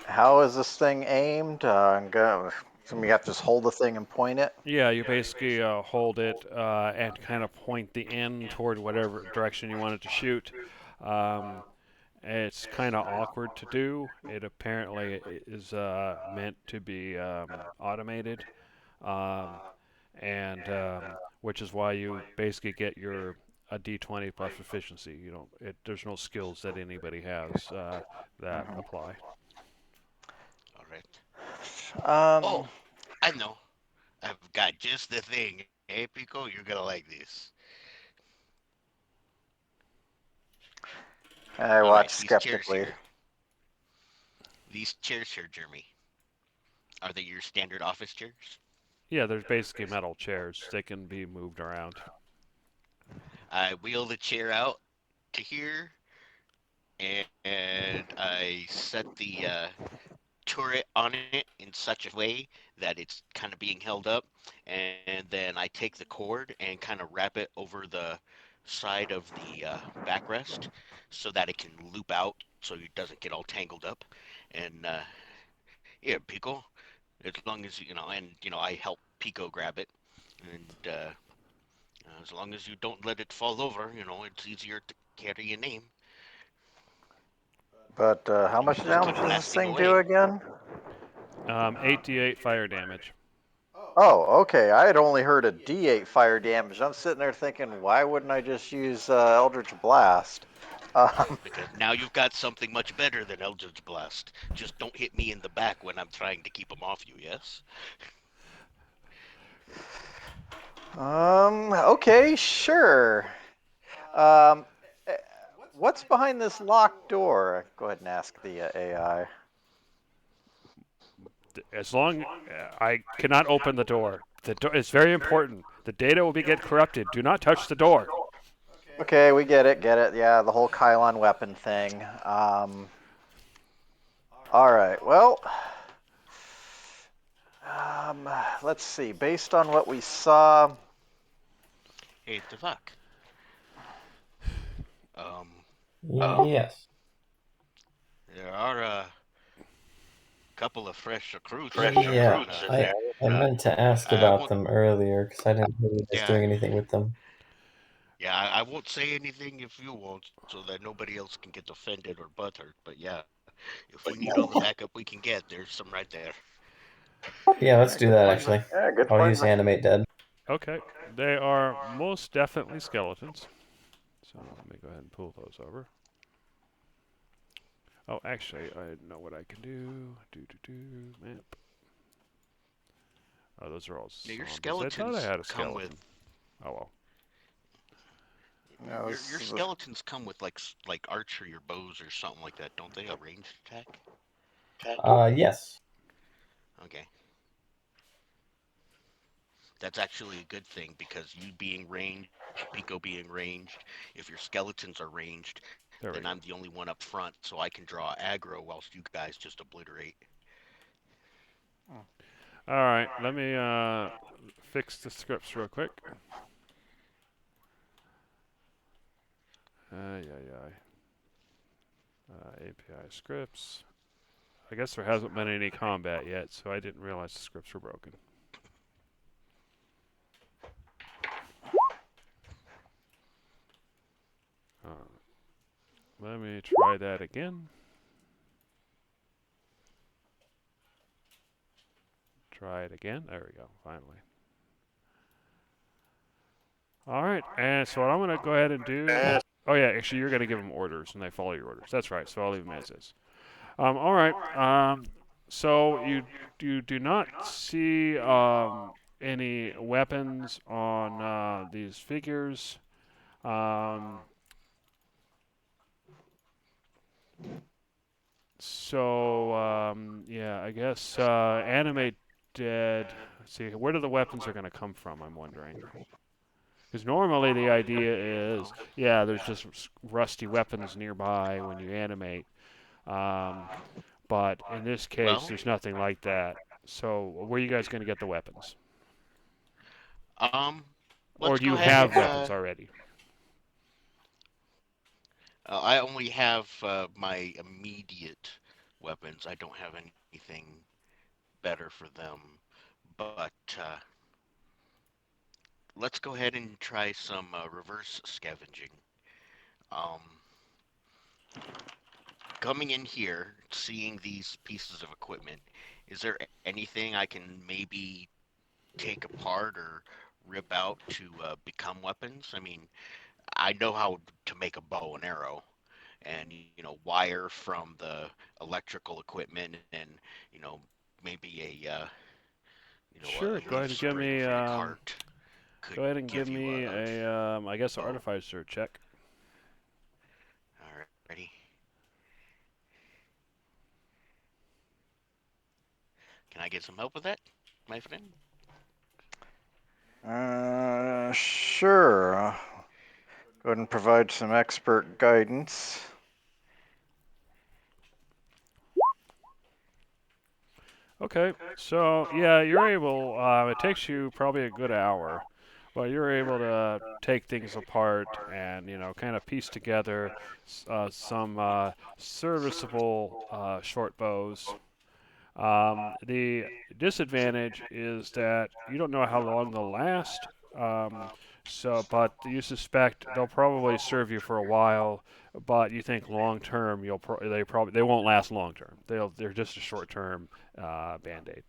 how is this thing aimed? So you have to just hold the thing and point it. Yeah, you basically hold it and kind of point the end toward whatever direction you want it to shoot. Um, it's kind of awkward to do. It apparently is meant to be automated, um, and which is why you basically get your a D20 plus proficiency. You know, there's no skills that anybody has that Mhm. apply. All right. Oh, Um, I know. I've got just the thing. Hey, Pico, you're gonna like this. I All watch right, these chairs skeptically. here. These chairs here, Jeremy. Are they your standard office chairs? Yeah, there's basically metal chairs. They can be moved around. I wheel the chair out to here, and I set the turret on it in such a way that it's kind of being held up, and then I take the cord and kind of wrap it over the side of the backrest so that it can loop out so it doesn't get all tangled up. And yeah, Pico, as long as and I help Pico grab it, and as long as you don't let it fall over, it's easier to carry your name. But how much Just damage keep does this blasting thing do away. again? 8d8 fire damage. Oh, okay. I had only heard a D8 fire damage. I'm sitting there thinking, why wouldn't I just use Eldritch Blast? Because now you've got something much better than Eldritch Blast. Just don't hit me in the back when I'm trying to keep them off you, yes? Okay, sure. Um, eh, what's behind this locked door? Go ahead and ask the AI. As long I cannot open the door. It's very important. The data will be get corrupted. Do not touch the door. Okay, we get it, Yeah, the whole Kylon weapon thing. All right, well, let's see. Based on what we saw, Hey, the fuck. Um, Yes. there are a couple of fresh recruits in there. Yeah, I meant to ask I about won't. them earlier because I didn't know you guys Yeah, doing anything with them. yeah. I won't say anything if you won't, so that nobody else can get offended or butthurt. But yeah, if we need all the backup we can get, there's some right there. Yeah, let's do good that point. actually. Yeah, good I'll point. use animate dead. Okay, they are most definitely skeletons. So let me go ahead and pull those over. Oh, actually, I know what I can do. Map. Oh, those are all Yeah, your zombies. I thought I skeletons had a come with skeleton. Oh well. No, your skeletons come with like archery or bows or something like that, don't they? A ranged attack. Yes. Okay. That's actually a good thing because you being ranged, Pico being ranged, if your skeletons are ranged, There we then go. I'm the only one up front, so I can draw aggro whilst you guys just obliterate. All right, let me fix the scripts real quick. Yeah. API scripts. I guess there hasn't been any combat yet, so I didn't realize the scripts were broken. Let me try that again. Try it again. There we go, finally. All right, and so what I'm going to go ahead and do... Oh yeah, actually you're going to give them orders, and they follow your orders. That's right, so I'll leave them as is. All right, so you do not see any weapons on these figures. Yeah, I guess animate dead. Let's see, where do the weapons are going to come from? I'm wondering. Because normally the idea is, yeah, there's just rusty weapons nearby when you animate. Um, but in this case, Well, there's nothing like that. So where are you guys going to get the weapons? um, Or let's do go you ahead have and weapons already? I only have my immediate weapons. I don't have anything better for them. But let's go ahead and try some reverse scavenging. Um, coming in here, seeing these pieces of equipment, is there anything I can maybe take apart or rip out to become weapons? I mean, I know how to make a bow and arrow, and wire from the electrical equipment, and you know, maybe Sure. a leaf spring for your cart could Go ahead and give give you me a a I guess an bow. artificer check. All right. ready. Can I get some help with that, my friend? Sure. Go ahead and provide some expert guidance. Okay, so yeah, you're able. It takes you probably a good hour, but you're able to take things apart and kind of piece together some serviceable short bows. The disadvantage is that you don't know how long they'll last. But you suspect they'll probably serve you for a while, but you think long term they won't last long term. They're just a short term band aid.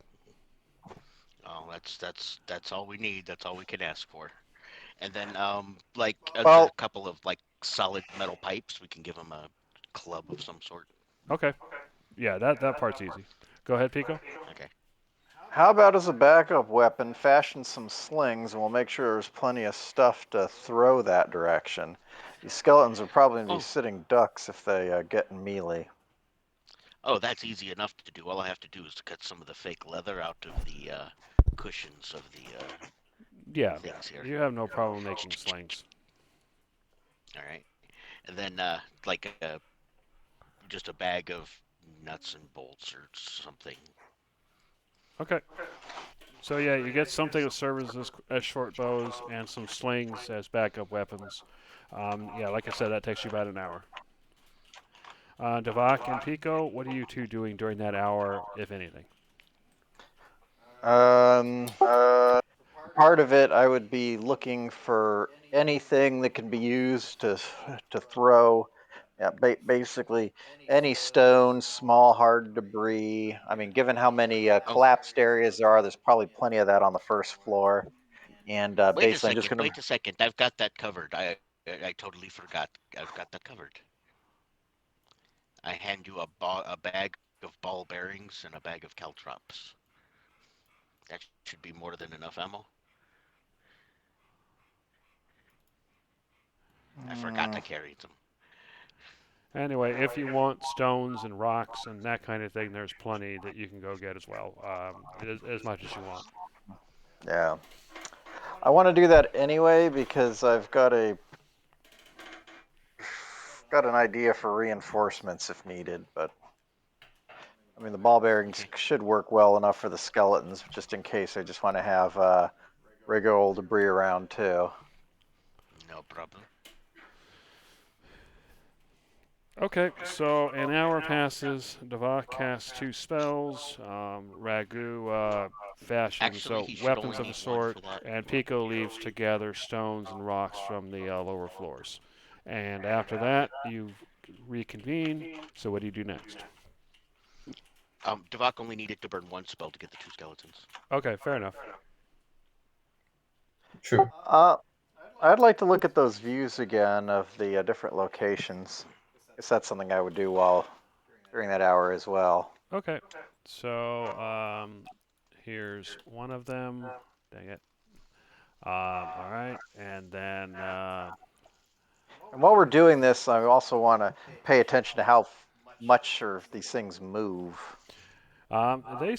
Oh, that's all we need. That's all we can ask for. And then, like, as a Well, couple of like solid metal pipes, we can give them a club of some sort. Okay, yeah, that part's easy. Go ahead, Pico. Okay. how about as a backup weapon, fashion some slings, and we'll make sure there's plenty of stuff to throw that direction. These skeletons will probably be Oh, sitting ducks if they get in melee. oh, that's easy enough to do. All I have to do is to cut some of the fake leather out of the cushions of the Yeah, things here. you have no problem making slings. All right. And then, like just a bag of nuts and bolts or something. Okay. So yeah, you get something that serves as short bows and some slings as backup weapons. Yeah, like I said, that takes you about an hour. Devak and Pico, what are you two doing during that hour, if anything? Um, part of it, I would be looking for anything that can be used to throw. Yeah, basically any stone, small hard debris. I mean, given how many Oh, collapsed areas there are, there's probably plenty of that on the first floor. And wait a basically, I'm just second. gonna. Wait a second. I've got that covered. I totally forgot. I've got that covered. I hand you a bag of ball bearings and a bag of caltrops. That should be more than enough ammo. I forgot Mm, I carried them. Anyway, if you want stones and rocks and that kind of thing, there's plenty that you can go get as well, as much as you want. yeah, I want to do that anyway because I've got an idea for reinforcements if needed, but I mean, the ball bearings Okay, should work well enough for the skeletons, just in case I just want to have regular old debris around too. no problem. Okay, so an hour passes. Devak casts two spells. Ragu fashions Actually, he should weapons only of a need one sort, for that. and Pico leaves to gather stones and rocks from the lower floors. And after that, you reconvene. So what do you do next? Devok only needed to burn one spell to get the two skeletons. Okay, fair enough. True. Uh, I'd like to look at those views again of the different locations. Guess that's something I would do while during that hour as well. Okay, so here's one of them. Dang it. All right, and then And while we're doing this, I also want to pay attention to how much or if these things move. they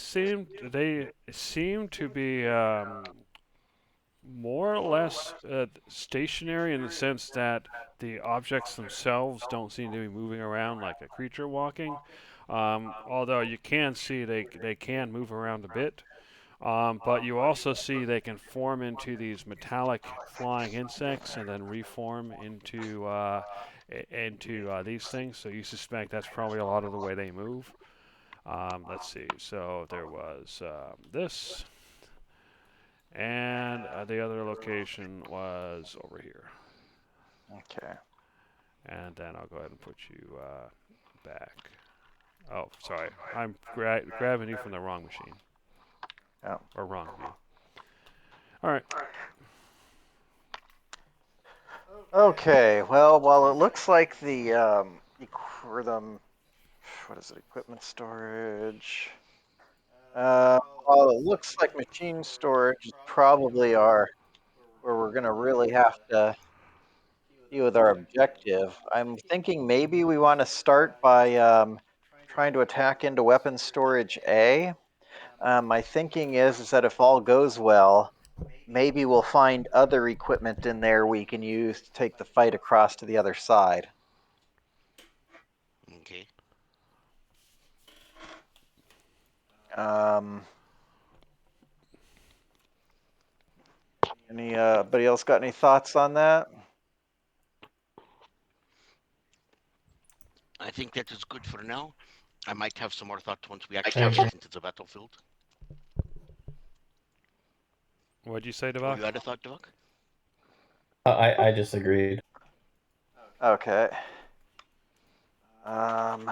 seem to be more or less stationary in the sense that the objects themselves don't seem to be moving around like a creature walking. Although you can see they can move around a bit. But you also see they can form into these metallic flying insects and then reform into these things. So you suspect that's probably a lot of the way they move. Let's see. So there was this, and the other location was over here. Okay. And then I'll go ahead and put you back. Oh, sorry. I'm grabbing you from the wrong machine Yeah. or wrong view. All right. Okay. Well, while it looks like the or the what is it? Equipment storage. Well, it looks like machine storage is probably our where we're gonna really have to with our objective. I'm thinking maybe we want to start by trying to attack into weapons storage A. My thinking is that if all goes well, maybe we'll find other equipment in there we can use to take the fight across to the other side. Okay. Anybody else got any thoughts on that? I think that is good for now. I might have some more thoughts once we I actually agree. get into the battlefield. What'd you say, Oh, Devok? you had a thought, Devok? I just agreed. Okay. Um,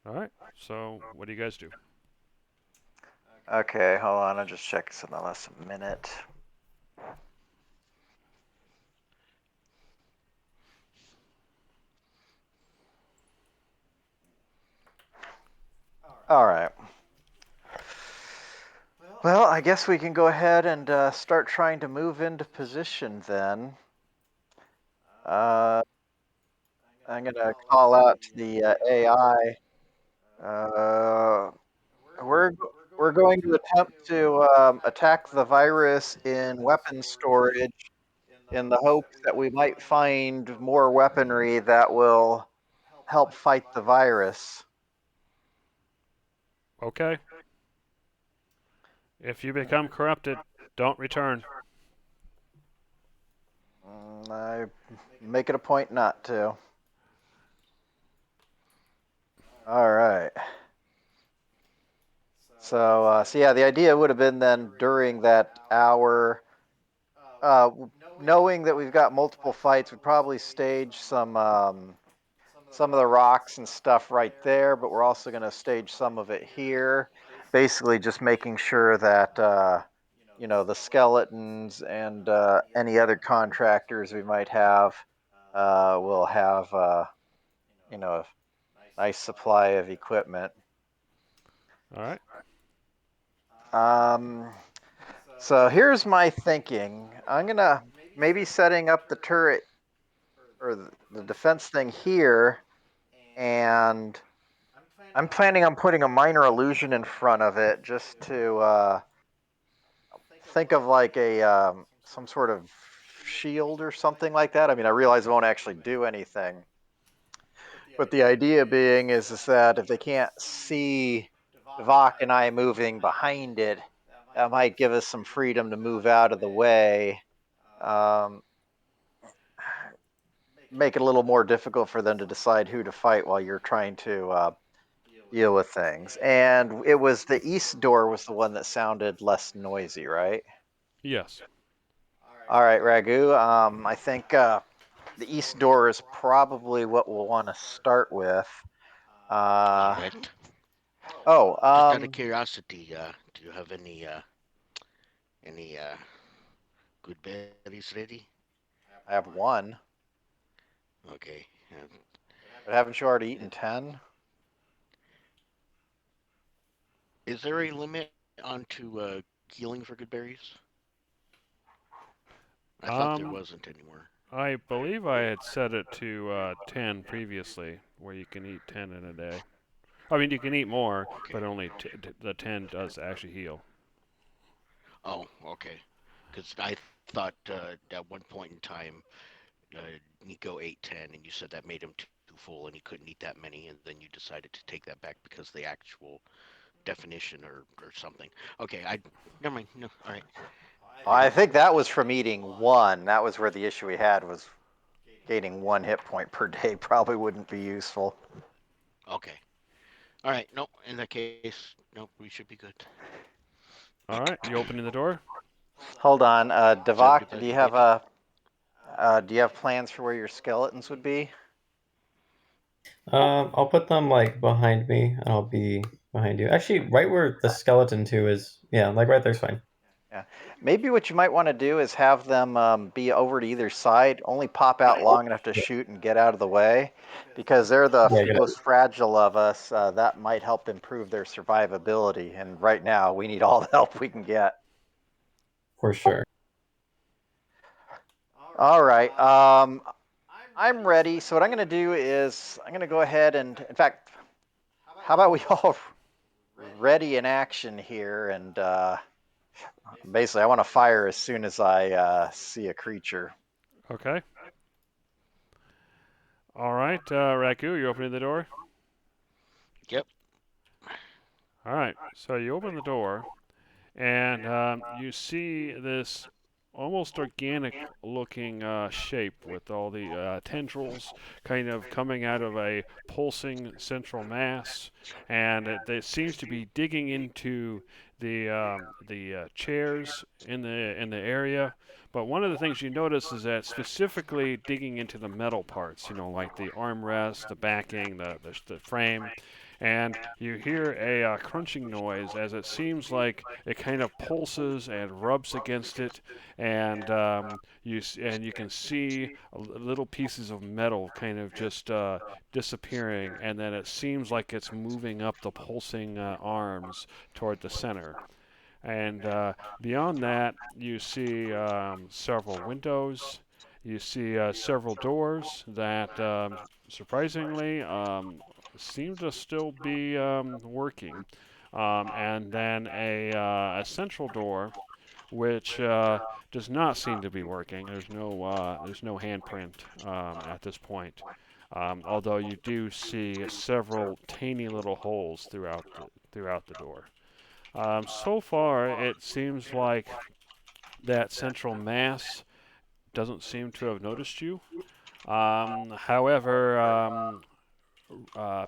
All right. So, what do you guys do? okay, hold on. I'll just check something less a minute. All right. Well, I guess we can go ahead and start trying to move into position then. I'm going to call out to the AI. We're we're going to attempt to attack the virus in weapons storage in the hopes that we might find more weaponry that will help fight the virus. Okay. If you become corrupted, don't return. I make it a point not to. All right. So yeah, the idea would have been then during that hour, uh, knowing that we've got multiple fights, we'd probably stage some of the rocks and stuff right there, but we're also going to stage some of it here. Basically, just making sure that the skeletons and any other contractors we might have will have a nice supply of equipment. All right. So here's my thinking. I'm gonna maybe setting up the turret or the defense thing here, and I'm planning on putting a minor illusion in front of it just to think of like a some sort of shield or something like that. I mean, I realize it won't actually do anything, but the idea being is that if they can't see Devok and I moving behind it, that might give us some freedom to move out of the way. Um, make it a little more difficult for them to decide who to fight while you're trying to deal with things. And it was the east door was the one that sounded less noisy, right? Yes. All right, Ragu. I think the east door is probably what we'll want to start with. All Uh, right. oh, Just out of curiosity, do you have any good berries ready? I have one, Okay. but haven't you already eaten 10? Is there a limit onto healing for good berries? I thought there Um, wasn't anymore. I believe I had set it to 10 previously, where you can eat 10 in a day. I mean, you can eat more, Okay. but only the 10 does actually heal. Oh, okay. Because I thought at one point in time, uh, Nico ate 10, and you said that made him too full, and he couldn't eat that many, and then you decided to take that back because the actual definition or something. Okay, I never mind. No, all right. I think that was from eating one. That was where the issue we had was gaining 1 hit point per day probably wouldn't be useful. Okay. All right. Nope. In that case, nope. We should be good. All right. You opening the door? Hold on, Is Devok, everybody ready? do you have plans for where your skeletons would be? I'll put them like behind me, and I'll be behind you. Actually, right where the skeleton too is. Yeah, like right there's fine. Maybe what you might want to do is have them be over to either side, only pop out long enough to shoot and get out of the way, because they're the Yeah, good. most fragile of us. That might help improve their survivability. And right now, we need all the help we can get. For sure. All right. I'm ready. So what I'm going to do is I'm going to go ahead and, in fact, how about we all ready in action here? And basically, I want to fire as soon as I see a creature. Okay. All right, Raku, you're opening the door. Yep. All right. So you open the door, and you see this almost organic looking shape with all the tendrils kind of coming out of a pulsing central mass, and it seems to be digging into the chairs in the area. But one of the things you notice is that specifically digging into the metal parts, like the armrest, the backing, the frame, and you hear a crunching noise as it seems like it kind of pulses and rubs against it, and you can see little pieces of metal kind of just disappearing, and then it seems like it's moving up the pulsing arms toward the center. And beyond that, you see several windows. You see several doors that, surprisingly, seem to still be working. And then a central door, which does not seem to be working. There's no handprint at this point. Although you do see several tiny little holes throughout the door. So far, it seems like that central mass doesn't seem to have noticed you. However,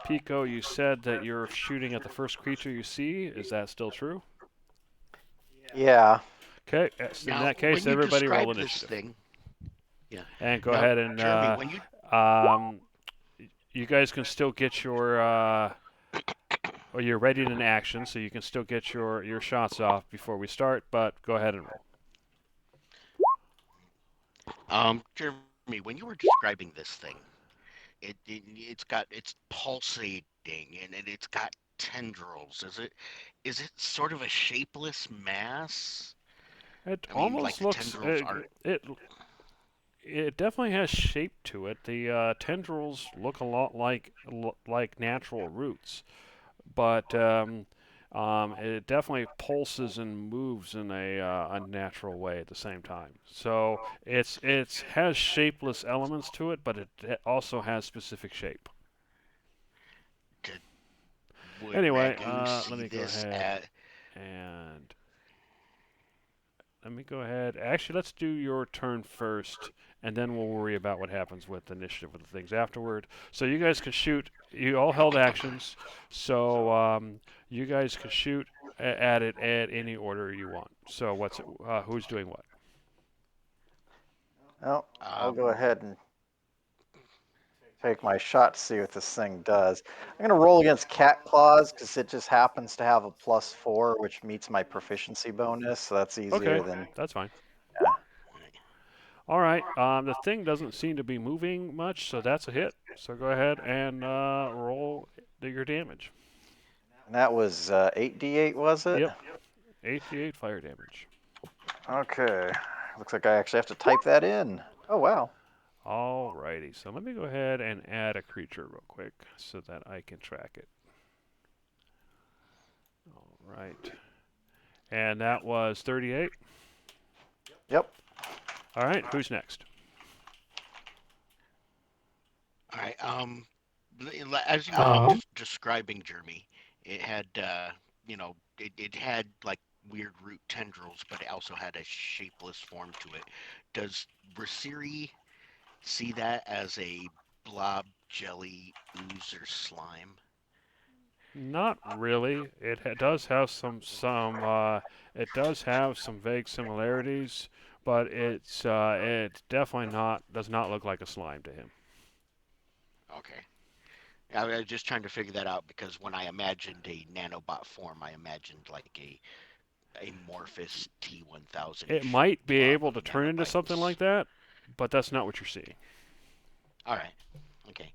Pico, you said that you're shooting at the first creature you see. Is that still true? Yeah. Okay, yes, in Now, that when case, you everybody roll describe this initiative. thing, yeah. And go Now, ahead and Jeremy, when you um, you guys can still get or you're ready in action, so you can still get your shots off before we start. But go ahead and roll. Jeremy, when you were describing this thing, it's pulsating and it's got tendrils. Is it sort of a shapeless mass? It I mean, like almost the looks tendrils are. it definitely has shape to it. The tendrils look a lot like natural roots, but it definitely pulses and moves in a natural way at the same time. So it has shapeless elements to it, but it also has specific shape. Did, would Anyway, Ragu let see me go this ahead at? and let me go ahead. Actually, let's do your turn first, and then we'll worry about what happens with initiative with the things afterward. So you guys can shoot. You all held actions, so you guys can shoot at it at any order you want. So what's it? Who's doing what? Well, I'll Um, go ahead and take my shot to see what this thing does. I'm going to roll against cat claws because it just happens to have a +4, which meets my proficiency bonus. So that's easier Okay, than. that's fine. Yeah. All right. The thing doesn't seem to be moving much, so that's a hit. So go ahead and roll your damage. And that was 8d8, was it? Yep, 8d8 fire damage. Okay. Looks like I actually have to type that in. Oh, wow. Alrighty, so let me go ahead and add a creature real quick so that I can track it. Alright. And that was 38. Yep. Alright, who's next? all right. As you were Um, describing Jeremy, it had, it had like weird root tendrils, but it also had a shapeless form to it. Does Brasiri see that as a blob jelly ooze or slime? Not really. Does have it does have some vague similarities, but it definitely not does not look like a slime to him. Okay. I was just trying to figure that out because when I imagined a nanobot form, I imagined like a amorphous T1000. It might be blob able of to turn into something nanobites. like that, but that's not what you're seeing. All right. Okay.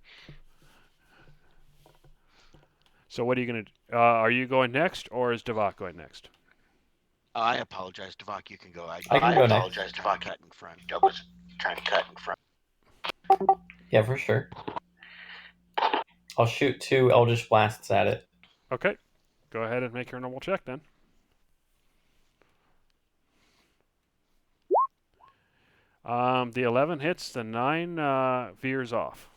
So what are you going to... are you going next, or is Devok going next? I apologize, Devok. You can go. I can go next. apologize, Devok. Cut in front. I was trying to cut in front. Yeah, for sure. I'll shoot 2 Eldritch Blasts at it. Okay. Go ahead and make your normal check then. The 11 hits, the 9 veers off.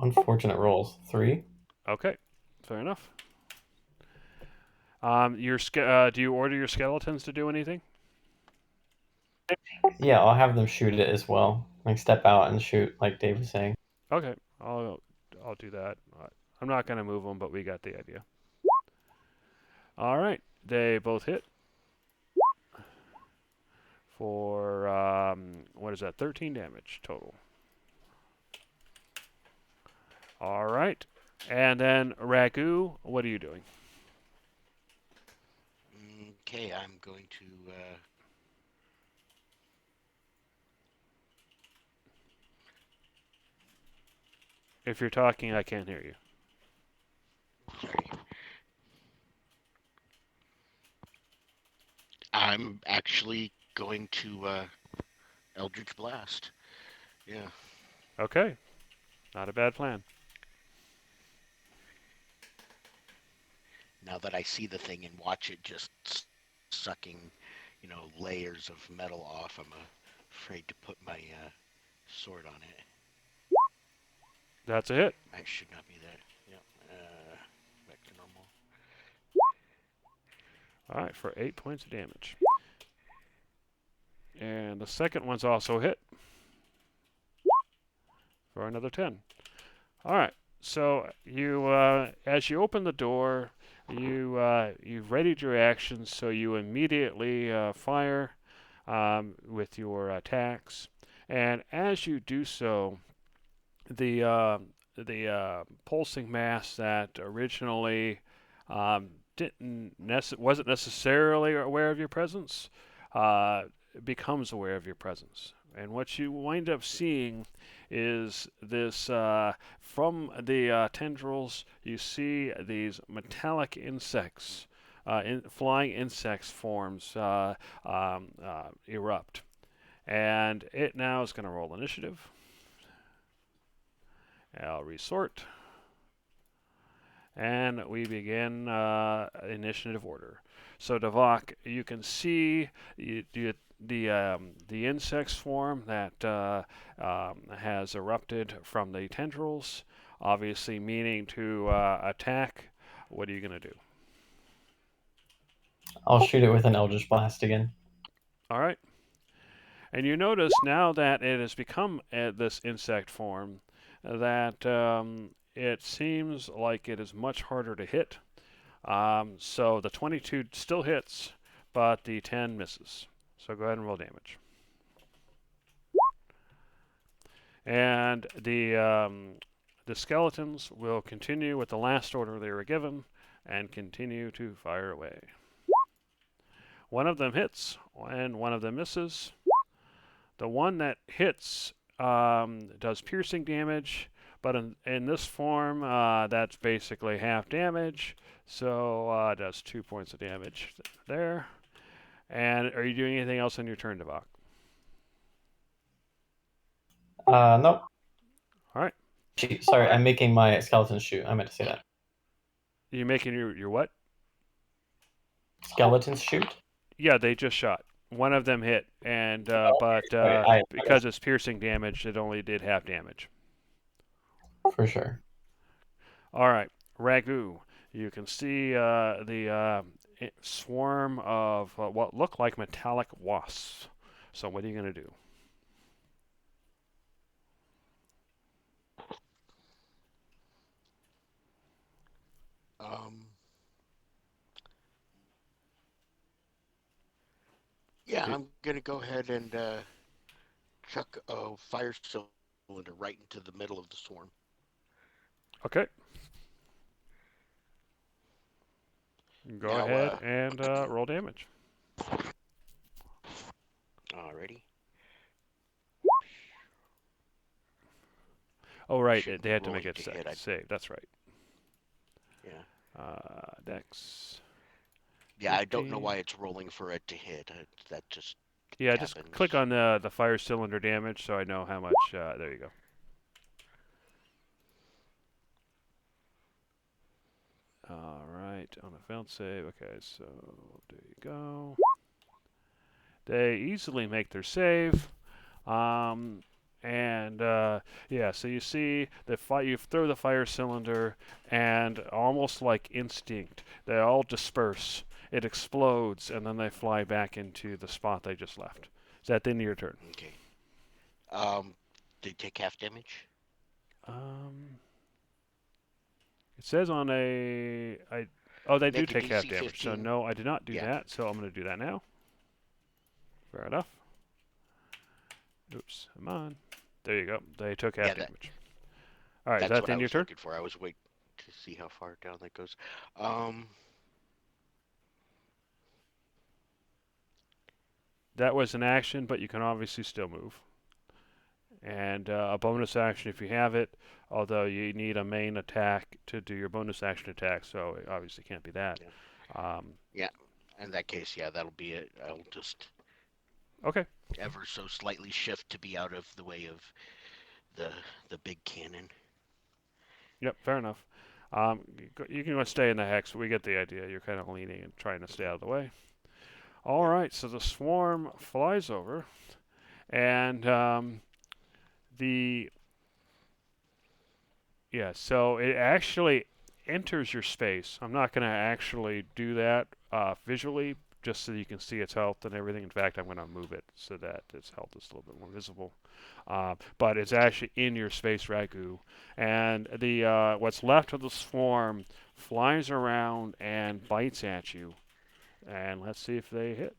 Unfortunate rolls. 3. Okay, fair enough. Do you order your skeletons to do anything? Yeah, I'll have them shoot it as well. Like step out and shoot, like Dave was saying. Okay, I'll do that. I'm not gonna move them, but we got the idea. All right, they both hit for what is that? 13 damage total. All right, and then Ragu, what are you doing? Okay, I'm going to. If you're talking, I can't hear you. Sorry. I'm actually going to Eldritch Blast. Yeah. Okay, not a bad plan. Now that I see the thing and watch it just sucking, layers of metal off, I'm afraid to put my sword on it. That's a hit. I should not be there. Yep. Back to normal. All right, for 8 points of damage. And the second one's also hit for another 10. All right, so you, as you open the door, you've readied your actions, so you immediately fire with your attacks, and as you do so, the pulsing mass that originally wasn't necessarily aware of your presence becomes aware of your presence. And what you wind up seeing is this from the tendrils, you see these metallic insects, flying insects forms erupt. And it now is going to roll initiative. I'll resort. And we begin initiative order. So Devok, you can see the insect swarm that has erupted from the tendrils, obviously meaning to attack. What are you going to do? I'll shoot it with an Eldritch Blast again. All right. And you notice now that it has become this insect form that it seems like it is much harder to hit. So the 22 still hits, but the 10 misses. So go ahead and roll damage. And the skeletons will continue with the last order they were given and continue to fire away. One of them hits and one of them misses. The one that hits does piercing damage, but in this form, that's basically half damage. So it does 2 points of damage there. And are you doing anything else on your turn, Devok? Nope. All right. Sorry, I'm making my skeleton shoot. I meant to say that. You making your what? Skeletons shoot? Yeah, they just shot. One of them hit, and but because it's piercing damage, it only did half damage. For sure. All right, Ragu. You can see the swarm of what look like metallic wasps. So what are you going to do? Yeah, I'm gonna go ahead and chuck a fire cylinder right into the middle of the swarm. Okay. Go Now, ahead and roll damage. alrighty. Oh, right. Should They be had to make rolling it to hit. save. That's right. Yeah. Dex. Yeah, I don't know 15. why it's rolling for it to hit. That just Yeah, just happens. click on the fire cylinder damage so I know how much. There you go. All right, on a failed save. Okay, so there you go. They easily make their save. Um, and yeah, so you see you throw the fire cylinder, and almost like instinct, they all disperse. It explodes, and then they fly back into the spot they just left. Is that the end of your turn? Okay. Um, they take half damage. Um, it says on oh, they do Make a take half DC damage. So 15. no, I did not do Yeah. that. So I'm going to do that now. Fair enough. Oops, come on. There you go. They took half Yeah, damage. All right, is that's that what the I end of your was turn? looking for. I was waiting to see how far down that goes. Um, That was an action, but you can obviously still move. And a bonus action if you have it, although you need a main attack to do your bonus action attack, so it obviously can't be that. yeah. In that case, yeah, that'll be it. I'll just Okay. ever so slightly shift to be out of the way of the the big cannon. Yep, fair enough. You can go stay in the hex. We get the idea. You're kind of leaning and trying to stay out of the way. All right, so the swarm flies over, and the yeah, so it actually enters your space. I'm not going to actually do that visually, just so you can see its health and everything. In fact, I'm going to move it so that its health is a little bit more visible. But it's actually in your space, Ragu, and the what's left of the swarm flies around and bites at you. And let's see if they hit.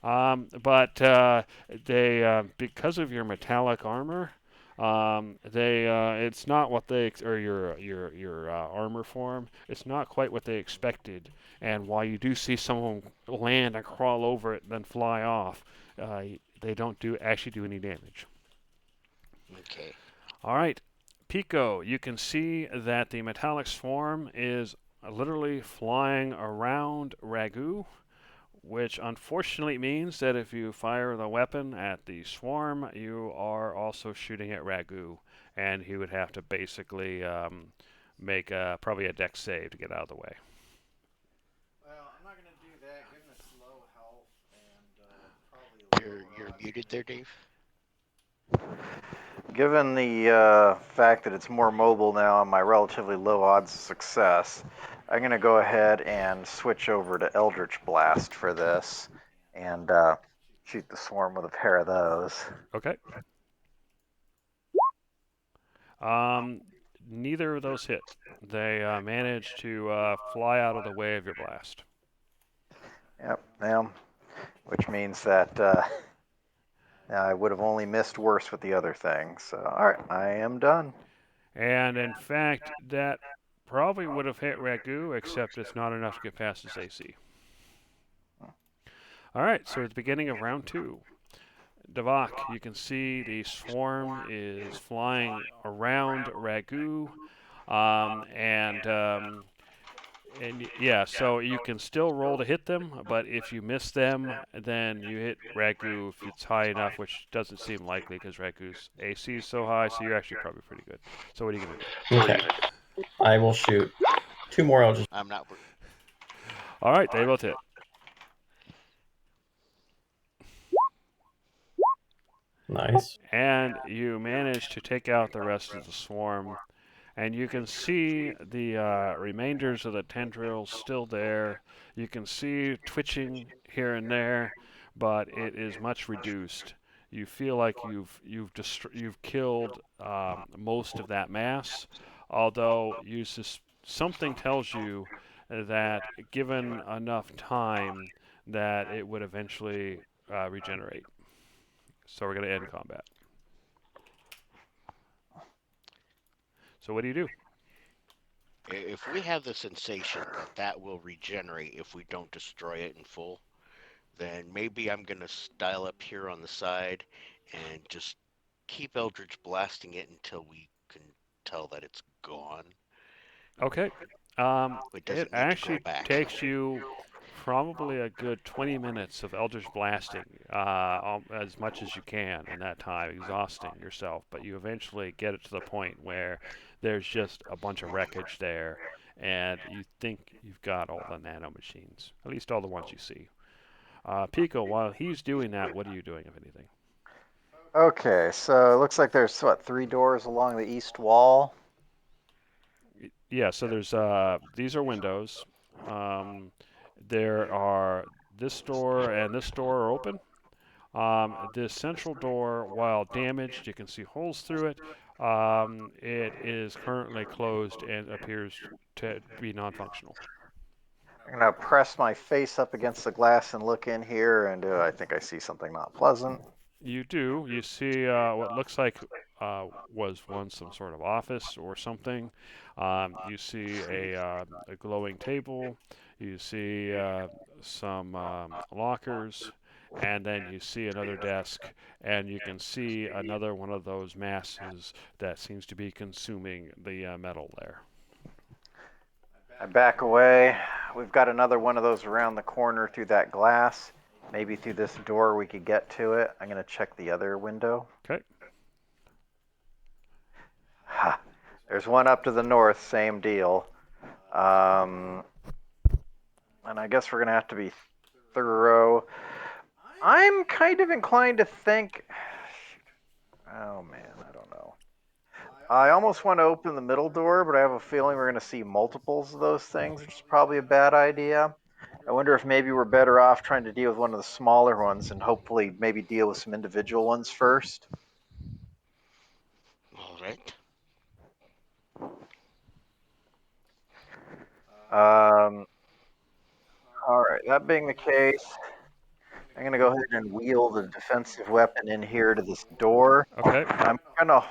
But they, because of your metallic armor, it's not what they or your armor form. It's not quite what they expected. And while you do see some of them land and crawl over it, and then fly off, they don't actually do any damage. Okay. All right, Pico, you can see that the metallic swarm is literally flying around Ragu, which unfortunately means that if you fire the weapon at the swarm, you are also shooting at Ragu, and he would have to basically make probably a dex save to get out of the way. Well, I'm not going to do that, given its low health and probably You're muted there, Dave. Given the fact that it's more mobile now and my relatively low odds of success, I'm going to go ahead and switch over to Eldritch Blast for this and shoot the swarm with a pair of those. Okay. Neither of those hit. They managed to fly out of the way of your blast. Yep, well, which means that I would have only missed worse with the other thing. So, all right, I am done. And in fact, that probably would have hit Ragu, except it's not enough to get past his AC. All right, so at the beginning of round 2. Devok, you can see the swarm is flying around Ragu, and yeah, so you can still roll to hit them, but if you miss them, then you hit Ragu if it's high enough, which doesn't seem likely because Ragu's AC is so high, so you're actually probably pretty good. So what are you gonna do? Okay. I will shoot 2 more. I'll just. I'm not. All right, they both hit. Nice. And you manage to take out the rest of the swarm. And you can see the remainders of the tendrils still there. You can see twitching here and there, but it is much reduced. You feel like you've killed most of that mass, although something tells you that given enough time, that it would eventually regenerate. So we're going to end combat. So what do you do? if we have the sensation that that will regenerate if we don't destroy it in full, then maybe I'm gonna style up here on the side and just keep Eldritch blasting it until we can tell that it's gone. Okay. It It doesn't need to grow actually back. takes you probably a good 20 minutes of Eldritch blasting, as much as you can in that time, exhausting yourself. But you eventually get it to the point where there's just a bunch of wreckage there, and you think you've got all the nano machines, at least all the ones you see. Pico, while he's doing that, what are you doing, if anything? Okay, so it looks like there's what, 3 doors along the east wall. Yeah, so there's these are windows. Um, there are this door and this door are open. This central door, while damaged, you can see holes through it. It is currently closed and appears to be non-functional. I'm gonna press my face up against the glass and look in here, and I think I see something not pleasant. You do. You see what looks like was once some sort of office or something. You see a glowing table. You see some lockers. And then you see another desk. And you can see another one of those masses that seems to be consuming the metal there. I back away. We've got another one of those around the corner through that glass. Maybe through this door we could get to it. I'm gonna check the other window. Okay. Ha! There's one up to the north, same deal. And I guess we're gonna have to be thorough. I'm kind of inclined to think. Oh man, I don't know. I almost want to open the middle door, but I have a feeling we're going to see multiples of those things, which is probably a bad idea. I wonder if maybe we're better off trying to deal with one of the smaller ones and hopefully maybe deal with some individual ones first. All right. All right, that being the case, I'm going to go ahead and wheel the defensive weapon in here to this door. Okay. I'm going to,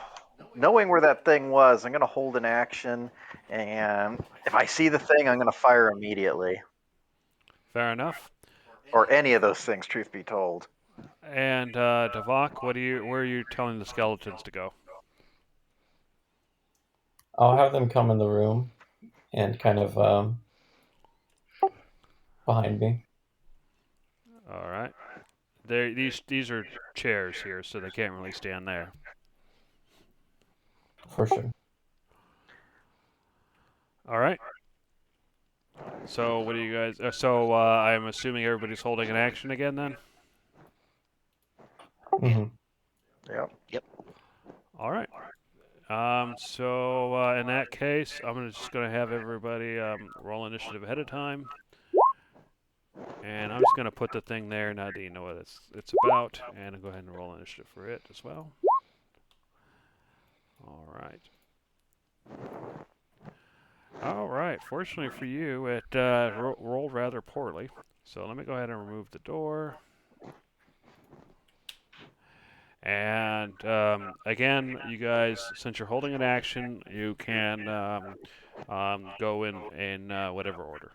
knowing where that thing was, I'm going to hold an action, and if I see the thing, I'm going to fire immediately. Fair enough. Or any of those things, truth be told. And Devok, where are you telling the skeletons to go? I'll have them come in the room and kind of behind me. All right. These are chairs here, so they can't really stand there. For sure. All right. So what do you guys? I'm assuming everybody's holding an action again then. Mm-hmm. Yep. All right. In that case, I'm just gonna have everybody roll initiative ahead of time, and I'm just gonna put the thing there now that you know what it's about, and I'll go ahead and roll initiative for it as well. All right. All right. Fortunately for you, it rolled rather poorly. So let me go ahead and remove the door. And again, you guys, since you're holding an action, you can go in whatever order.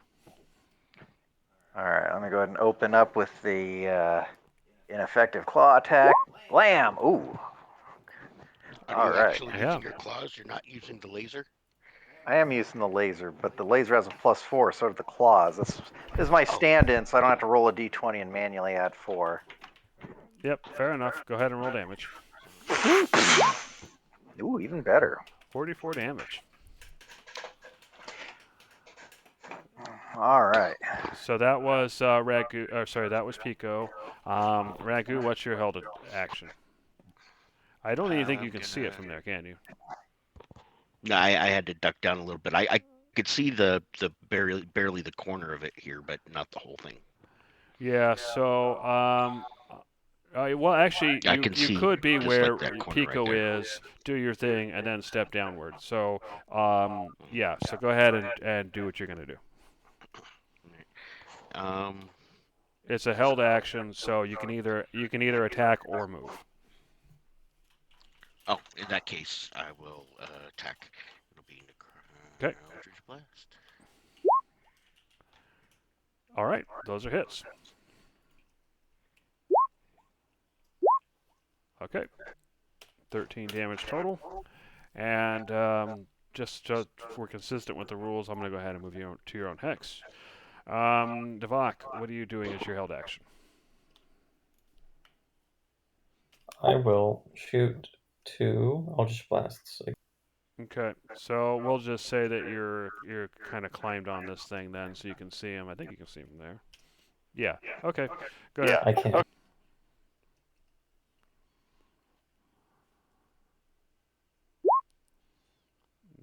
All right, let me go ahead and open up with the ineffective claw attack. Blam! Ooh. Are All you right. actually Yeah. using your claws? You're not using the laser? I am using the laser, but the laser has a +4, so do the claws. This is my Oh. stand-in, so I don't have to roll a d20 and manually add 4. Yep, fair enough. Go ahead and roll damage. Ooh, even better. 44 damage. All right. So that was Ragu. Sorry, that was Pico. Ragu, what's your held action? I don't even think you I'm can see it gonna. from there, can you? No, I had to duck down a little bit. I could see the barely the corner of it here, but not the whole thing. Yeah. Well, actually, I you can you see could be just where like that corner right Pico there. is, do your thing, and then step downward. So, yeah. So go ahead and do what you're gonna do. Um. It's a held action, so you can either attack or move. Oh, in that case, I will attack. It'll be Okay. Eldritch Blast. All right. Those are hits. Okay. 13 damage total. And just for consistent with the rules, I'm going to go ahead and move you to your own hex. Devok, what are you doing as your held action? I will shoot 2 Eldritch Blasts. Okay, so we'll just say that you're kind of climbed on this thing then, so you can see him. I think you can see him there. Yeah. Okay. Go ahead. I can't.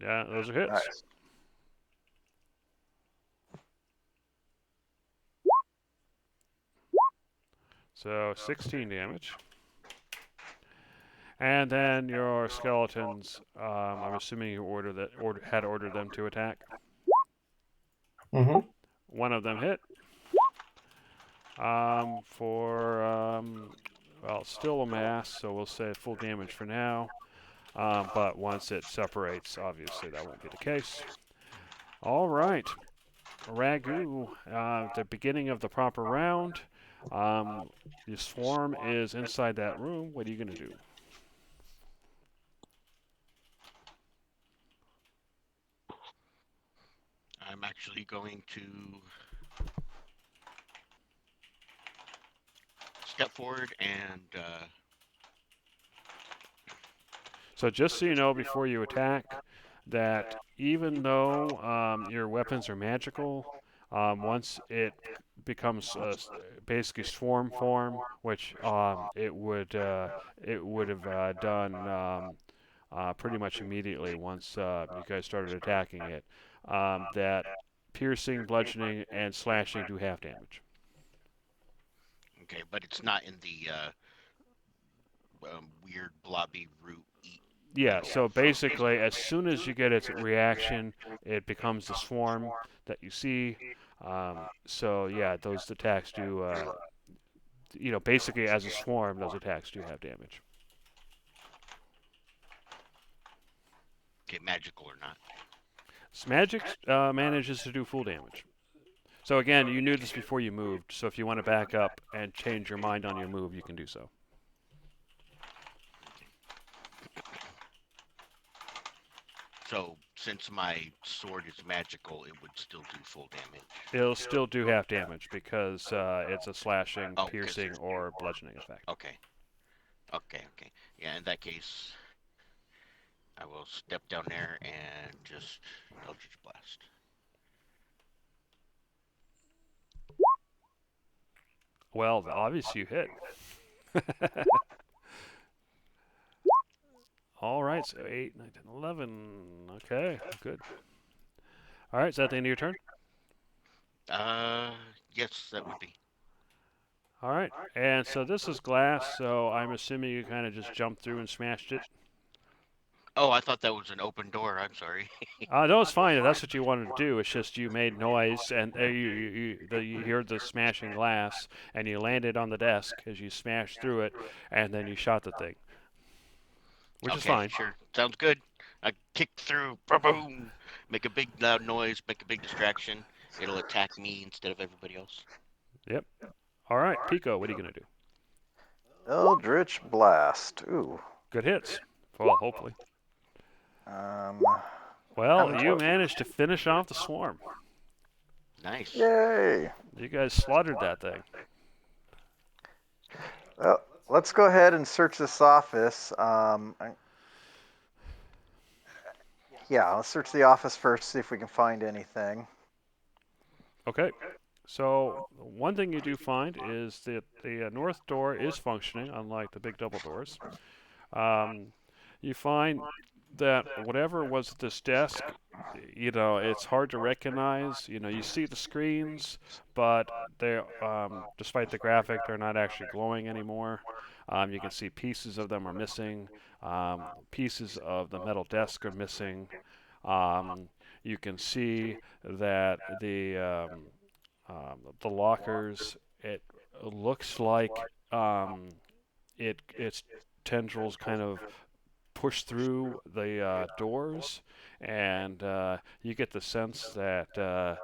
Yeah, those are hits. Nice. So 16 damage. And then your skeletons. I'm assuming you had ordered them to attack. Mm-hmm. One of them hit. For well, still a mass, so we'll say full damage for now. But once it separates, obviously that won't be the case. All right, Ragu. The beginning of the proper round. The swarm is inside that room. What are you gonna do? I'm actually going to step forward and So just so you know, before you attack, that even though your weapons are magical, once it becomes basically swarm form, which it would have done pretty much immediately once you guys started attacking it, that piercing, bludgeoning, and slashing do half damage. okay, but it's not in the weird blobby root eat Yeah, metal. so basically, as soon as you get its reaction, it becomes the swarm that you see. So yeah, those attacks do, basically as a swarm, those attacks do have damage. Okay, magical or not. Magic manages to do full damage. So again, you knew this before you moved, so if you want to back up and change your mind on your move, you can do so. So since my sword is magical, it would still do full damage. It'll still do half damage because it's a slashing, Oh, piercing, or bludgeoning effect. okay, okay. Yeah, in that case, I will step down there and just Eldritch Blast. Well, obviously you hit. All right, so 8, 9, 10, 11. Okay, good. All right, is that the end of your turn? Yes, that would be. All right, and so this is glass, so I'm assuming you kind of just jumped through and smashed it. Oh, I thought that was an open door. I'm sorry. No, it's fine if that's what you wanted to do. It's just you made noise and you heard the smashing glass, and you landed on the desk as you smashed through it, and then you shot the thing, which is Okay, fine. sure. Sounds good. I kick through, boom, make a big loud noise, make a big distraction. It'll attack me instead of everybody else. Yep. All right, Pico, what are you gonna do? Eldritch Blast. Ooh. Good hits. Well, hopefully. How Well, many you total? managed to finish off the swarm. Nice. Yay! You guys slaughtered that thing. Well, let's go ahead and search this office. Yeah, let's search the office first, see if we can find anything. Okay. So one thing you do find is that the north door is functioning, unlike the big double doors. You find that whatever was at this desk, it's hard to recognize. You see the screens, but they, despite the graphic, they're not actually glowing anymore. You can see pieces of them are missing. Pieces of the metal desk are missing. You can see that the lockers. It looks like its tendrils kind of push through the doors, and you get the sense that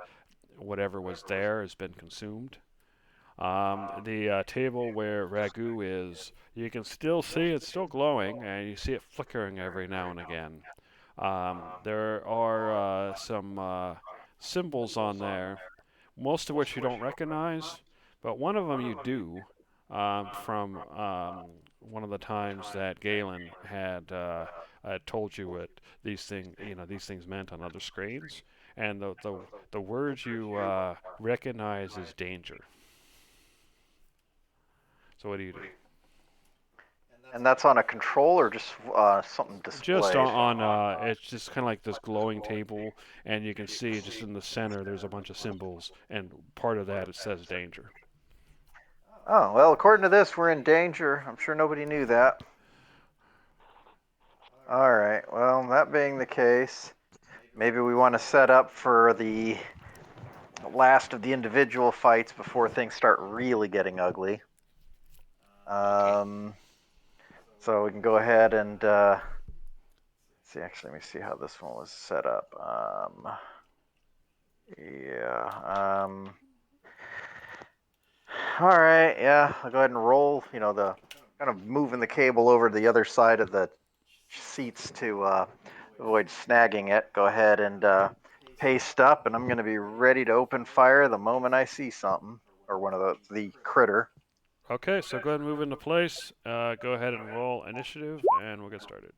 whatever was there has been consumed. The table where Ragu is, you can still see it's still glowing, and you see it flickering every now and again. There are some symbols on there, most of which you don't recognize, but one of them you do, from one of the times that Galen had told you what these things meant on other screens, and the words you recognize is danger. So what do you do? And that's on a control or just something Just displayed? it's just kind of like this glowing table, and you can see just in the center there's a bunch of symbols, and part of that it says danger. Oh, well, according to this, we're in danger. I'm sure nobody knew that. All right, well, that being the case, maybe we want to set up for the last of the individual fights before things start really getting ugly. So we can go ahead and see. Actually, let me see how this one was set up. Yeah. All right. Yeah. I'll go ahead and roll. The kind of moving the cable over to the other side of the seats to avoid snagging it. Go ahead and paste up, and I'm going to be ready to open fire the moment I see something or one of the critter. Okay, so go ahead and move into place. Go ahead and roll initiative, and we'll get started.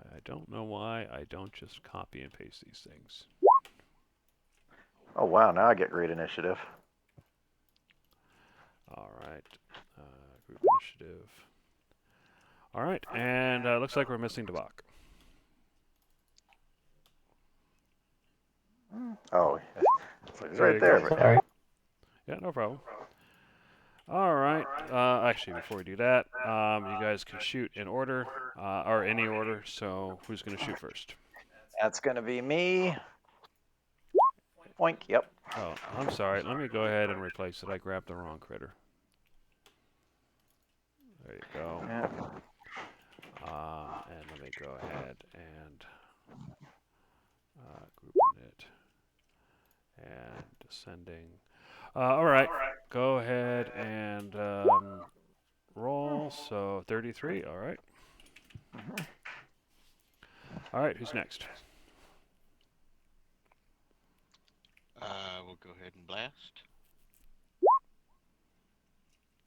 I don't know why I don't just copy and paste these things. Oh wow! Now I get great initiative. All right, group initiative. All right, and looks like we're missing Devok. Oh, it's There right you there. go. Sorry. Yeah, no problem. All right. Actually, before we do that, you guys can shoot in order, or any order. So who's going to shoot first? That's going to be me. Boink. Yep. Oh, I'm sorry. Let me go ahead and replace it. I grabbed the wrong critter. There you go. Yeah. And let me go ahead and group it and descending. All right. Go ahead and roll. So 33. All right. All right. Who's next? We'll go ahead and blast.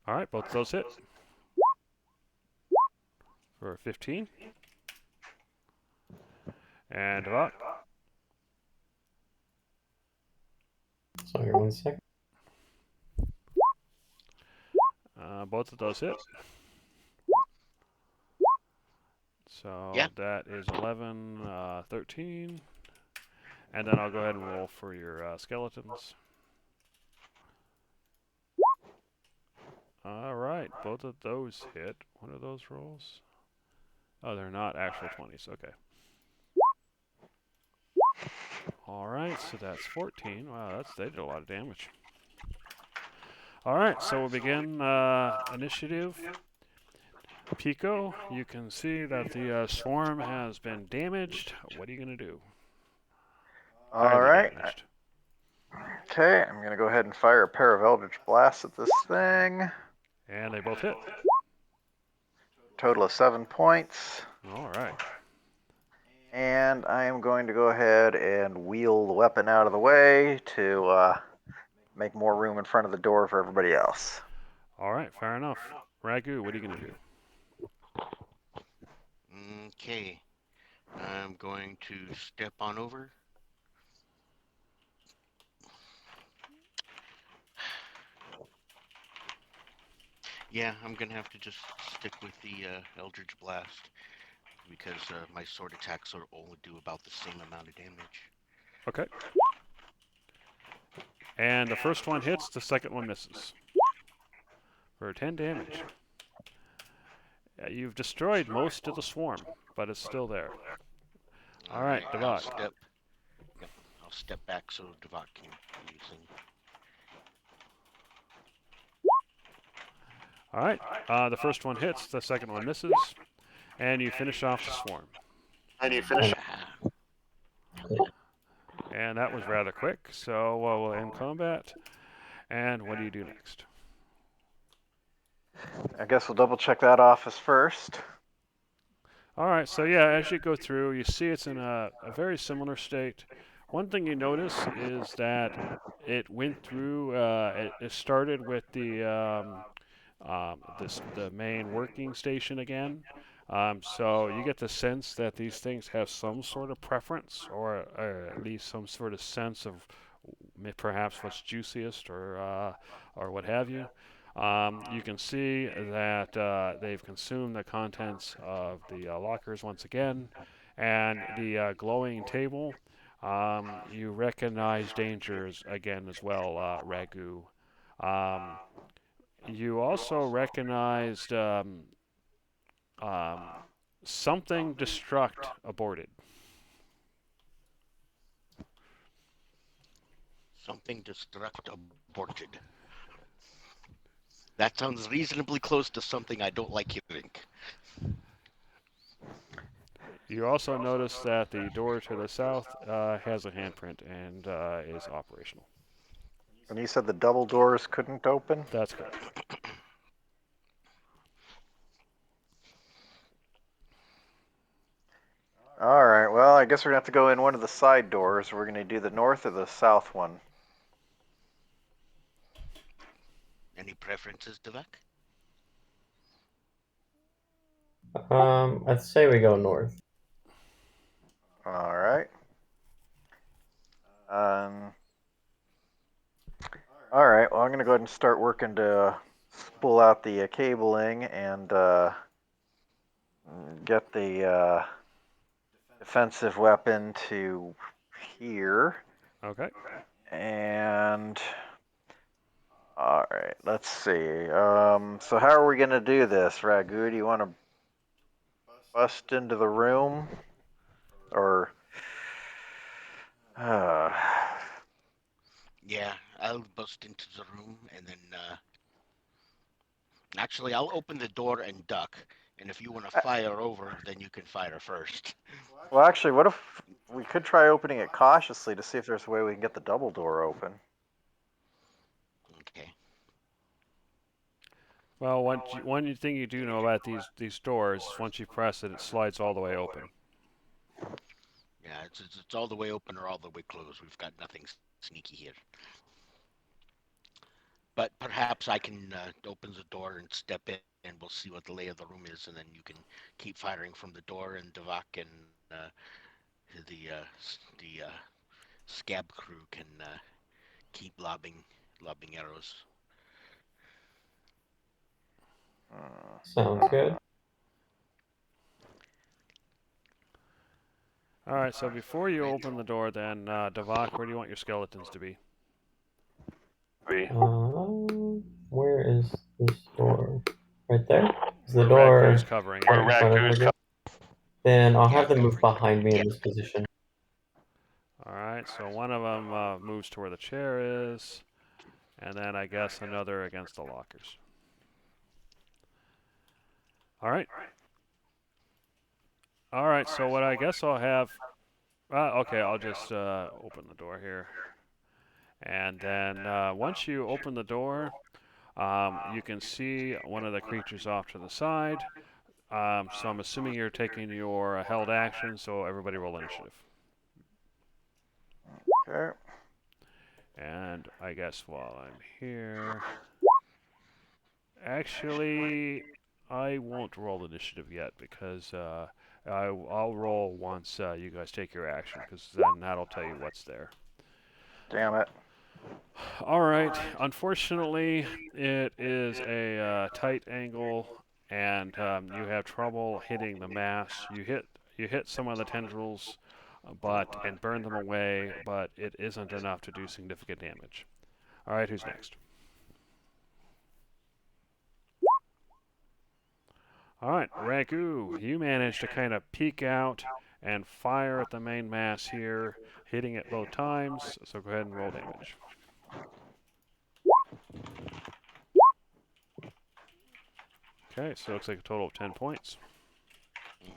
All right. Both of those hit for 15. And Devok. Sorry, 1 second. Both of those hit. So Yeah. that is 11, 13. And then I'll go ahead and roll for your skeletons. All right, both of those hit. What are those rolls? Oh, they're not actual 20s. Okay. All right, so that's 14. Wow, they did a lot of damage. All right, so we'll begin initiative. Pico, you can see that the swarm has been damaged. What are you going to do? All Highly right. damaged. Okay, I'm going to go ahead and fire a pair of Eldritch Blasts at this thing. And they both hit. Total of 7 points. All right. And I am going to go ahead and wheel the weapon out of the way to make more room in front of the door for everybody else. All right, fair enough. Ragu, what are you going to do? Okay. I'm going to step on over. Yeah, I'm going to have to just stick with the Eldritch Blast because my sword attacks will only do about the same amount of damage. Okay. And the first one hits, the second one misses. For 10 damage. You've destroyed most of the swarm, but it's still there. All right, Devok. I'll step back so Devok can use him. All right. The first one hits. The second one misses, and you finish off the swarm. Ah, And that was rather quick. So we'll end combat. And what do you do next? I guess we'll double check that office first. All right, so yeah, as you go through, you see it's in a very similar state. One thing you notice is that it went through. It started with the main working station again. So you get the sense that these things have some sort of preference, or at least some sort of sense of perhaps what's juiciest or what have you. You can see that they've consumed the contents of the lockers once again, and the glowing table. You recognize dangers again as well, Ragu. Um, you also recognized um, something destruct aborted. something destruct aborted. That sounds reasonably close to something I don't like hearing. You also notice that the door to the south has a handprint and is operational. And you said the double doors couldn't open? That's correct. All right, well, I guess we're going to have to go in one of the side doors. We're going to do the north or the south one. Any preferences, Devek? I'd say we go north. All right. Um, all right, well, I'm going to go ahead and start working to spool out the cabling and get the defensive weapon to here. Okay. And all right, let's see. So how are we going to do this, Ragu? Do you want to bust into the room? Or Yeah, I'll bust into the room and then actually I'll open the door and duck. And if you want to fire over, then you can fire first. well, actually, what if we could try opening it cautiously to see if there's a way we can get the double door open? Okay. Well, one thing you do know about these doors, once you press it, it slides all the way open. Yeah, it's all the way open or all the way closed. We've got nothing sneaky here. But perhaps I can open the door and step in, and we'll see what the lay of the room is, and then you can keep firing from the door, and Devak and the scab crew can keep lobbing arrows. Sounds good. All right. So before you open the door, then Devak, where do you want your skeletons to be? Where is this door? Right there? Is the Where door Ragu's covering it. right in front of me? Then I'll Yeah, have them move covering. behind me Yeah. in this position. All right. So one of them moves to where the chair is, and then I guess another against the lockers. All right. All right. So what I guess I'll have. Okay. I'll just open the door here, and then once you open the door, you can see one of the creatures off to the side. So I'm assuming you're taking your held action, so everybody roll initiative. Okay. And I guess while I'm here, actually, I won't roll initiative yet because I'll roll once you guys take your action, because then that'll tell you what's there. Damn it. All right. Unfortunately, it is a tight angle, and you have trouble hitting the mass. You hit some of the tendrils, and burn them away, but it isn't enough to do significant damage. All right. Who's next? All right, Ragu, you managed to kind of peek out and fire at the main mass here, hitting it both times. So go ahead and roll damage. Okay, so it looks like a total of 10 points. Mhm.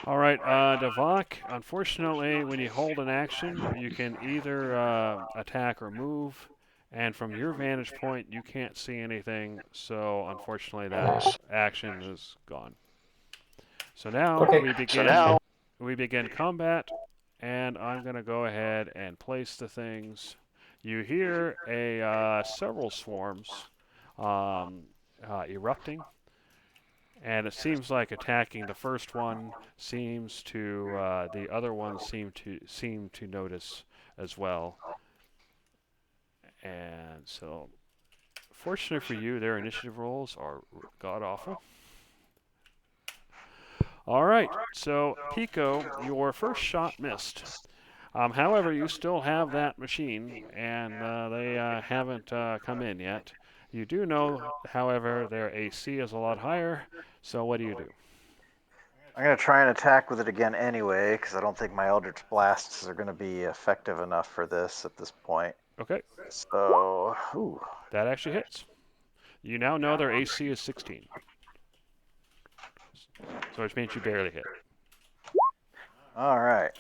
All right, Devok, unfortunately, when you hold an action, you can either attack or move, and from your vantage point, you can't see anything, so unfortunately, that action is gone. So now Okay. we begin combat, and I'm going to go ahead and place the things. You hear several swarms um, erupting, and it seems like attacking the first one seems to the other ones seem to notice as well. And so, fortunately for you, their initiative rolls are god awful. All right, so Pico, your first shot missed. However, you still have that machine, and they haven't come in yet. You do know, however, their AC is a lot higher. So what do you do? I'm going to try and attack with it again anyway, because I don't think my Eldritch Blasts are going to be effective enough for this at this point. Okay, So, ooh. that actually hits. You now know their AC is 16, so which means you barely hit. All right.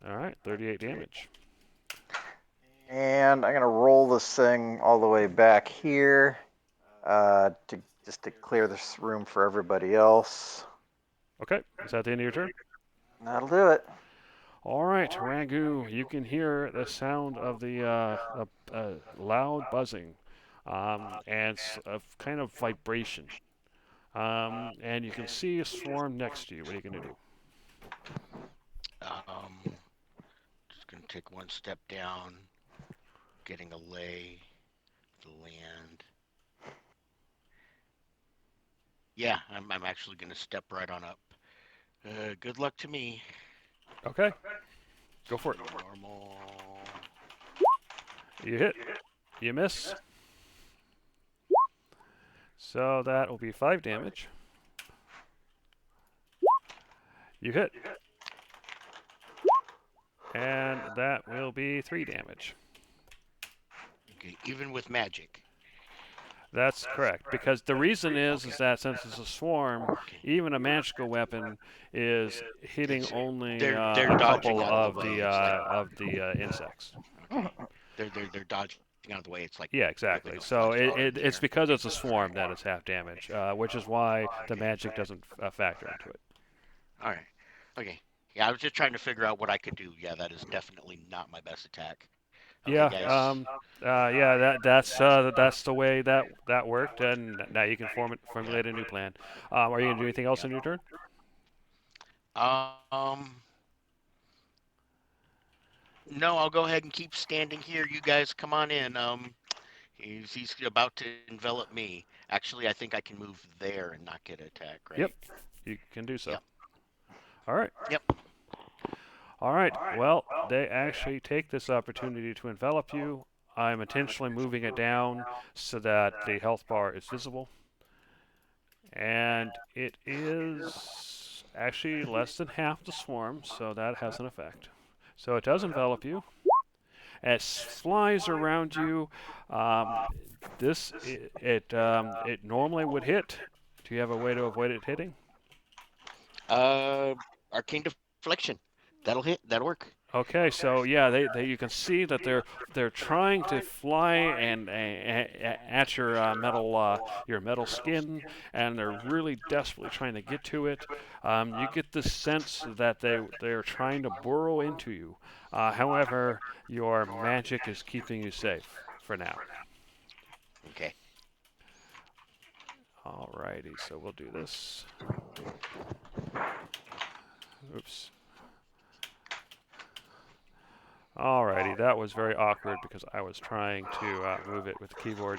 All right, 38 damage. And I'm going to roll this thing all the way back here to clear this room for everybody else. Okay, is that the end of your turn? That'll do it. All right, Ragu, you can hear the sound of the loud buzzing and a kind of vibration. And you can see a swarm next to you. What are you going to do? Just gonna take one step down, getting a lay, the land. Yeah, I'm actually gonna step right on up. Good luck to me. Okay, go for it. Normal. You hit. You miss. So that will be 5 damage. You hit. And that will be 3 damage. Okay, even with magic. That's correct. Because the reason is that since it's a swarm, Okay. even a magical weapon is hitting only They're a dodging couple out of of the way. the It's like insects. okay. They're dodging out of the way. It's like Yeah, like exactly. a So flex weapon it's there. because it's a swarm that it's half damage, which is why the magic doesn't factor into it. All right. Okay. Yeah, I was just trying to figure out what I could do. Yeah, that is definitely not my best attack. Okay, Yeah, guys. yeah. That's the way that worked, and now you can Yeah. formulate a new plan. Are you gonna do anything else in your turn? Um. No, I'll go ahead and keep standing here. You guys, come on in. He's about to envelop me. Actually, I think I can move there and not get an attack, Yep, right? you can do so. Yep. All right. Yep. All right. Well, they actually take this opportunity to envelop you. I'm intentionally moving it down so that the health bar is visible. And it is actually less than half the swarm, so that has an effect. So it does envelop you. It flies around you. Um, it normally would hit. Do you have a way to avoid it hitting? Uh, Arcane Deflection. That'll hit. That'll work. Okay, so yeah, they you can see that they're trying to fly and at your metal skin, and they're really desperately trying to get to it. You get the sense that they're trying to burrow into you. However, your magic is keeping you safe for now. Okay. Alrighty, so we'll do this. Oops. Alrighty, that was very awkward because I was trying to move it with the keyboard.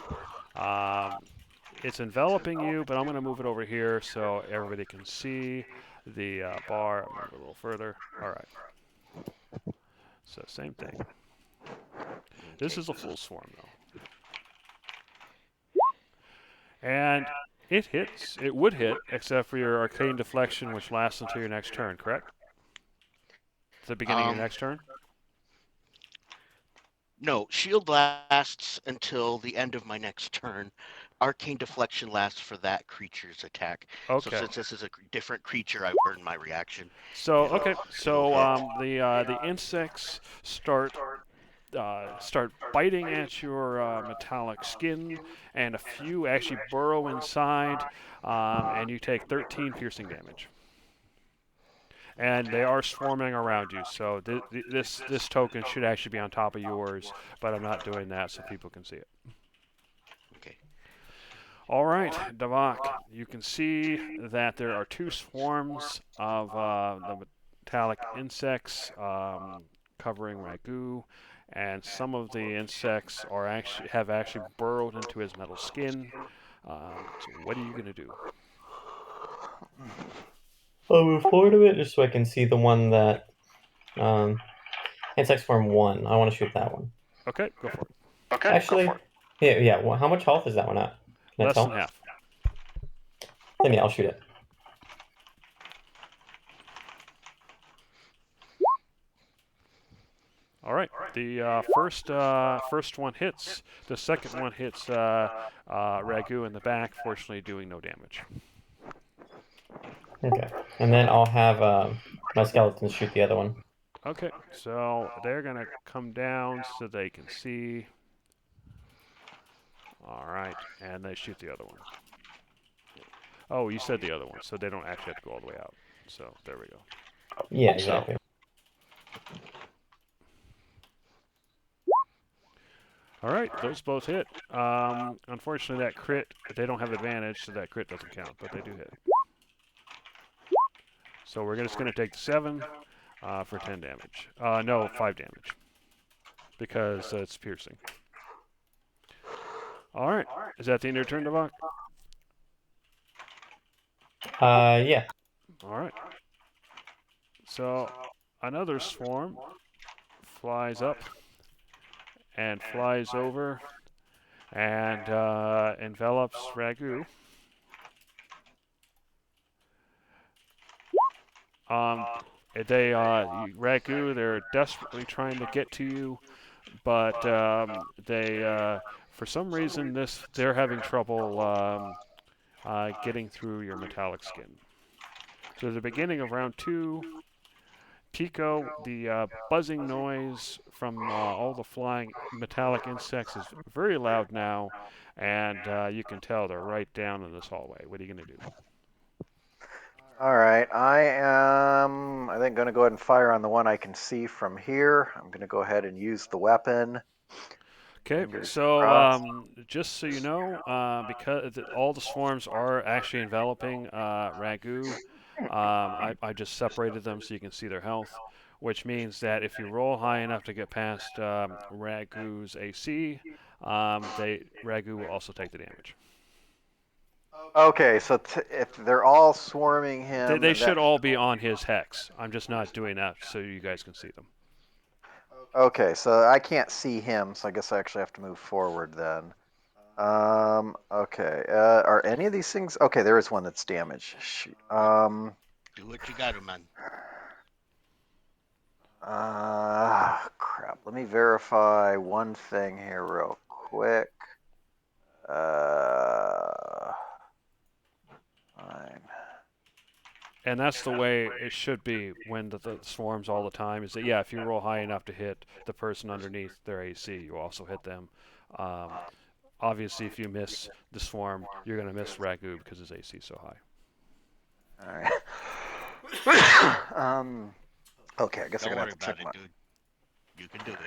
Um, it's enveloping you, but I'm going to move it over here so everybody can see the bar. I'll move it a little further. All right. So same thing. This Okay. is a full swarm though. And it hits. It would hit, except for your arcane deflection, which lasts until your next turn, correct? At the beginning of your Um. next turn? No, shield lasts until the end of my next turn. Arcane deflection lasts for that creature's attack. So Okay. since this is a different creature, I burn my reaction. So It'll okay. it'll So hit. the insects start biting at your metallic skin, and a few actually burrow inside, and you take 13 piercing damage. And they are swarming around you, so this token should actually be on top of yours, but I'm not doing that so people can see it. Okay. All right, Davak, you can see that there are two swarms of the metallic insects covering Ragu, and some of the insects have actually burrowed into his metal skin. So what are you gonna do? I'll move forward a bit just so I can see the one that insect form 1. I want to shoot that one. Okay, go for it. Actually, yeah. Well, how much health is that one at? Can I Less tell? than half. Then yeah, I'll shoot it. All right. The first one hits. The second one hits Ragu in the back, fortunately doing no damage. Okay, and then I'll have my skeletons shoot the other one. Okay, so they're gonna come down so they can see. All right, and they shoot the other one. Oh, you said the other one, so they don't actually have to go all the way out. So there we go. Yeah, exactly. All right, those both hit. Unfortunately, that crit, they don't have advantage, so that crit doesn't count, but they do hit. So we're just going to take the 7 for 10 damage. No, 5 damage. Because it's piercing. All right. Is that the end of your turn, Devok? Yeah. All right. So another swarm flies up and flies over and envelops Ragu. Ragu, they're desperately trying to get to you, but for some reason, they're having trouble getting through your metallic skin. So at the beginning of round 2, Tico, the buzzing noise from all the flying metallic insects is very loud now, and you can tell they're right down in this hallway. What are you going to do? All right, I think, going to go ahead and fire on the one I can see from here. I'm going to go ahead and use the weapon. Okay, so just so you know, because all the swarms are actually enveloping Ragu, I just separated them so you can see their health, which means that if you roll high enough to get past Ragu's AC, Ragu will also take the damage. Okay, so if they're all swarming him, They should all be on his hex. I'm just not doing that so you guys can see them. Okay, so I can't see him, so I guess I actually have to move forward then. Okay. Are any of these things? Okay, there is one that's damaged. Do what you gotta, man. Crap. Let me verify one thing here real quick. Fine. And that's the way it should be when the swarms all the time. Is that yeah? If you roll high enough to hit the person underneath their AC, you also hit them. Obviously, if you miss the swarm, you're going to miss Ragu because his AC is so high. All right. Okay, I guess Don't I'm gonna worry have to check about it, dude. You can do it.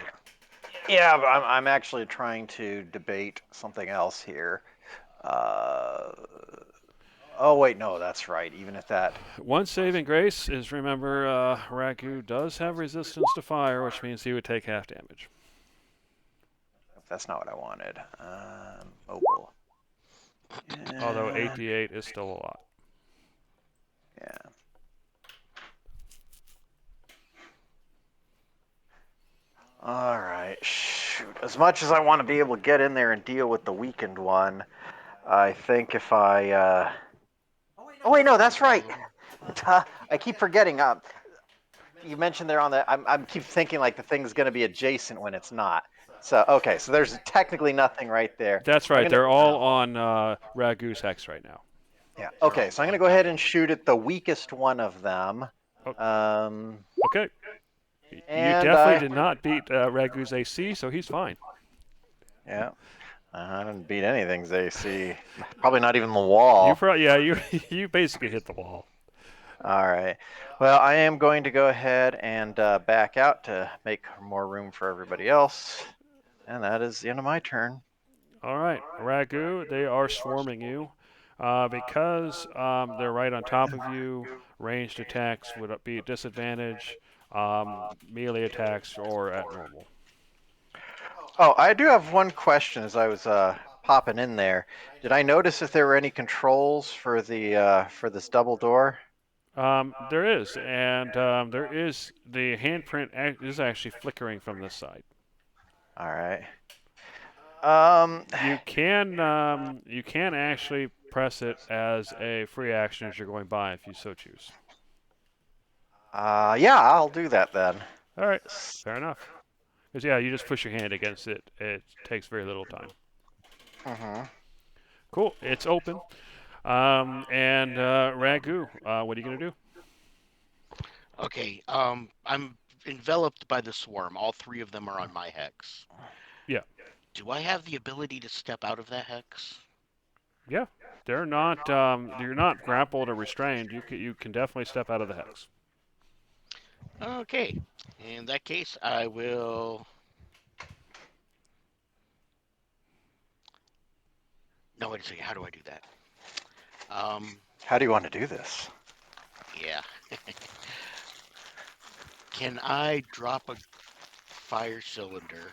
Yeah, but I'm actually trying to debate something else here. Oh wait, no, that's right. Even if that. One saving grace is remember Ragu does have resistance to fire, which means he would take half damage. That's not what I wanted. Mobile. Although 8d8 is still a lot. Yeah. All right. Shoot. As much as I want to be able to get in there and deal with the weakened one, I think if I. Oh wait, no, that's right. I keep forgetting. You mentioned there on the. I'm keep thinking like the thing's going to be adjacent when it's not. So okay, so there's technically nothing right there. That's I'm right. gonna, They're all on Ragu's hex right now. yeah. They're Okay, all so I'm on gonna go top ahead of and it. shoot at the weakest one of them. Oh, Um, okay. You and definitely I, did not beat Ragu's AC, so he's fine. yeah, I didn't beat anything's AC. Probably not even the wall. Yeah, you you basically hit the wall. All right. Well, I am going to go ahead and back out to make more room for everybody else. And that is the end of my turn. All right, Ragu, they are swarming you. Because they're right on top of you, ranged attacks would be at disadvantage, melee attacks or at normal. Oh, I do have one question as I was popping in there. Did I notice if there were any controls for this double door? There is, and there is the handprint is actually flickering from this side. All right. Um, You can actually press it as a free action as you're going by if you so choose. yeah, I'll do that then. All right, fair enough. Because yeah, you just push your hand against it. It takes very little time. Mm-hmm. Cool, it's open. And Ragu, what are you gonna do? Okay. I'm enveloped by the swarm. All three of them are on my hex. Yeah, Do I have the ability to step out of that hex? yeah. They're not. You're not grappled or restrained. You can definitely step out of the hex. Okay. In that case, I will. No, wait a second. How do I do that? How do you want to do this? Yeah. Can I drop a fire cylinder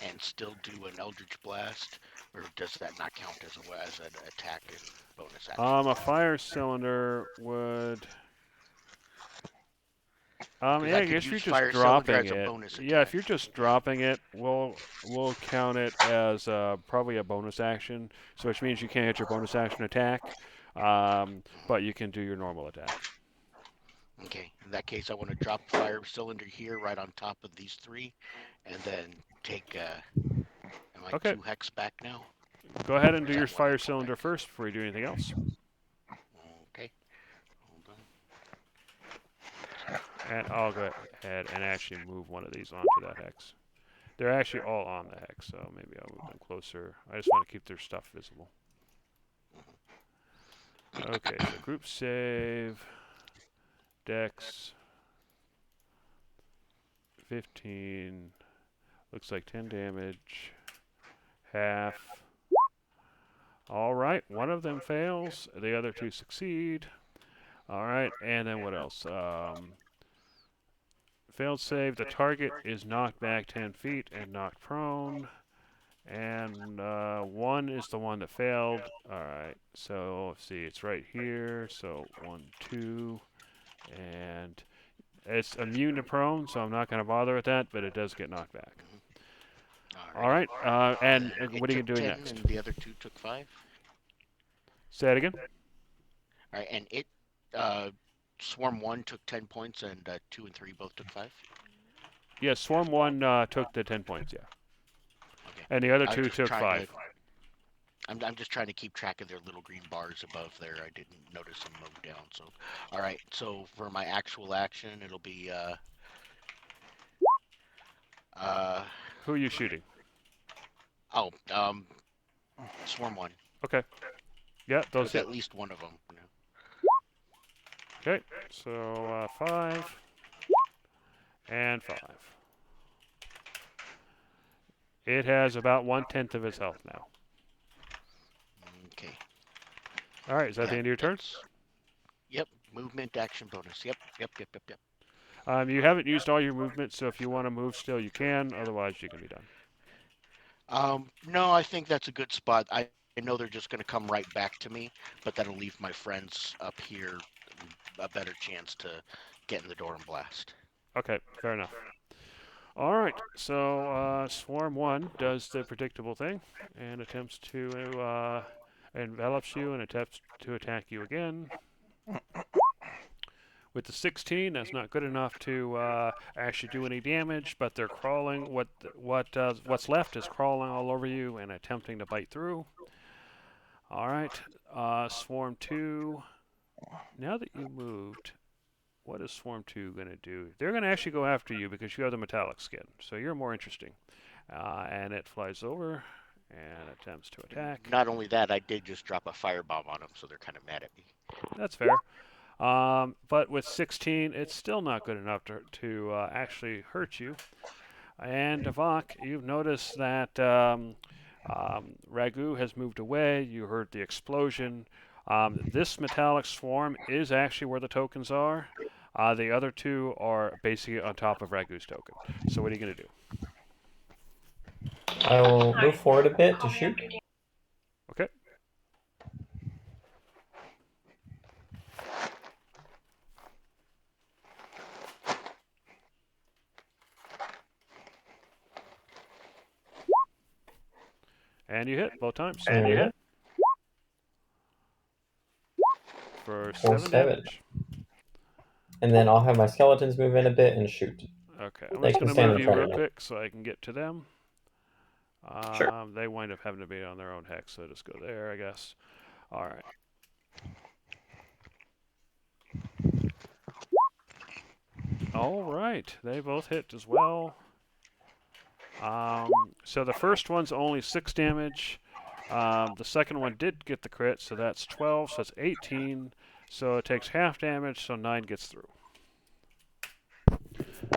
and still do an Eldritch Blast, or does that not count as an attack and bonus action? A fire cylinder would. Because Yeah, I I could guess you're use just fire cylinder dropping as a it. bonus Yeah, if attack. you're just dropping it, we'll count it as probably a bonus action. So which means you can't hit your bonus action attack, but you can do your normal attack. Okay, in that case, I want to drop a fire cylinder here, right on top of these three, and then take. Am I Okay, 2 hex back now? go ahead and Or do is your that 1 fire hex back? cylinder first before you do anything else. Okay, hold on. And I'll go ahead and actually move one of these onto that hex. They're actually all on the hex, so maybe I'll move them closer. I just want to keep their stuff visible. Okay, so group save, Dex, 15, looks like 10 damage, half. All right, one of them fails, the other two succeed. All right, and then what else? Failed save, the target is knocked back 10 feet and knocked prone. And one is the one that failed. All right, so let's see, it's right here. So 1, 2, and it's immune to prone, so I'm not going to bother with that, but it does get knocked back. All Alrighty. right, and And it what are you took doing 10, next? and the other two took 5. Say that again. All right, and it. Uh, Swarm 1 took 10 points, and 2 and 3 both took 5. Yeah, Swarm 1 took the 10 points, yeah. Okay. And the other I'm two just took trying 5. to. I'm just trying to keep track of their little green bars above there. I didn't notice them move down. So, all right. So for my actual action, it'll be uh Who are you shooting? oh Swarm 1, Okay. Yeah, those with hit. at least one of them. Okay, so 5 and 5. It has about 1/10 of its health now. Okay. All right, is that the Yeah, end of your turn? that's. Yep. Movement action bonus. Yep. You haven't used all your movement, so if you want to move still, you can. Otherwise, you can be done. No, I think that's a good spot. I know they're just going to come right back to me, but that'll leave my friends up here a better chance to get in the door and blast. Okay, fair enough. All right, so Swarm 1 does the predictable thing and attempts to envelops you and attempts to attack you again With the 16, that's not good enough to actually do any damage, but they're crawling. What's left is crawling all over you and attempting to bite through. All right, Swarm 2. Now that you moved, what is Swarm 2 going to do? They're going to actually go after you because you have the metallic skin, so you're more interesting. And it flies over and attempts to attack. Not only that, I did just drop a firebomb on them, so they're kind of mad at me. That's fair. But with 16, it's still not good enough to actually hurt you. And Devok, you've noticed that Ragu has moved away. You heard the explosion. This metallic swarm is actually where the tokens are. The other two are basically on top of Ragu's token. So what are you going to do? I will move forward a bit to shoot. Okay. And you hit both times. And you hit. For For 7 7. damage. And then I'll have my skeletons move in a bit and shoot. Okay, I'm They just can going to stand move in you front real of me. quick so I can get to them. Sure. They wind up having to be on their own hex, so just go there, I guess. All right. All right, they both hit as well. So the first one's only 6 damage. The second one did get the crit, so that's 12, so that's 18. So it takes half damage, so 9 gets through.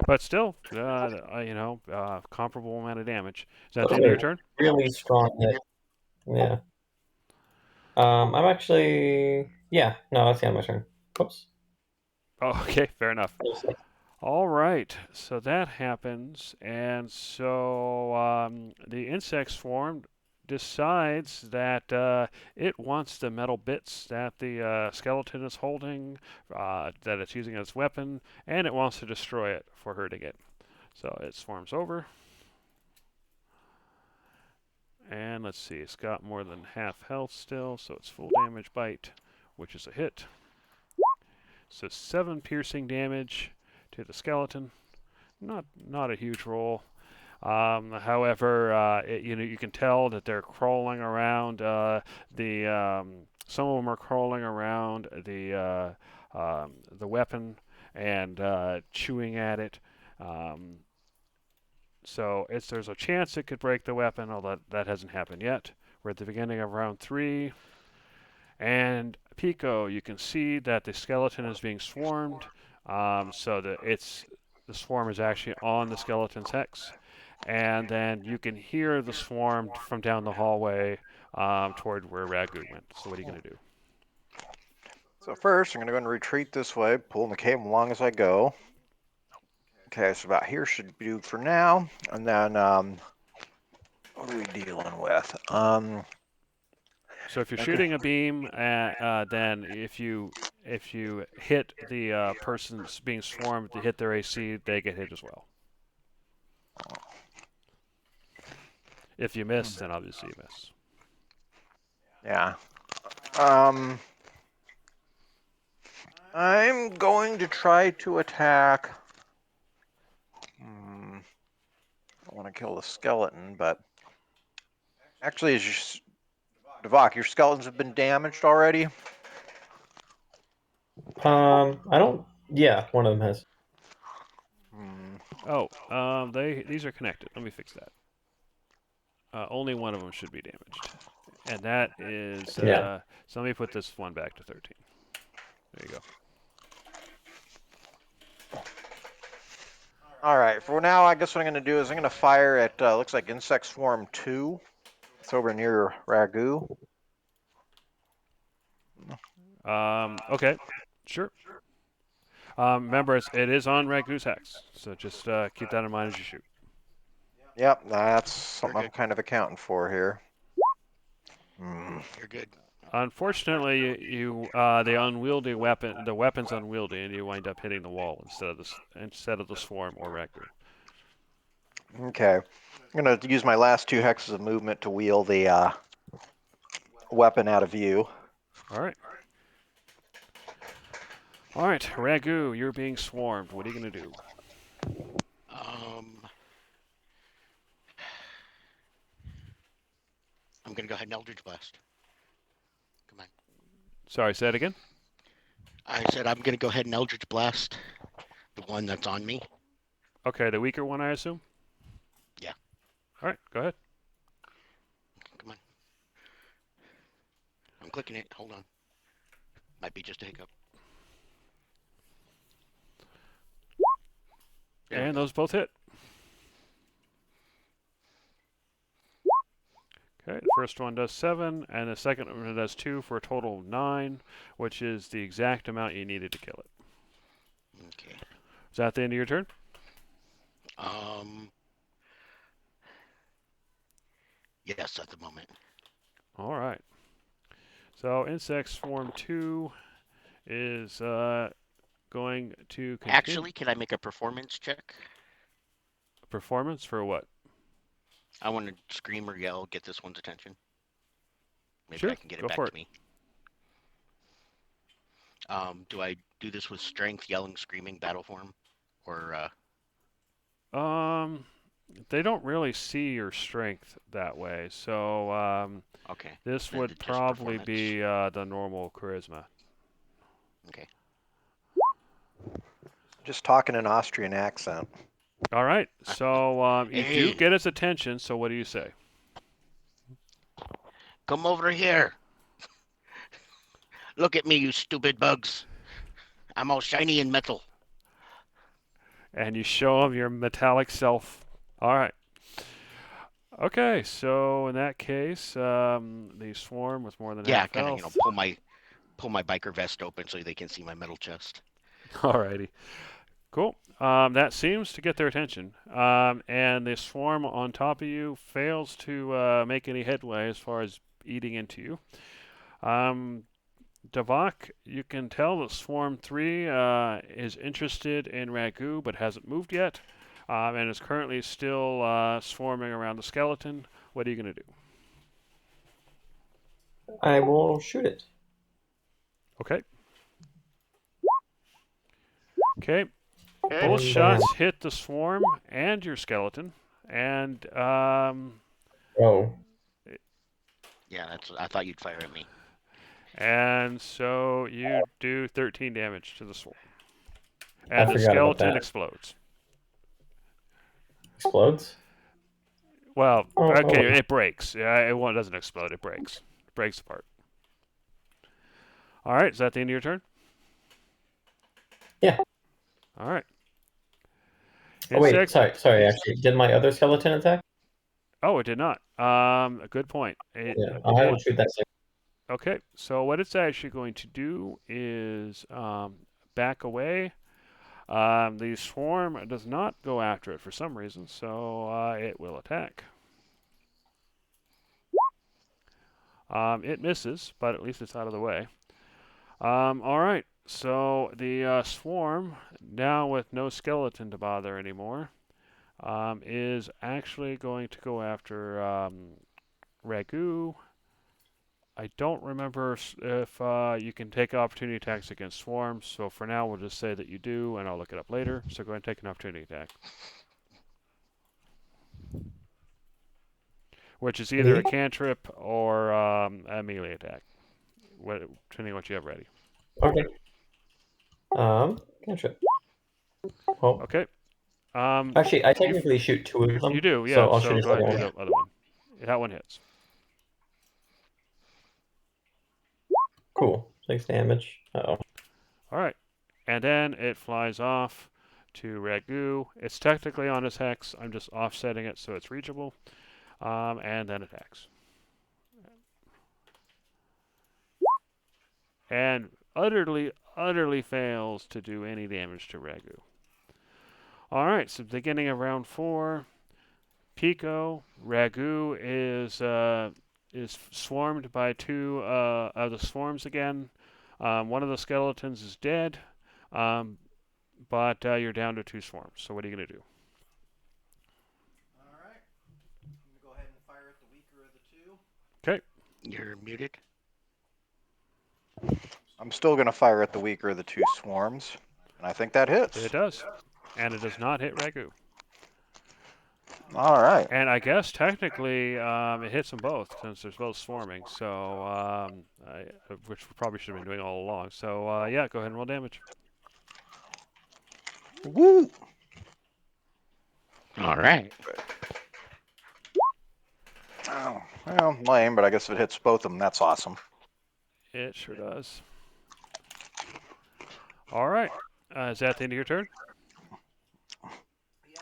But still, comparable amount of damage. Is that the end of your turn? Really strong hit. Yeah. I'm actually... Yeah, no, that's the end of my turn. Whoops. Oh, okay, fair enough. All right, so that happens, and so the insect swarm decides that it wants the metal bits that the skeleton is holding, that it's using as weapon, and it wants to destroy it for hurting it. So it swarms over. And let's see, it's got more than half health still, so it's full damage bite, which is a hit. So 7 piercing damage to the skeleton. Not a huge roll. However, you can tell that they're crawling around. Some of them are crawling around the weapon and chewing at it. So there's a chance it could break the weapon, although that hasn't happened yet. We're at the beginning of round 3. And Pico, you can see that the skeleton is being swarmed. So the swarm is actually on the skeleton's hex. And then you can hear the swarm from down the hallway toward where Ragu went. So what are you going to do? So first, I'm going to go and retreat this way, pulling the cable along as I go. Okay, so about here should do for now. And then, what are we dealing with? So if you're shooting a beam, then if you hit the person's being swarmed to hit their AC, they get hit as well. If you miss, then obviously you miss. Yeah. I'm going to try to attack. I want to kill the skeleton, but actually, Devok, your skeletons have been damaged already. I don't... Yeah, one of them has. Oh, these are connected. Let me fix that. Only one of them should be damaged, and that is. Yeah. So let me put this one back to 13. There you go. All right, for now, I guess what I'm going to do is I'm going to fire at, looks like Insect Swarm 2. It's over near Ragu. Okay, sure. Remember, it is on Ragu's hex, so just keep that in mind as you shoot. Yep, that's something I'm kind of accounting for here. You're good. Unfortunately, the unwieldy weapon, the weapon's unwieldy, and you wind up hitting the wall instead of the swarm or Ragu. Okay, I'm going to use my last 2 hexes of movement to wheel the weapon out of view. All right. All right, Ragu, you're being swarmed. What are you going to do? I'm gonna go ahead and Eldritch Blast. Come on. Sorry, say that again? I said I'm gonna go ahead and Eldritch Blast the one that's on me. Okay, the weaker one, I assume? Yeah. All right, go ahead. Come on. I'm clicking it. Hold on. Might be just a hiccup. There we And go. those both hit. Okay, the first one does 7, and the second one does 2 for a total of 9, which is the exact amount you needed to kill it. Okay. Is that the end of your turn? Yes, at the moment. All right. So Insect Swarm 2 is going to continue. Actually, can I make a performance check? Performance for what? I want to scream or yell, get this one's attention. Maybe Sure, I can get go it back for to it. me. Do I do this with strength, yelling, screaming, battle form, or They don't really see your strength that way, so okay? this Then would just probably performance. be the normal charisma. Okay. Just talking an Austrian accent. All right, so you do Hey, get his attention, so what do you say? come over here. Look at me, you stupid bugs. I'm all shiny and metal. And you show him your metallic self. All right. Okay, so in that case, the swarm with more than Yeah, half kind of, health. pull my biker vest open so they can see my metal chest. Alrighty, cool. That seems to get their attention. And the swarm on top of you fails to make any headway as far as eating into you. Davak, you can tell that Swarm 3 is interested in Ragu but hasn't moved yet, and is currently still swarming around the skeleton. What are you going to do? I will shoot it. Okay. Okay. Both And shots hit the swarm and your skeleton, and oh, Yeah, that's. I thought you'd fire at me. so you do 13 damage to the swarm, I and the forgot about skeleton that. explodes. Explodes? Well, Oh, okay, oh. it breaks. Yeah, it doesn't explode. It breaks. It breaks apart. All right, is that the end of your turn? Yeah. All right. Oh wait, Insect. sorry. Actually, did my other skeleton attack? Oh, it did not. A good point. Yeah, I will shoot that. Okay, so what it's actually going to do is back away. The swarm does not go after it for some reason, so it will attack. It misses, but at least it's out of the way. All right, so the swarm, now with no skeleton to bother anymore, is actually going to go after Ragu. I don't remember if you can take opportunity attacks against swarms, so for now we'll just say that you do, and I'll look it up later. So go ahead and take an opportunity attack, which is either a Me? cantrip or a melee attack, depending on what you have ready. Okay. Cantrip. Well, Okay. actually, I technically shoot two of them. You do, yeah. So I'll shoot So a go ahead second and do one. the other one. That one hits. Cool. 6 damage. Uh-oh. All right, and then it flies off to Ragu. It's technically on his hex. I'm just offsetting it so it's reachable, and then attacks. And utterly fails to do any damage to Ragu. All right, so beginning of round 4, Pico. Ragu is swarmed by 2 of the swarms again. One of the skeletons is dead, but you're down to 2 swarms. So what are you gonna do? All right. I'm going to go ahead and fire at the weaker of the two. Okay. You're muted. I'm still going to fire at the weaker of the two swarms, and I think that hits. It does. And it does not hit Ragu. All right. And I guess technically it hits them both since they're both swarming. So, which we probably should have been doing all along. So, yeah, go ahead and roll damage. Woo! All right. Oh, well, lame, but I guess if it hits both of them, that's awesome. It sure does. All right. Is that the end of your turn?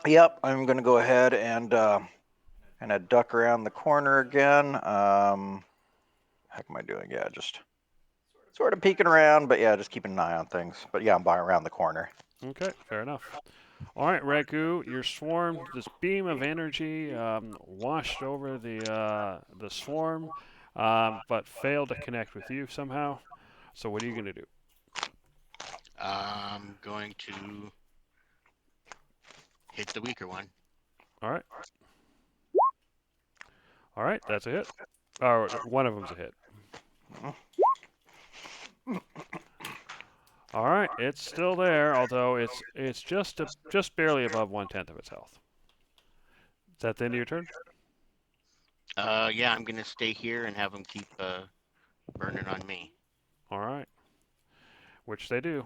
Yep, I'm going to go ahead and kind of duck around the corner again. Heck am I doing? Yeah, just sort of peeking around, but yeah, just keeping an eye on things. But yeah, I'm by around the corner. Okay, fair enough. All right, Ragu, you're swarmed. This beam of energy washed over the swarm, but failed to connect with you somehow. So what are you going to do? I'm going to hit the weaker one. All right. All right, that's a hit. Or one of them's a hit. All right, it's still there, although it's just barely above 1/10 of its health. Is that the end of your turn? Yeah, I'm gonna stay here and have them keep burning on me. All right. Which they do.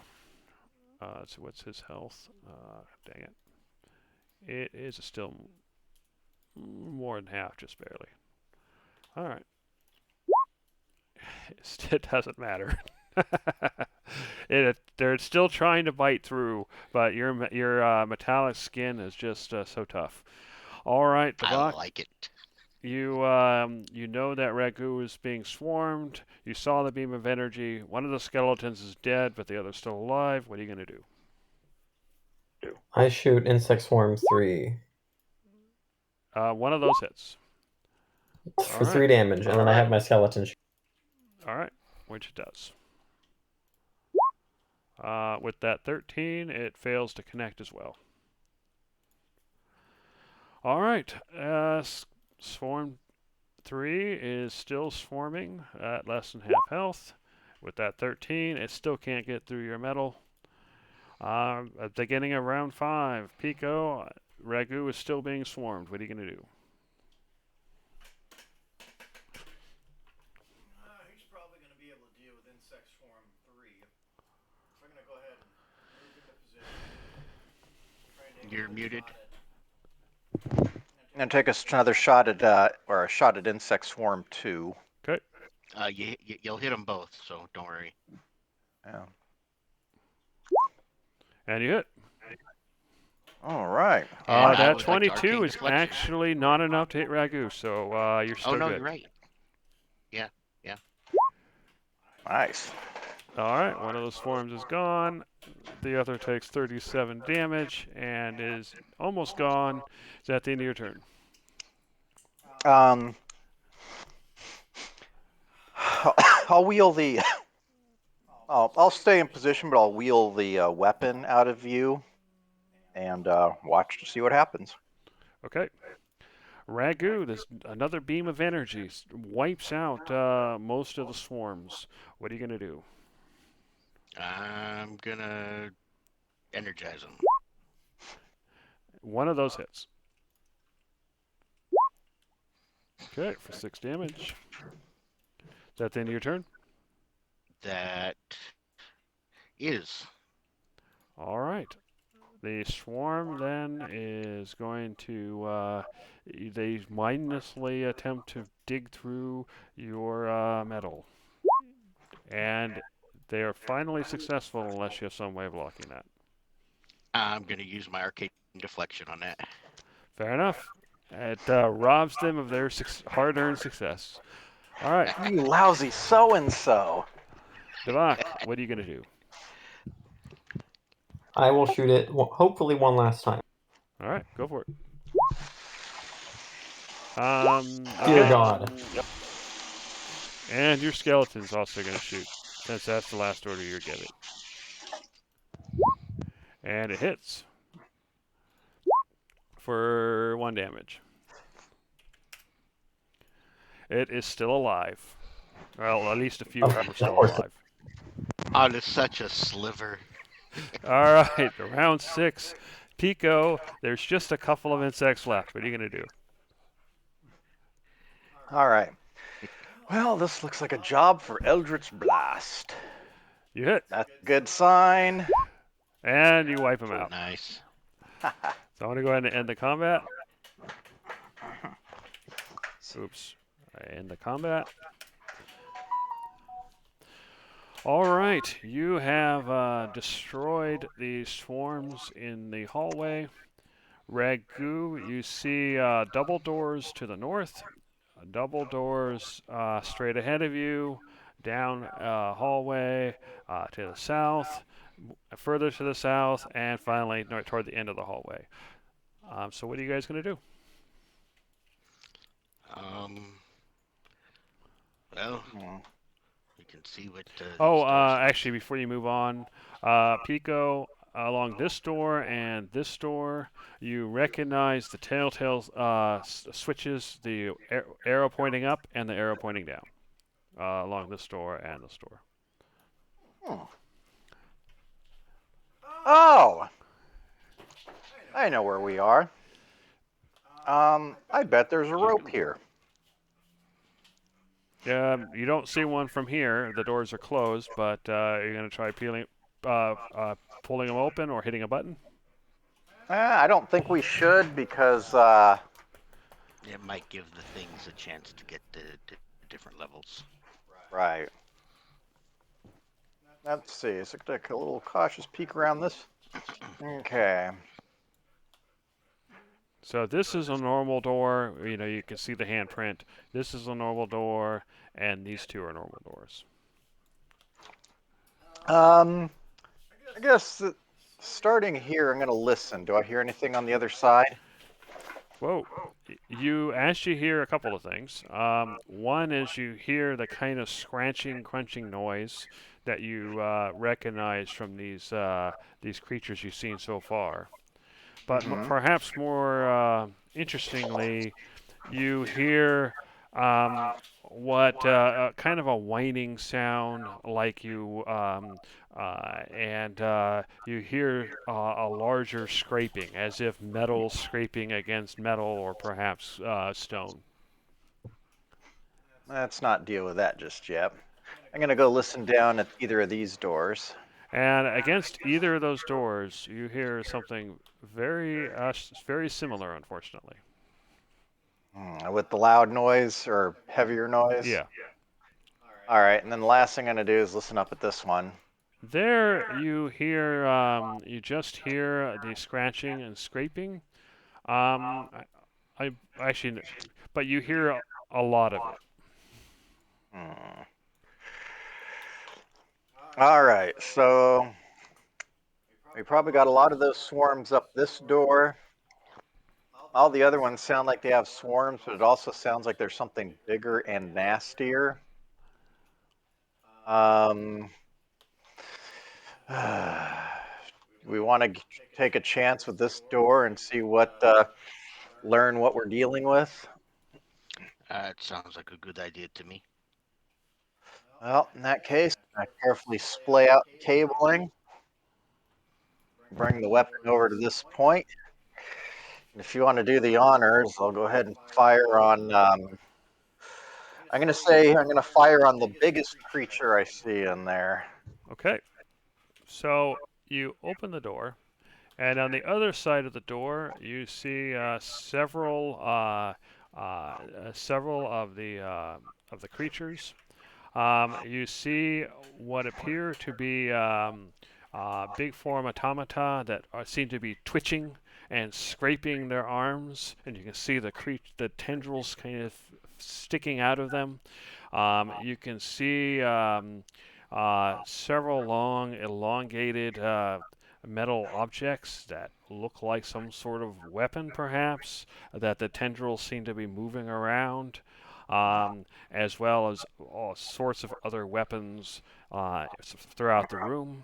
So what's his health? Dang it. It is still more than half, just barely. All right. It doesn't matter. They're still trying to bite through, but your metallic skin is just so tough. All right, I Devok, like it. you know that Ragu is being swarmed. You saw the beam of energy. One of the skeletons is dead, but the other's still alive. What are you gonna do? I shoot insect swarm 3 One of those hits. for right. 3 damage, and then I have my skeleton shoot. All right, which it does. With that 13, it fails to connect as well. All right, swarm 3 is still swarming at less than half health. With that 13, it still can't get through your metal. At the beginning of round 5, Pico, Ragu is still being swarmed. What are you going to do? He's probably going to be able to deal with insect swarm 3. So I'm going to go ahead and move into position. You're muted. And take us another shot at or a shot at insect swarm 2. Okay. You'll hit them both, so don't worry. Yeah. And you hit. All right. And I That would like to 22 arcane is deflection. actually not enough to hit Ragu, so you're still Oh no, good. you're right. Nice. All right, one of those swarms is gone. The other takes 37 damage and is almost gone. Is that the end of your turn? I'll wheel the. I'll stay in position, but I'll wheel the weapon out of view and watch to see what happens. Okay. Ragu, this another beam of energy wipes out most of the swarms. What are you gonna do? I'm gonna energize them. One of those hits. Okay, for 6 damage. Is that the end of your turn? That is. All right. The swarm then is going to they mindlessly attempt to dig through your metal, and they are finally successful unless you have some way of blocking that. I'm gonna use my arcane deflection on that. Fair enough. It robs them of their hard-earned success. All right, You lousy so-and-so. Devok, what are you gonna do? I will shoot it, hopefully one last time. All right, go for it. Dear Okay. God. And your skeleton's also gonna shoot, since that's the last order you're giving. And it hits for 1 damage. It is still alive. Well, at least a few of them are still alive. On such a sliver. All right, round 6. Pico, there's just a couple of insects left. What are you going to do? All right. Well, this looks like a job for Eldritch Blast. You hit, That's a good sign. and you wipe them out. Nice. So I want to go ahead and end the combat. Oops. I end the combat. All right, you have destroyed the swarms in the hallway. Ragu, you see double doors to the north, double doors straight ahead of you, down hallway to the south, further to the south, and finally toward the end of the hallway. So what are you guys going to do? Well, Hmm. we can see what. Oh, these doors actually, before you move on, Pico, along this door and this door, you recognize the telltale switches, the arrow pointing up and the arrow pointing down, along this door and this door. Hmm. Oh, I know where we are. I bet there's a You rope do. here. You don't see one from here. The doors are closed, but you're going to try pulling them open or hitting a button. I don't think we should because It might give the things a chance to get to different levels. right. Let's see. Let's take a little cautious peek around this. Okay. So this is a normal door. You can see the handprint. This is a normal door, and these two are normal doors. I guess starting here, I'm going to listen. Do I hear anything on the other side? Whoa. You actually hear a couple of things. One is you hear the kind of scratching, crunching noise that you recognize from these creatures you've seen so far. But Mhm. perhaps more interestingly, you hear what kind of a whining sound, like and you hear a larger scraping, as if metal scraping against metal, or perhaps stone. Let's not deal with that just yet. I'm going to go listen down at either of these doors. And against either of those doors, you hear something very similar, unfortunately. With the loud noise or heavier noise. Yeah. All right, and then the last thing I'm going to do is listen up at this one. There you just hear the scratching and scraping. I actually, but you hear a lot of it. Hmm. All right, so we probably got a lot of those swarms up this door. All the other ones sound like they have swarms, but it also sounds like there's something bigger and nastier. Um, we want to take a chance with this door and see learn what we're dealing with. It sounds like a good idea to me. Well, in that case, I carefully splay out the cabling, bring the weapon over to this point. And if you want to do the honors, I'll go ahead and fire on. I'm going to say I'm going to fire on the biggest creature I see in there. Okay. So you open the door, and on the other side of the door, you see several of the creatures. You see what appear to be big form automata that seem to be twitching and scraping their arms, and you can see the tendrils kind of sticking out of them. You can see several long, elongated metal objects that look like some sort of weapon, perhaps, that the tendrils seem to be moving around, as well as all sorts of other weapons throughout the room.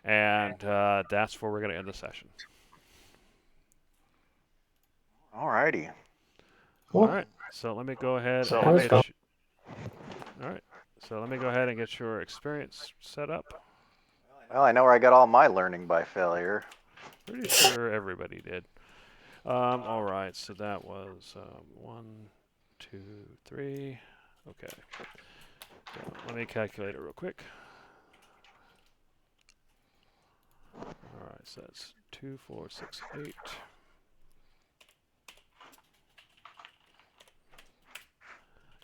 And that's where we're going to end the session. Alrighty. All Cool. right. So let me go ahead So and let me get. All right. So let me go ahead and get your experience set up. Well, I know where I got all my learning by failure. Pretty sure everybody did. All right, so that was 1, 2, 3. Okay. So let me calculate it real quick. All right, so that's 2, 4, 6, 8.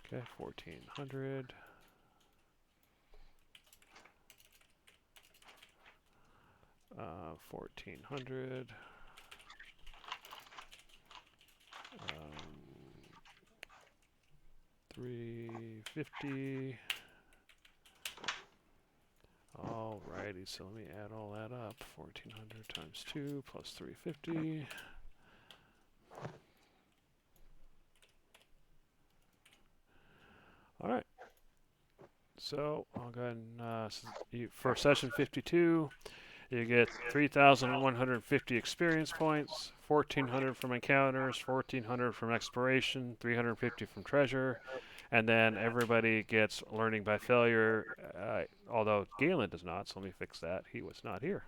Okay, 1400. 1400. 350. Alrighty, so let me add all that up. 1400 times 2 plus 350. Alright. So I'll go ahead and for session 52, you get 3,150 experience points, 1,400 from encounters, 1,400 from exploration, 350 from treasure, and then everybody gets learning by failure, although Galen does not, so let me fix that. He was not here.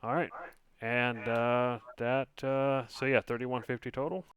All right. And so yeah, 3,150 total.